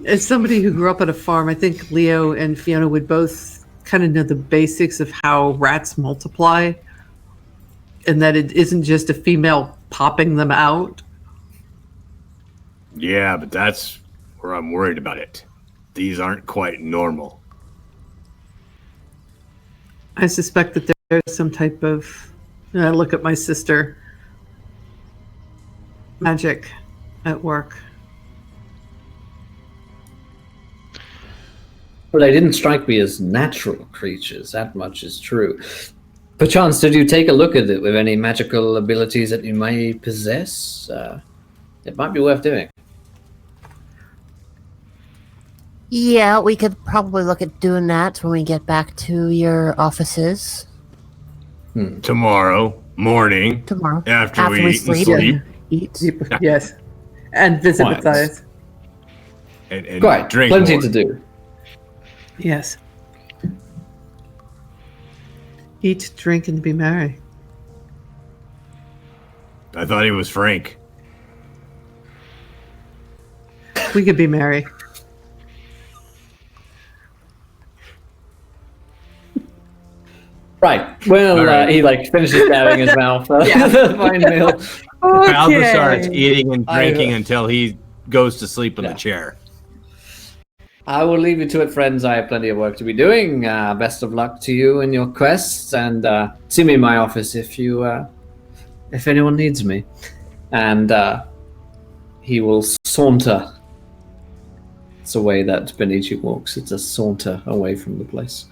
as somebody who grew up on a farm, I think Leo and Fiona would both kind of know the basics of how rats multiply, and that it isn't just a female popping them out. Yeah, but that's where I'm worried about it. These aren't quite normal. I suspect that there's some type of, I look at my sister, magic at work. Well, they didn't strike me as natural creatures, that much is true. Perchance, did you take a look at it with any magical abilities that you may possess? It might be worth doing. Yeah, we could probably look at doing that when we get back to your offices. Tomorrow morning. Tomorrow. After we eat and sleep. Eat. Yes. And visit Quite. Matthias. And Quite, drink plenty more. to do. Yes. Eat, drink, and be merry. I thought he was Frank. We could be merry. Right. Well, All right. he finishes dabbing his mouth. Fine meal. Balthazar is eating and I- drinking until he goes to sleep in Yeah. the chair. I will leave you to it, friends. I have plenty of work to be doing. Best of luck to you in your quests, and see me in my office if anyone needs me. And he will saunter. It's a way that Benici walks. It's a saunter away from the place.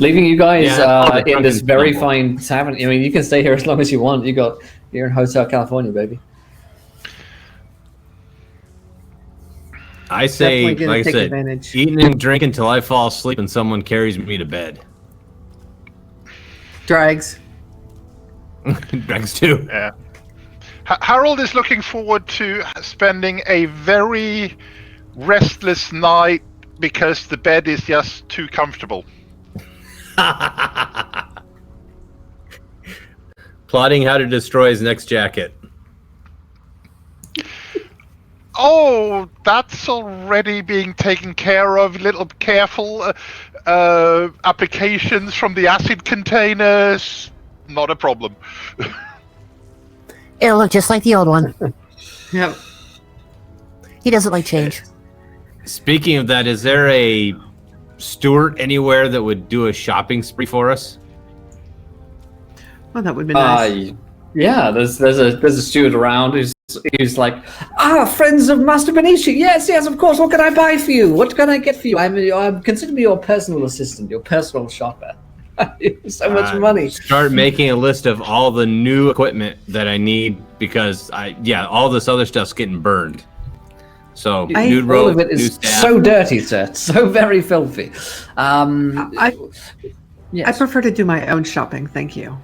Leaving you guys Yeah, in this drunken very stumble. fine tavern. I mean, you can stay here as long as you want. You're in Hotel California, baby. I say, Definitely gonna like I take said, advantage. eating and drinking until I fall asleep and someone carries me to bed. Drags. Drags too. Yeah. Harold is looking forward to spending a very restless night because the bed is just too comfortable. Plotting how to destroy his next jacket. Oh, that's already being taken care of. Little careful applications from the acid containers. Not a problem. It'll look just like the old one. Yep. He doesn't like change. Speaking of that, is there a steward anywhere that would do a shopping spree for us? Well, that would be nice. Yeah, there's a steward around who's like, friends of Master Benici. Yes, of course. What can I buy for you? What can I get for you? I'm consider me your personal assistant, your personal shopper. So much money. Start making a list of all the new equipment that I need because all this other stuff's getting burned. So new All rope, of it new is staff. so dirty, sir. So very filthy. I Yes. prefer to do my own shopping, thank you.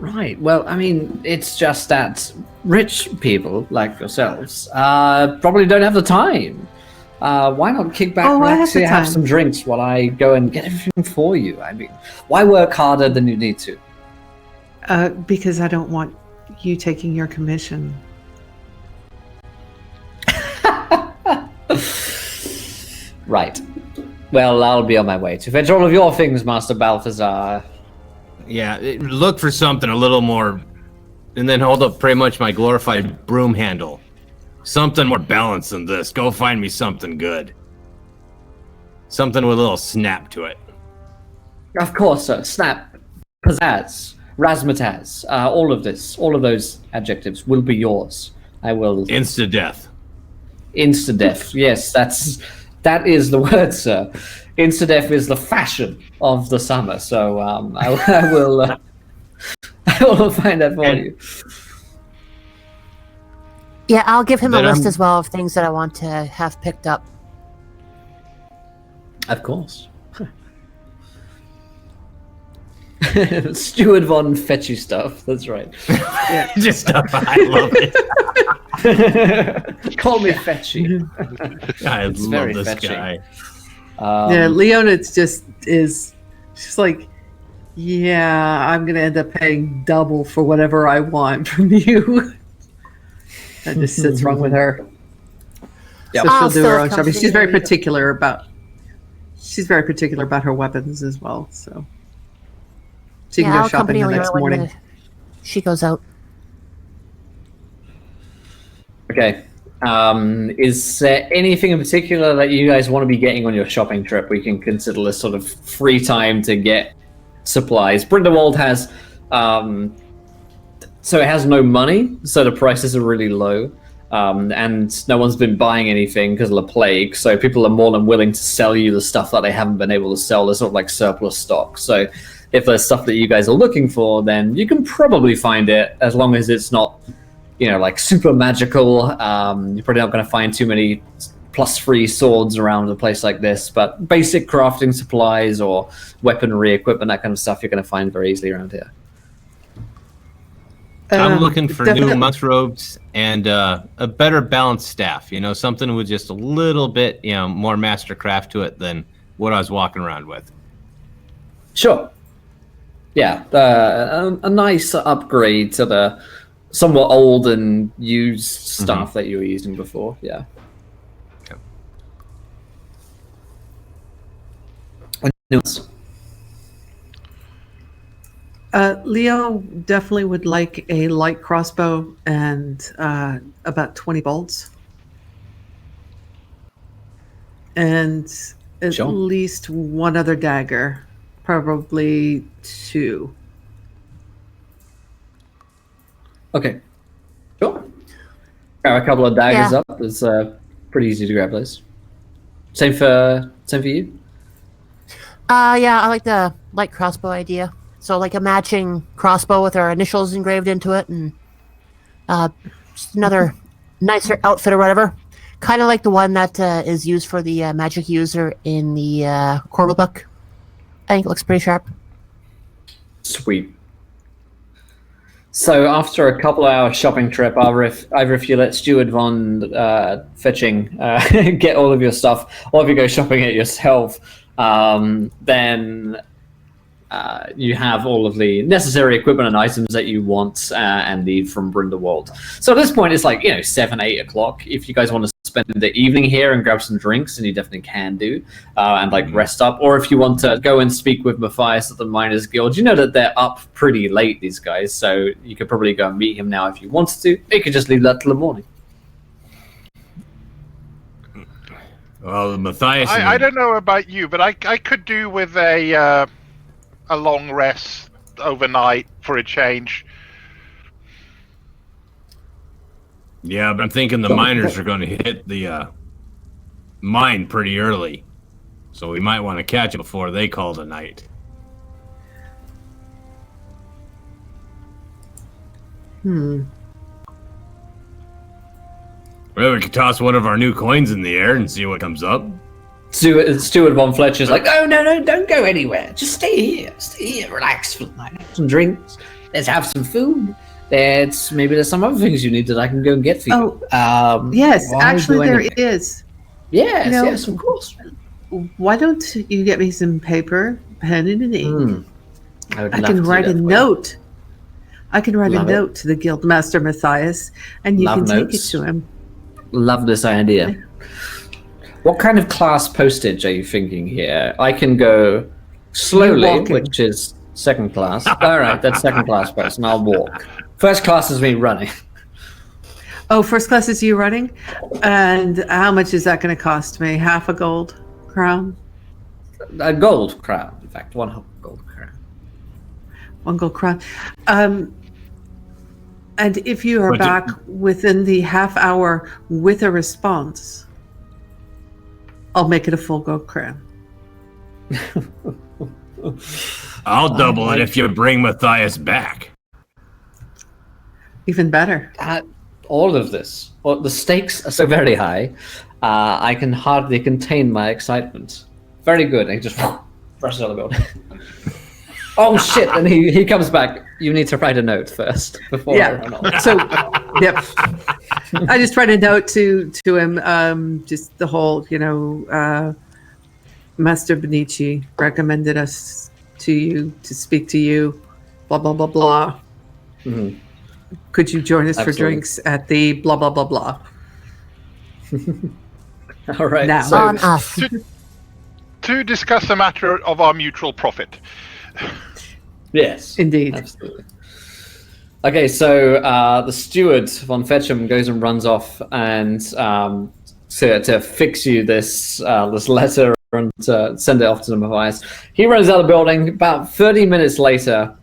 Right. Well, I mean, it's just that rich people like yourselves probably don't have the time. Why not kick back, I have relax, the here, have time. some drinks while I go and get everything for you? I mean, why work harder than you need to? Because I don't want you taking your commission. Right. Well, I'll be on my way to fetch all of your things, Master Balthazar. Yeah, look for something a little more, and then hold up pretty much my glorified broom handle. Something more balanced than this. Go find me something good. Something with a little snap to it. Of course, sir. Snap, pizzazz, razzmatazz, all of those adjectives will be yours. I will Insta-death. insta-death. Yes, that's That is the word, sir. Insta-death is the fashion of the summer, so I will I will find that for you. Yeah, I'll give him a Then list I'm- as well of things that I want to have picked up. Of course. Steward Von Fetchy stuff, that's right. Just stuff. I love it. Call me Fetchy. I It's love very this fetchy. guy. Yeah, Leona she's like, yeah, I'm gonna end up paying double for whatever I want from you. That just sits wrong with her. Yep. So I'll she'll do her still own come shopping. see She's very you. particular about her weapons as well. So she can go I'll shopping accompany the Leona next when morning. she goes out. Okay. Is there anything in particular that you guys want to be getting on your shopping trip? We can consider this sort of free time to get supplies. Bryndewold has, so it has no money, so the prices are really low, and no one's been buying anything because of the plague. So people are more than willing to sell you the stuff that they haven't been able to sell. There's sort of like surplus stock. So if there's stuff that you guys are looking for, then you can probably find it as long as it's not, like super magical. You're probably not going to find too many +3 swords around a place like this, but basic crafting supplies or weaponry, equipment, that kind of stuff you're going to find very easily around here. I'm looking for definitely- new monk robes and a better balanced staff. Something with just a little bit, more mastercraft to it than what I was walking around with. Sure. Yeah, a nice upgrade to the somewhat old and used stuff that you were using before. Yeah. Okay. Anyone else? Leo definitely would like a light crossbow and about 20 bolts. And at Sure. least one other dagger, probably 2. Okay. Sure. Grab a couple of daggers Yeah. up. It's pretty easy to grab those. Same for you? Yeah, I like the light crossbow idea. So like a matching crossbow with our initials engraved into it, and just another nicer outfit or whatever. Kind of like the one that is used for the magic user in the Corbel book. I think it looks pretty sharp. Sweet. So after a couple hour shopping trip, either if you let Steward Von Fetching get all of your stuff, or if you go shopping it yourself, then you have all of the necessary equipment and items that you want and need from Bryndewold. So at this point, it's like 7, 8 o'clock. If you guys want to spend the evening here and grab some drinks, then you definitely can do, and rest up. Or if you want to go and speak with Matthias at the Miners Guild, you know that they're up pretty late, these guys. So you could probably go and meet him now if you wanted to. You could just leave that till the morning. Well, Matthias. I don't know about you, but I could do with a long rest overnight for a change. Yeah, but I'm thinking the miners are going to hit the mine pretty early, so we might want to catch it before they call the night. Well, we could toss one of our new coins in the air and see what comes up. Steward Von Fletcher's like, oh, no, don't go anywhere. Just stay here, relax for the night. Have some drinks. Let's have some food. There's some other things you need that I can go and get for you. Yes, why actually do there anything? is. Yes, know- yes, of course. Why don't you get me some paper, pen, and an ink? I would I love can to do write that a for you. note. I can write Love a it. note to the Guildmaster Matthias, and you Love can take it notes. to him. Love this idea. What kind of class postage are you thinking here? I can go slowly, walking. which is second class. All right, that's second class post, and I'll walk. First class is me running. Oh, first class is you running? And how much is that going to cost me? Half a gold crown? A gold crown, in fact, 1 gold crown. 1 gold crown. And if you are But back within the half hour with a response, I'll make it a full gold crown. I'll double it if you bring Matthias back. Even better. All of this, the stakes are so very high, I can hardly contain my excitement. Very good. And he just rushes out of the building. Oh shit! And he comes back. You need to write a note first before I run off. So, yep. I just write a note to him. Just the whole, Master Benici recommended us to you to speak to you. Blah blah blah blah. Mm-hmm. Could you join us Absolutely. for drinks at the blah blah blah blah? All right. Now. So, On us. To discuss a matter of our mutual profit. yes. Indeed. Absolutely. Okay, so the steward von Fetcham goes and runs off and to fix you this letter and to send it off to the Matthias. He runs out of the building. About 30 minutes later,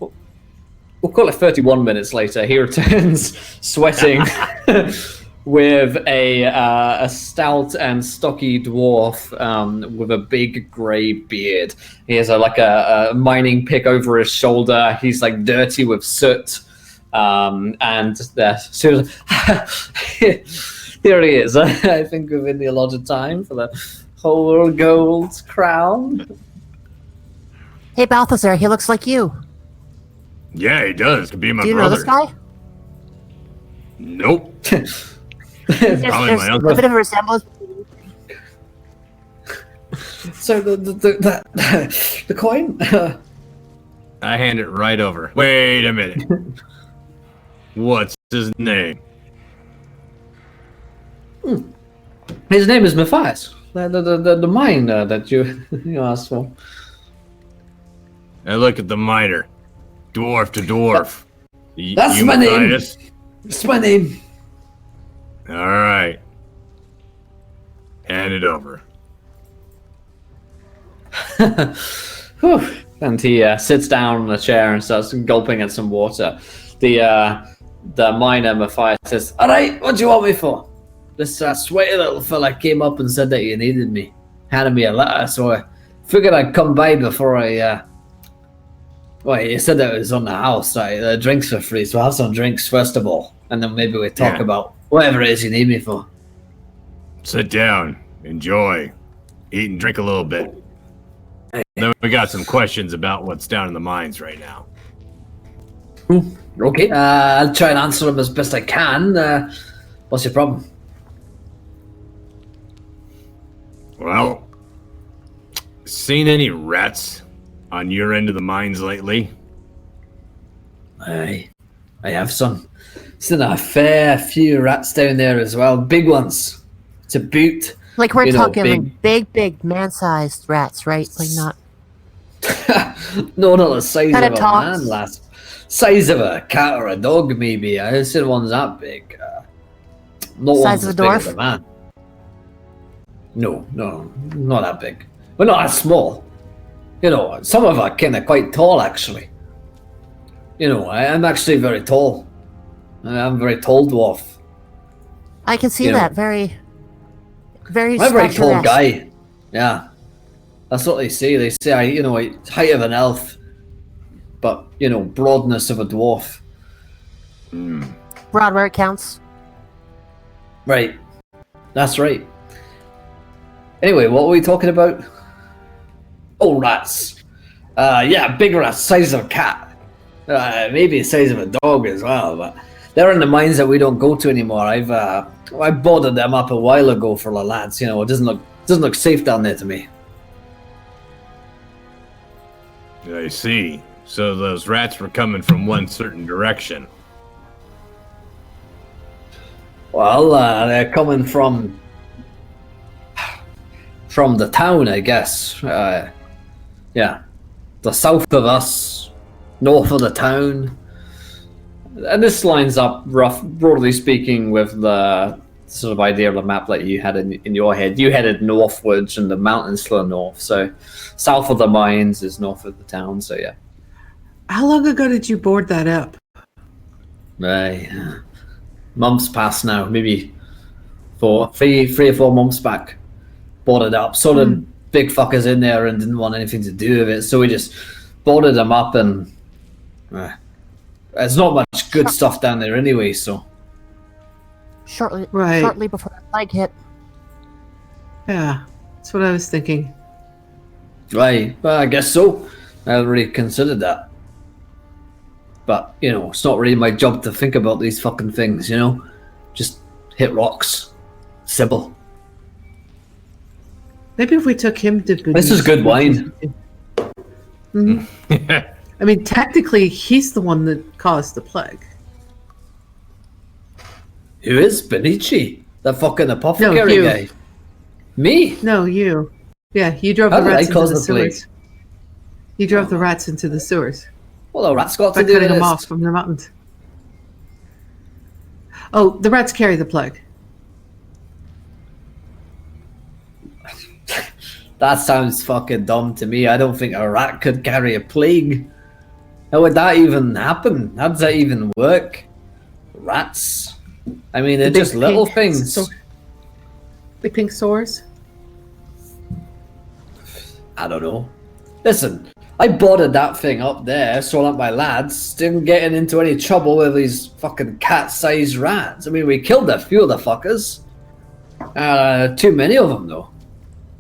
we'll call it 31 minutes later, he returns sweating with a stout and stocky dwarf with a big grey beard. He has a mining pick over his shoulder. He's like dirty with soot. And here he is. I think within the allotted time for the whole gold crown. Hey, Balthazar, he looks like you. Yeah, he does. Could be my Do you brother. know this guy? Nope. There's Probably my a uncle. bit of a resemblance. So the coin. I hand it right over. Wait a minute. What's his name? His name is Matthias. The mine that you asked for. I look at the miner. Dwarf to dwarf. That's You my name. Matthias? It's my name. All right. Hand it over. Whew. And he sits down in a chair and starts gulping at some water. The miner Matthias says, "All right, what do you want me for?" This sweaty little fella came up and said that you needed me. Handed me a letter, so I figured I'd come by before I. Well, you said that it was on the house, right? Drinks for free, so I'll have some drinks first of all, and then maybe we talk about whatever it is you need me for. Sit down. Enjoy. Eat and drink a little bit. Then we got some questions about what's down in the mines right now. Okay. I'll try and answer them as best I can. What's your problem? Well, seen any rats on your end of the mines lately? I have some. Seen a fair few rats down there as well. Big ones. To boot. Like we're You know, talking big man-sized rats, right? Like not. No, not the size Kinda of a talks. man, lass. Size of a cat or a dog, maybe. I seen ones that big. Not Size ones of as a big as dwarf? a man. No, not that big. But not that small. You know, some of are kind of quite tall, actually. You know, I'm actually very tall. I'm a very tall dwarf. I can see You know. that. Very I'm a very tall statuesque. guy. Yeah. That's what they say. They say, height of an elf, but, broadness of a dwarf. Broad where it counts. Right. That's right. Anyway, what were we talking about? Oh, rats. Yeah, big rats, size of a cat. Maybe the size of a dog as well, but they're in the mines that we don't go to anymore. I boarded them up a while ago for the lads. It doesn't look safe down there to me. I see. So those rats were coming from one certain direction. Well, they're coming from the town, I guess. Yeah, the south of us, north of the town. And this lines up, broadly speaking, with the sort of idea of the map that you had in your head. You headed northwards and the mountains to the north. So south of the mines is north of the town. So yeah. How long ago did you board that up? Right. Months past now, maybe 3 or 4 months back. boarded up. Sort of big fuckers in there and didn't want anything to do with it, so we just boarded them up, and there's not much good stuff down there anyway. So Shortly before the plague hit. Yeah, that's what I was thinking. right, well, I guess so. I haven't really considered that, but you know, it's not really my job to think about these fucking things. You know, just hit rocks. Simple. Maybe if we took him to This is good wine. Mhm. I mean, technically, he's the one that caused the plague. Who is Benici? The fucking apothecary you. guy. Me? No, you. Yeah, you drove How the did I rats into cause the the plague? sewers. You drove the rats into the sewers Well, the rat's got by to do cutting this. them off from the mountains. Oh, the rats carry the plague. That sounds fucking dumb to me. I don't think a rat could carry a plague. How would that even happen? How does that even work? Rats? I mean, they're The big just little pink things. The pink sores. I don't know. Listen, I boarded that thing up there so that my lads didn't get into any trouble with these fucking cat-sized rats. I mean, we killed a few of the fuckers. Too many of them, though.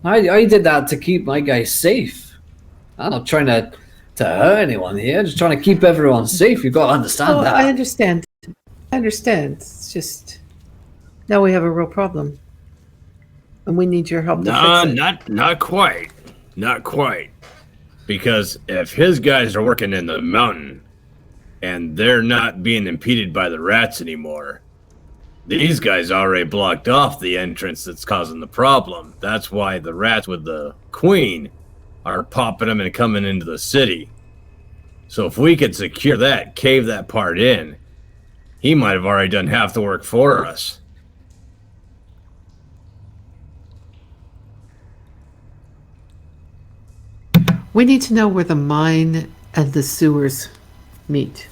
I did that to keep my guys safe. I'm not trying to hurt anyone here. Just trying to keep everyone safe. You've got to understand Oh, that. I understand. I understand. It's just now we have a real problem, and we need your help to fix it. Not quite. Not quite. Because if his guys are working in the mountain and they're not being impeded by the rats anymore, these guys already blocked off the entrance that's causing the problem. That's why the rats with the queen are popping them and coming into the city. So if we could secure that, cave that part in, he might have already done half the work for us. We need to know where the mine and the sewers meet.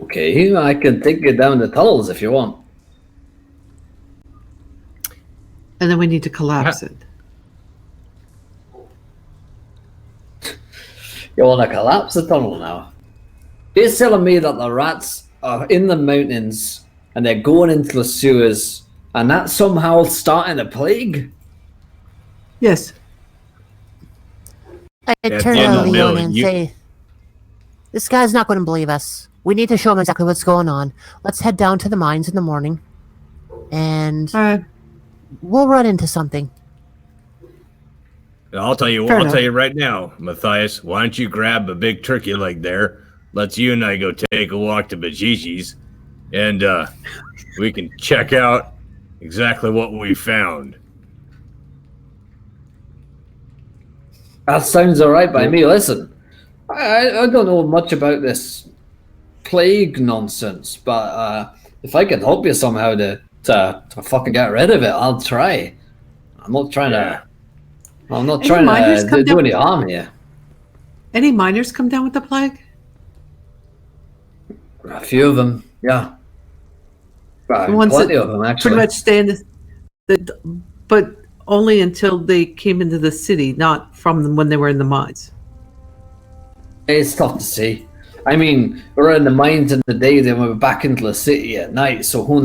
Okay, I can take you down the tunnels if you want. And then we need to collapse it. You want to collapse the tunnel now? You're telling me that the rats are in the mountains and they're going into the sewers and that's somehow starting a plague? Yes. I At turn the end to of the Leona mill, and you- say, "This guy's not going to believe us. We need to show him exactly what's going on. Let's head down to the mines in the morning, and All right. we'll run into something." I'll tell you. Fair I'll enough. tell you right now, Matthias. Why don't you grab a big turkey leg there? Let's you and I go take a walk to Bajiji's, and we can check out exactly what we found. That sounds alright by me. Listen, I don't know much about this plague nonsense, but if I can help you somehow to fucking get rid of it, I'll try. I'm not trying to miners come do down- any harm here. Any miners come down with the plague? A few of them, yeah. The ones Plenty that of them, actually. Pretty much stay in but only until they came into the city, not from when they were in the mines. It's tough to say. I mean, we're in the mines in the day, then we were back into the city at night, so who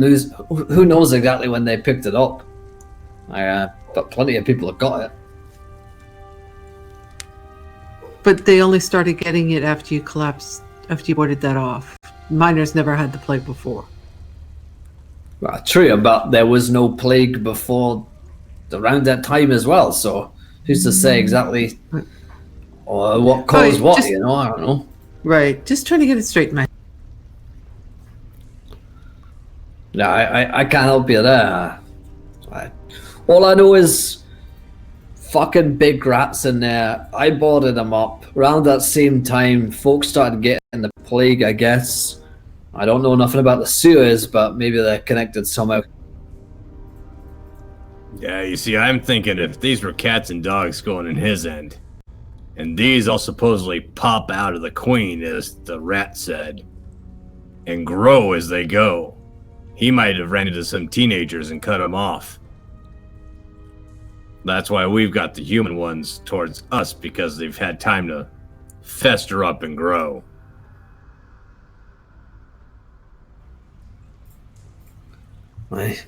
knows exactly when they picked it up. But plenty of people have got it. But they only started getting it after you boarded that off. Miners never had the plague before. Well, true, but there was no plague before around that time as well, so who's to say exactly what caused what, just- you know? I don't know. Right. Just trying to get it straight in my head. Yeah, I can't help you there. All I know is fucking big rats in there. I boarded them up. Around that same time, folks started getting the plague, I guess. I don't know nothing about the sewers, but maybe they're connected somehow. Yeah, you see, I'm thinking if these were cats and dogs going in his end, and these all supposedly pop out of the queen, as the rat said, and grow as they go, he might have ran into some teenagers and cut them off. That's why we've got the human ones towards us, because they've had time to fester up and grow. Right.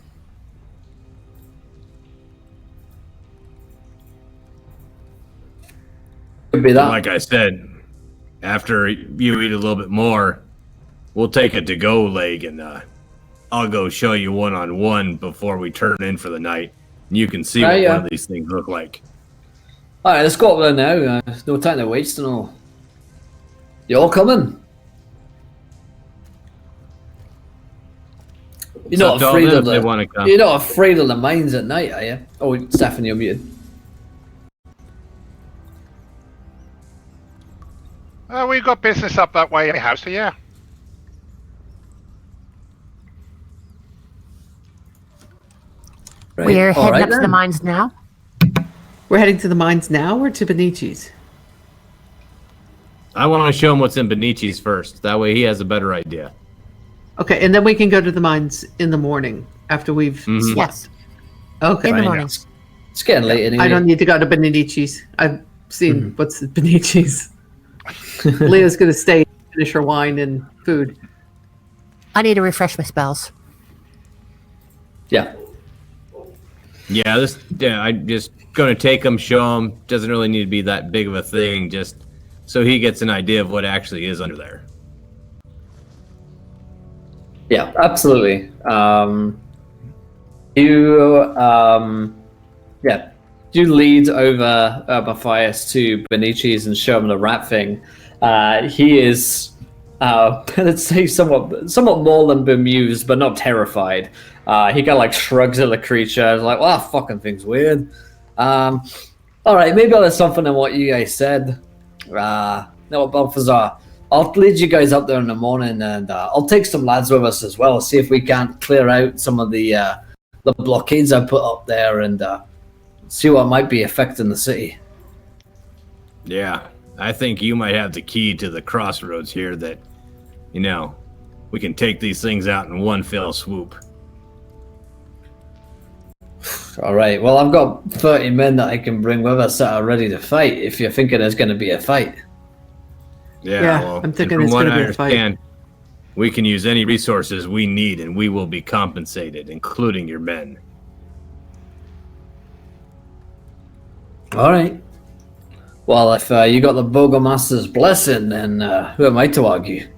Could be that. Like I said, after you eat a little bit more, we'll take a to-go leg, and I'll go show you one-on-one before we turn in for the night. You can see what one of these things look like. All right, let's go up there now. No time to waste and all. You all coming? You're not afraid of You're not afraid of the mines at night, are you? Oh, Stefan, you're muted. We've got business up that way anyhow, so yeah. Right. We're All heading right, up to the then. mines now. We're heading to the mines now or to Benici's? I want to show him what's in Benici's first. That way he has a better idea. Okay, and then we can go to the mines in the morning after we've slept. Yes, Okay. in the Right. morning. It's getting late anyway. I don't need to go to Benici's. I've seen what's at Benici's. Leah's going to stay and finish her wine and food. I need to refresh my spells. Yeah. Yeah, I'm just going to take him, show him. Doesn't really need to be that big of a thing, just so he gets an idea of what actually is under there. Yeah, absolutely. You lead over Matthias to Benici's and show him the rat thing. He is, let's say, somewhat more than bemused, but not terrified. He kind of like shrugs at the creature, like, "Well, that fucking thing's weird." All right, maybe there's something in what you guys said. No, Balthazar, I'll lead you guys up there in the morning, and I'll take some lads with us as well. See if we can't clear out some of the blockades I put up there, and see what might be affecting the city. Yeah, I think you might have the key to the crossroads here that, we can take these things out in one fell swoop. All right, well, I've got 30 men that I can bring with us that are ready to fight, if you're thinking there's going to be a fight. Yeah, well, I'm thinking and it's from what gonna I be a fight. understand, we can use any resources we need, and we will be compensated, including your men. All right. Well, if you got the Burgomaster's blessing, then who am I to argue?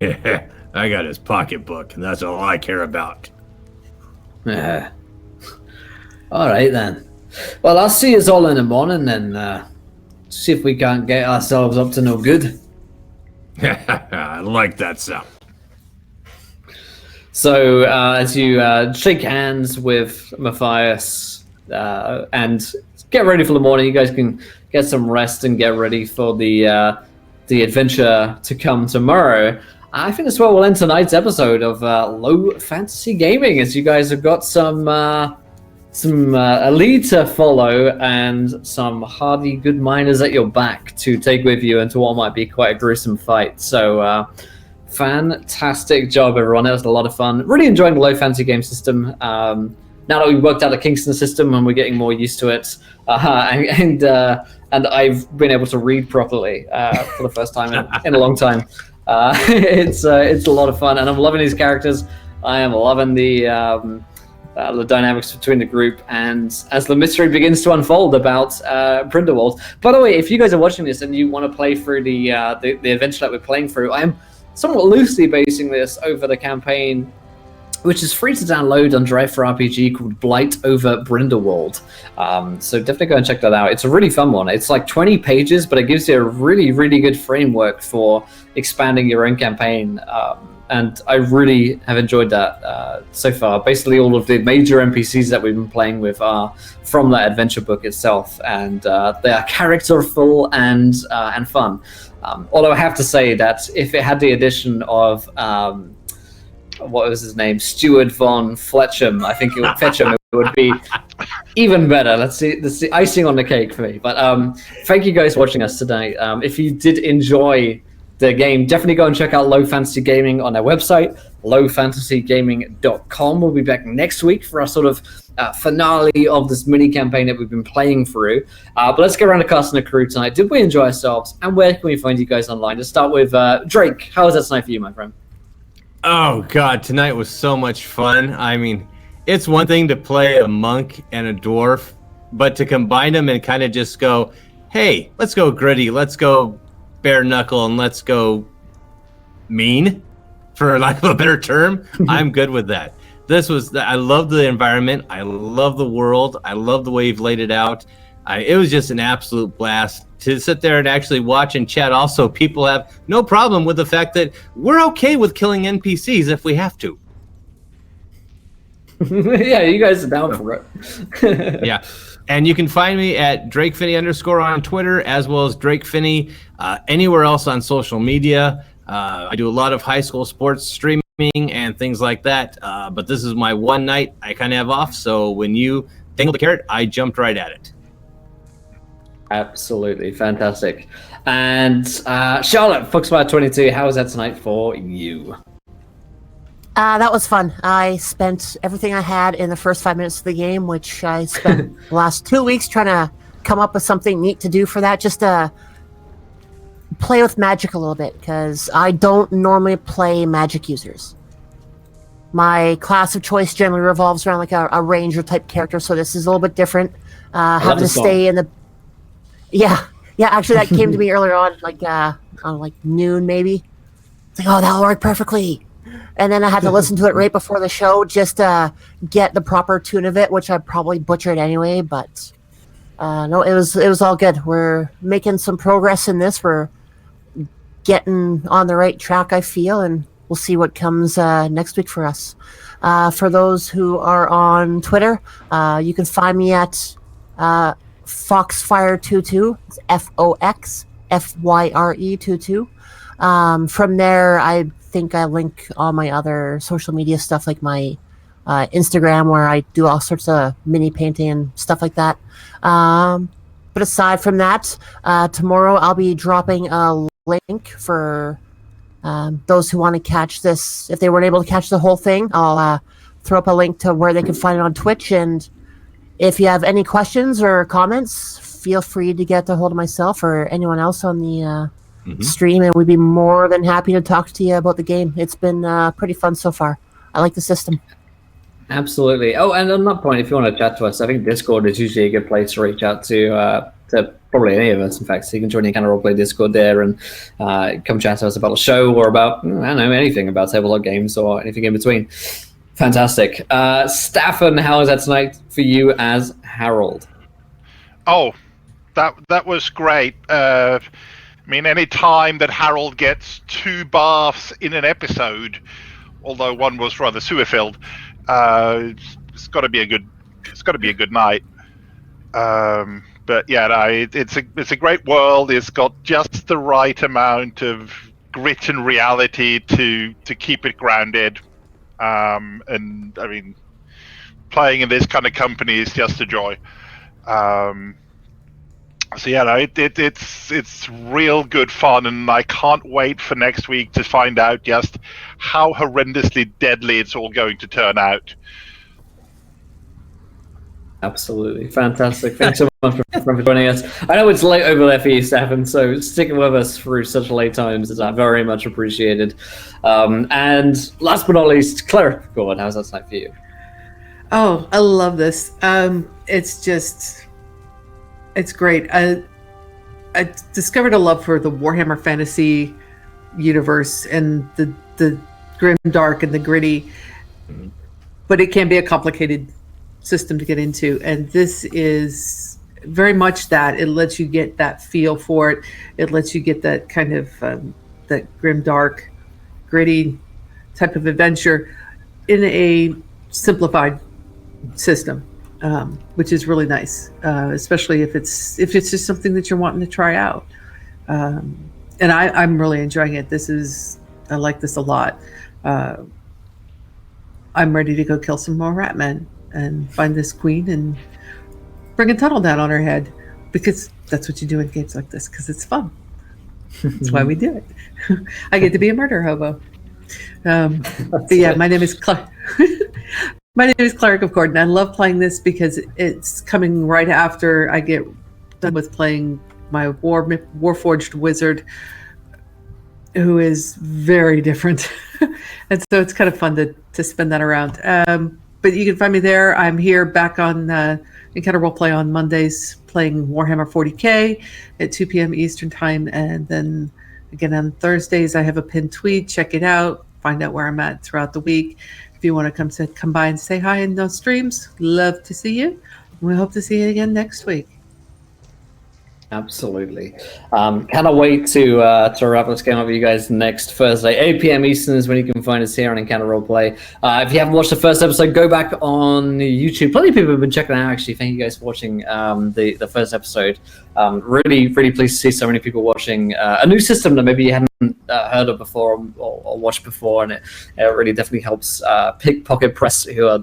Yeah, I got his pocketbook, and that's all I care about. All right, then. Well, I'll see us all in the morning, and see if we can't get ourselves up to no good. I like that sound. So, as you shake hands with Matthias and get ready for the morning, you guys can get some rest and get ready for the adventure to come tomorrow. I think that's where we'll end tonight's episode of Low Fantasy Gaming, as you guys have got some a lead to follow and some hardy good miners at your back to take with you into what might be quite a gruesome fight. So fantastic job, everyone. It was a lot of fun. Really enjoying the Low Fantasy game system. Now that we've worked out the Kingston system and we're getting more used to it, and I've been able to read properly for the first time in a long time. It's a lot of fun, and I'm loving these characters. I am loving the dynamics between the group, and as the mystery begins to unfold about Bryndewold. By the way, if you guys are watching this and you want to play through the adventure that we're playing through, I'm somewhat loosely basing this over the campaign, which is free to download on Drive for RPG, called Blight over Bryndewold. So definitely go and check that out. It's a really fun one. It's like 20 pages, but it gives you a really, really good framework for expanding your own campaign. And I really have enjoyed that so far. Basically, all of the major NPCs that we've been playing with are from that adventure book itself, and they are characterful and fun. Although I have to say that if it had the addition of what was his name, Stuart von Fletcham, I think it would be even better. That's the icing on the cake for me. But thank you guys for watching us tonight. If you did enjoy the game, definitely go and check out Low Fantasy Gaming on their website, lowfantasygaming.com. We'll be back next week for our sort of finale of this mini campaign that we've been playing through. But let's get around the cast and the crew tonight. Did we enjoy ourselves? And where can we find you guys online? Let's start with Drake. How was that tonight for you, my friend? Oh, God, tonight was so much fun. I mean, it's one thing to play a monk and a dwarf, but to combine them and kind of just go, hey, let's go gritty, let's go bare knuckle, and let's go mean, for lack of a better term, I'm good with that. I love the environment, I love the world, I love the way you've laid it out. It was just an absolute blast to sit there and actually watch and chat. Also, people have no problem with the fact that we're okay with killing NPCs if we have to. Yeah, you guys are down for it. Yeah. And you can find me at DrakeFinney _ on Twitter, as well as Drake Finney anywhere else on social media. I do a lot of high school sports streaming and things like that. But this is my one night I kind of have off. So when you dangled the carrot, I jumped right at it. Absolutely fantastic. And Charlotte, Foxfire22, how was that tonight for you? That was fun. I spent everything I had in the first 5 minutes of the game, which I spent the last 2 weeks trying to come up with something neat to do for that, just to play with magic a little bit, because I don't normally play magic users. My class of choice generally revolves around like a ranger type character, so this is a little bit different. Having to stay in the... Yeah, actually that came to me earlier on like noon maybe. It's like, oh, that'll work perfectly. And then I had to listen to it right before the show just to get the proper tune of it, which I probably butchered anyway, but no, it was all good. We're making some progress in this. We're getting on the right track, I feel, and we'll see what comes next week for us. For those who are on Twitter, you can find me at Foxfire22. It's FOXFYRE22. From there, I think I link all my other social media stuff, like my Instagram, where I do all sorts of mini painting and stuff like that. But aside from that, tomorrow I'll be dropping a link for those who want to catch this. If they weren't able to catch the whole thing, I'll throw up a link to where they can find it on Twitch. And if you have any questions or comments, feel free to get a hold of myself or anyone else on the stream, and we'd be more than happy to talk to you about the game. It's been pretty fun so far. I like the system. Absolutely. Oh, and on that point, if you want to chat to us, I think Discord is usually a good place to reach out to probably any of us, in fact. So you can join the Kind of Roleplay Discord there and come chat to us about a show or about, I don't know, anything about tabletop games or anything in between. Fantastic. Staffan, how was that tonight for you as Harold? Oh, that was great. I mean, any time that Harold gets 2 baths in an episode, although one was rather sewer-filled, it's got to be a good night. But yeah, no, it's a great world. It's got just the right amount of grit and reality to keep it grounded. And I mean, playing in this kind of company is just a joy. So yeah, no, it's real good fun, and I can't wait for next week to find out just how horrendously deadly it's all going to turn out. Absolutely. Fantastic. Thanks so much for joining us. I know it's late over there for you, Stefan, so sticking with us through such late times is very much appreciated. And last but not least, Claire, go on, how's that tonight for you? Oh, I love this. It's great. I discovered a love for the Warhammer Fantasy universe and the grim, dark, and the gritty, but it can be a complicated system to get into, and this is very much that. It lets you get that feel for it. It lets you get that kind of that grim, dark, gritty type of adventure in a simplified system. Which is really nice, especially if it's just something that you're wanting to try out. And I'm really enjoying it. I like this a lot. I'm ready to go kill some more ratmen and find this queen and bring a tunnel down on her head, because that's what you do in games like this, because it's fun. That's why we do it. I get to be a murder hobo. But yeah, my name is my name is Cleric of Gordon. I love playing this because it's coming right after I get done with playing my Warforged wizard, who is very different. And so it's kind of fun to spin that around. But you can find me there. I'm here back on Encounter Roleplay on Mondays, playing Warhammer 40k at 2 p.m. Eastern Time. And then again on Thursdays, I have a pinned tweet. Check it out. Find out where I'm at throughout the week. If you want to come by and say hi in those streams, love to see you. We hope to see you again next week. Absolutely. Cannot wait to wrap this game up with you guys next Thursday. 8 p.m. Eastern is when you can find us here on Encounter Roleplay. If you haven't watched the first episode, go back on YouTube. Plenty of people have been checking it out, actually. Thank you guys for watching the first episode. Really, really pleased to see so many people watching a new system that maybe you hadn't heard of before or watched before, and it really definitely helps Pickpocket Press, who are the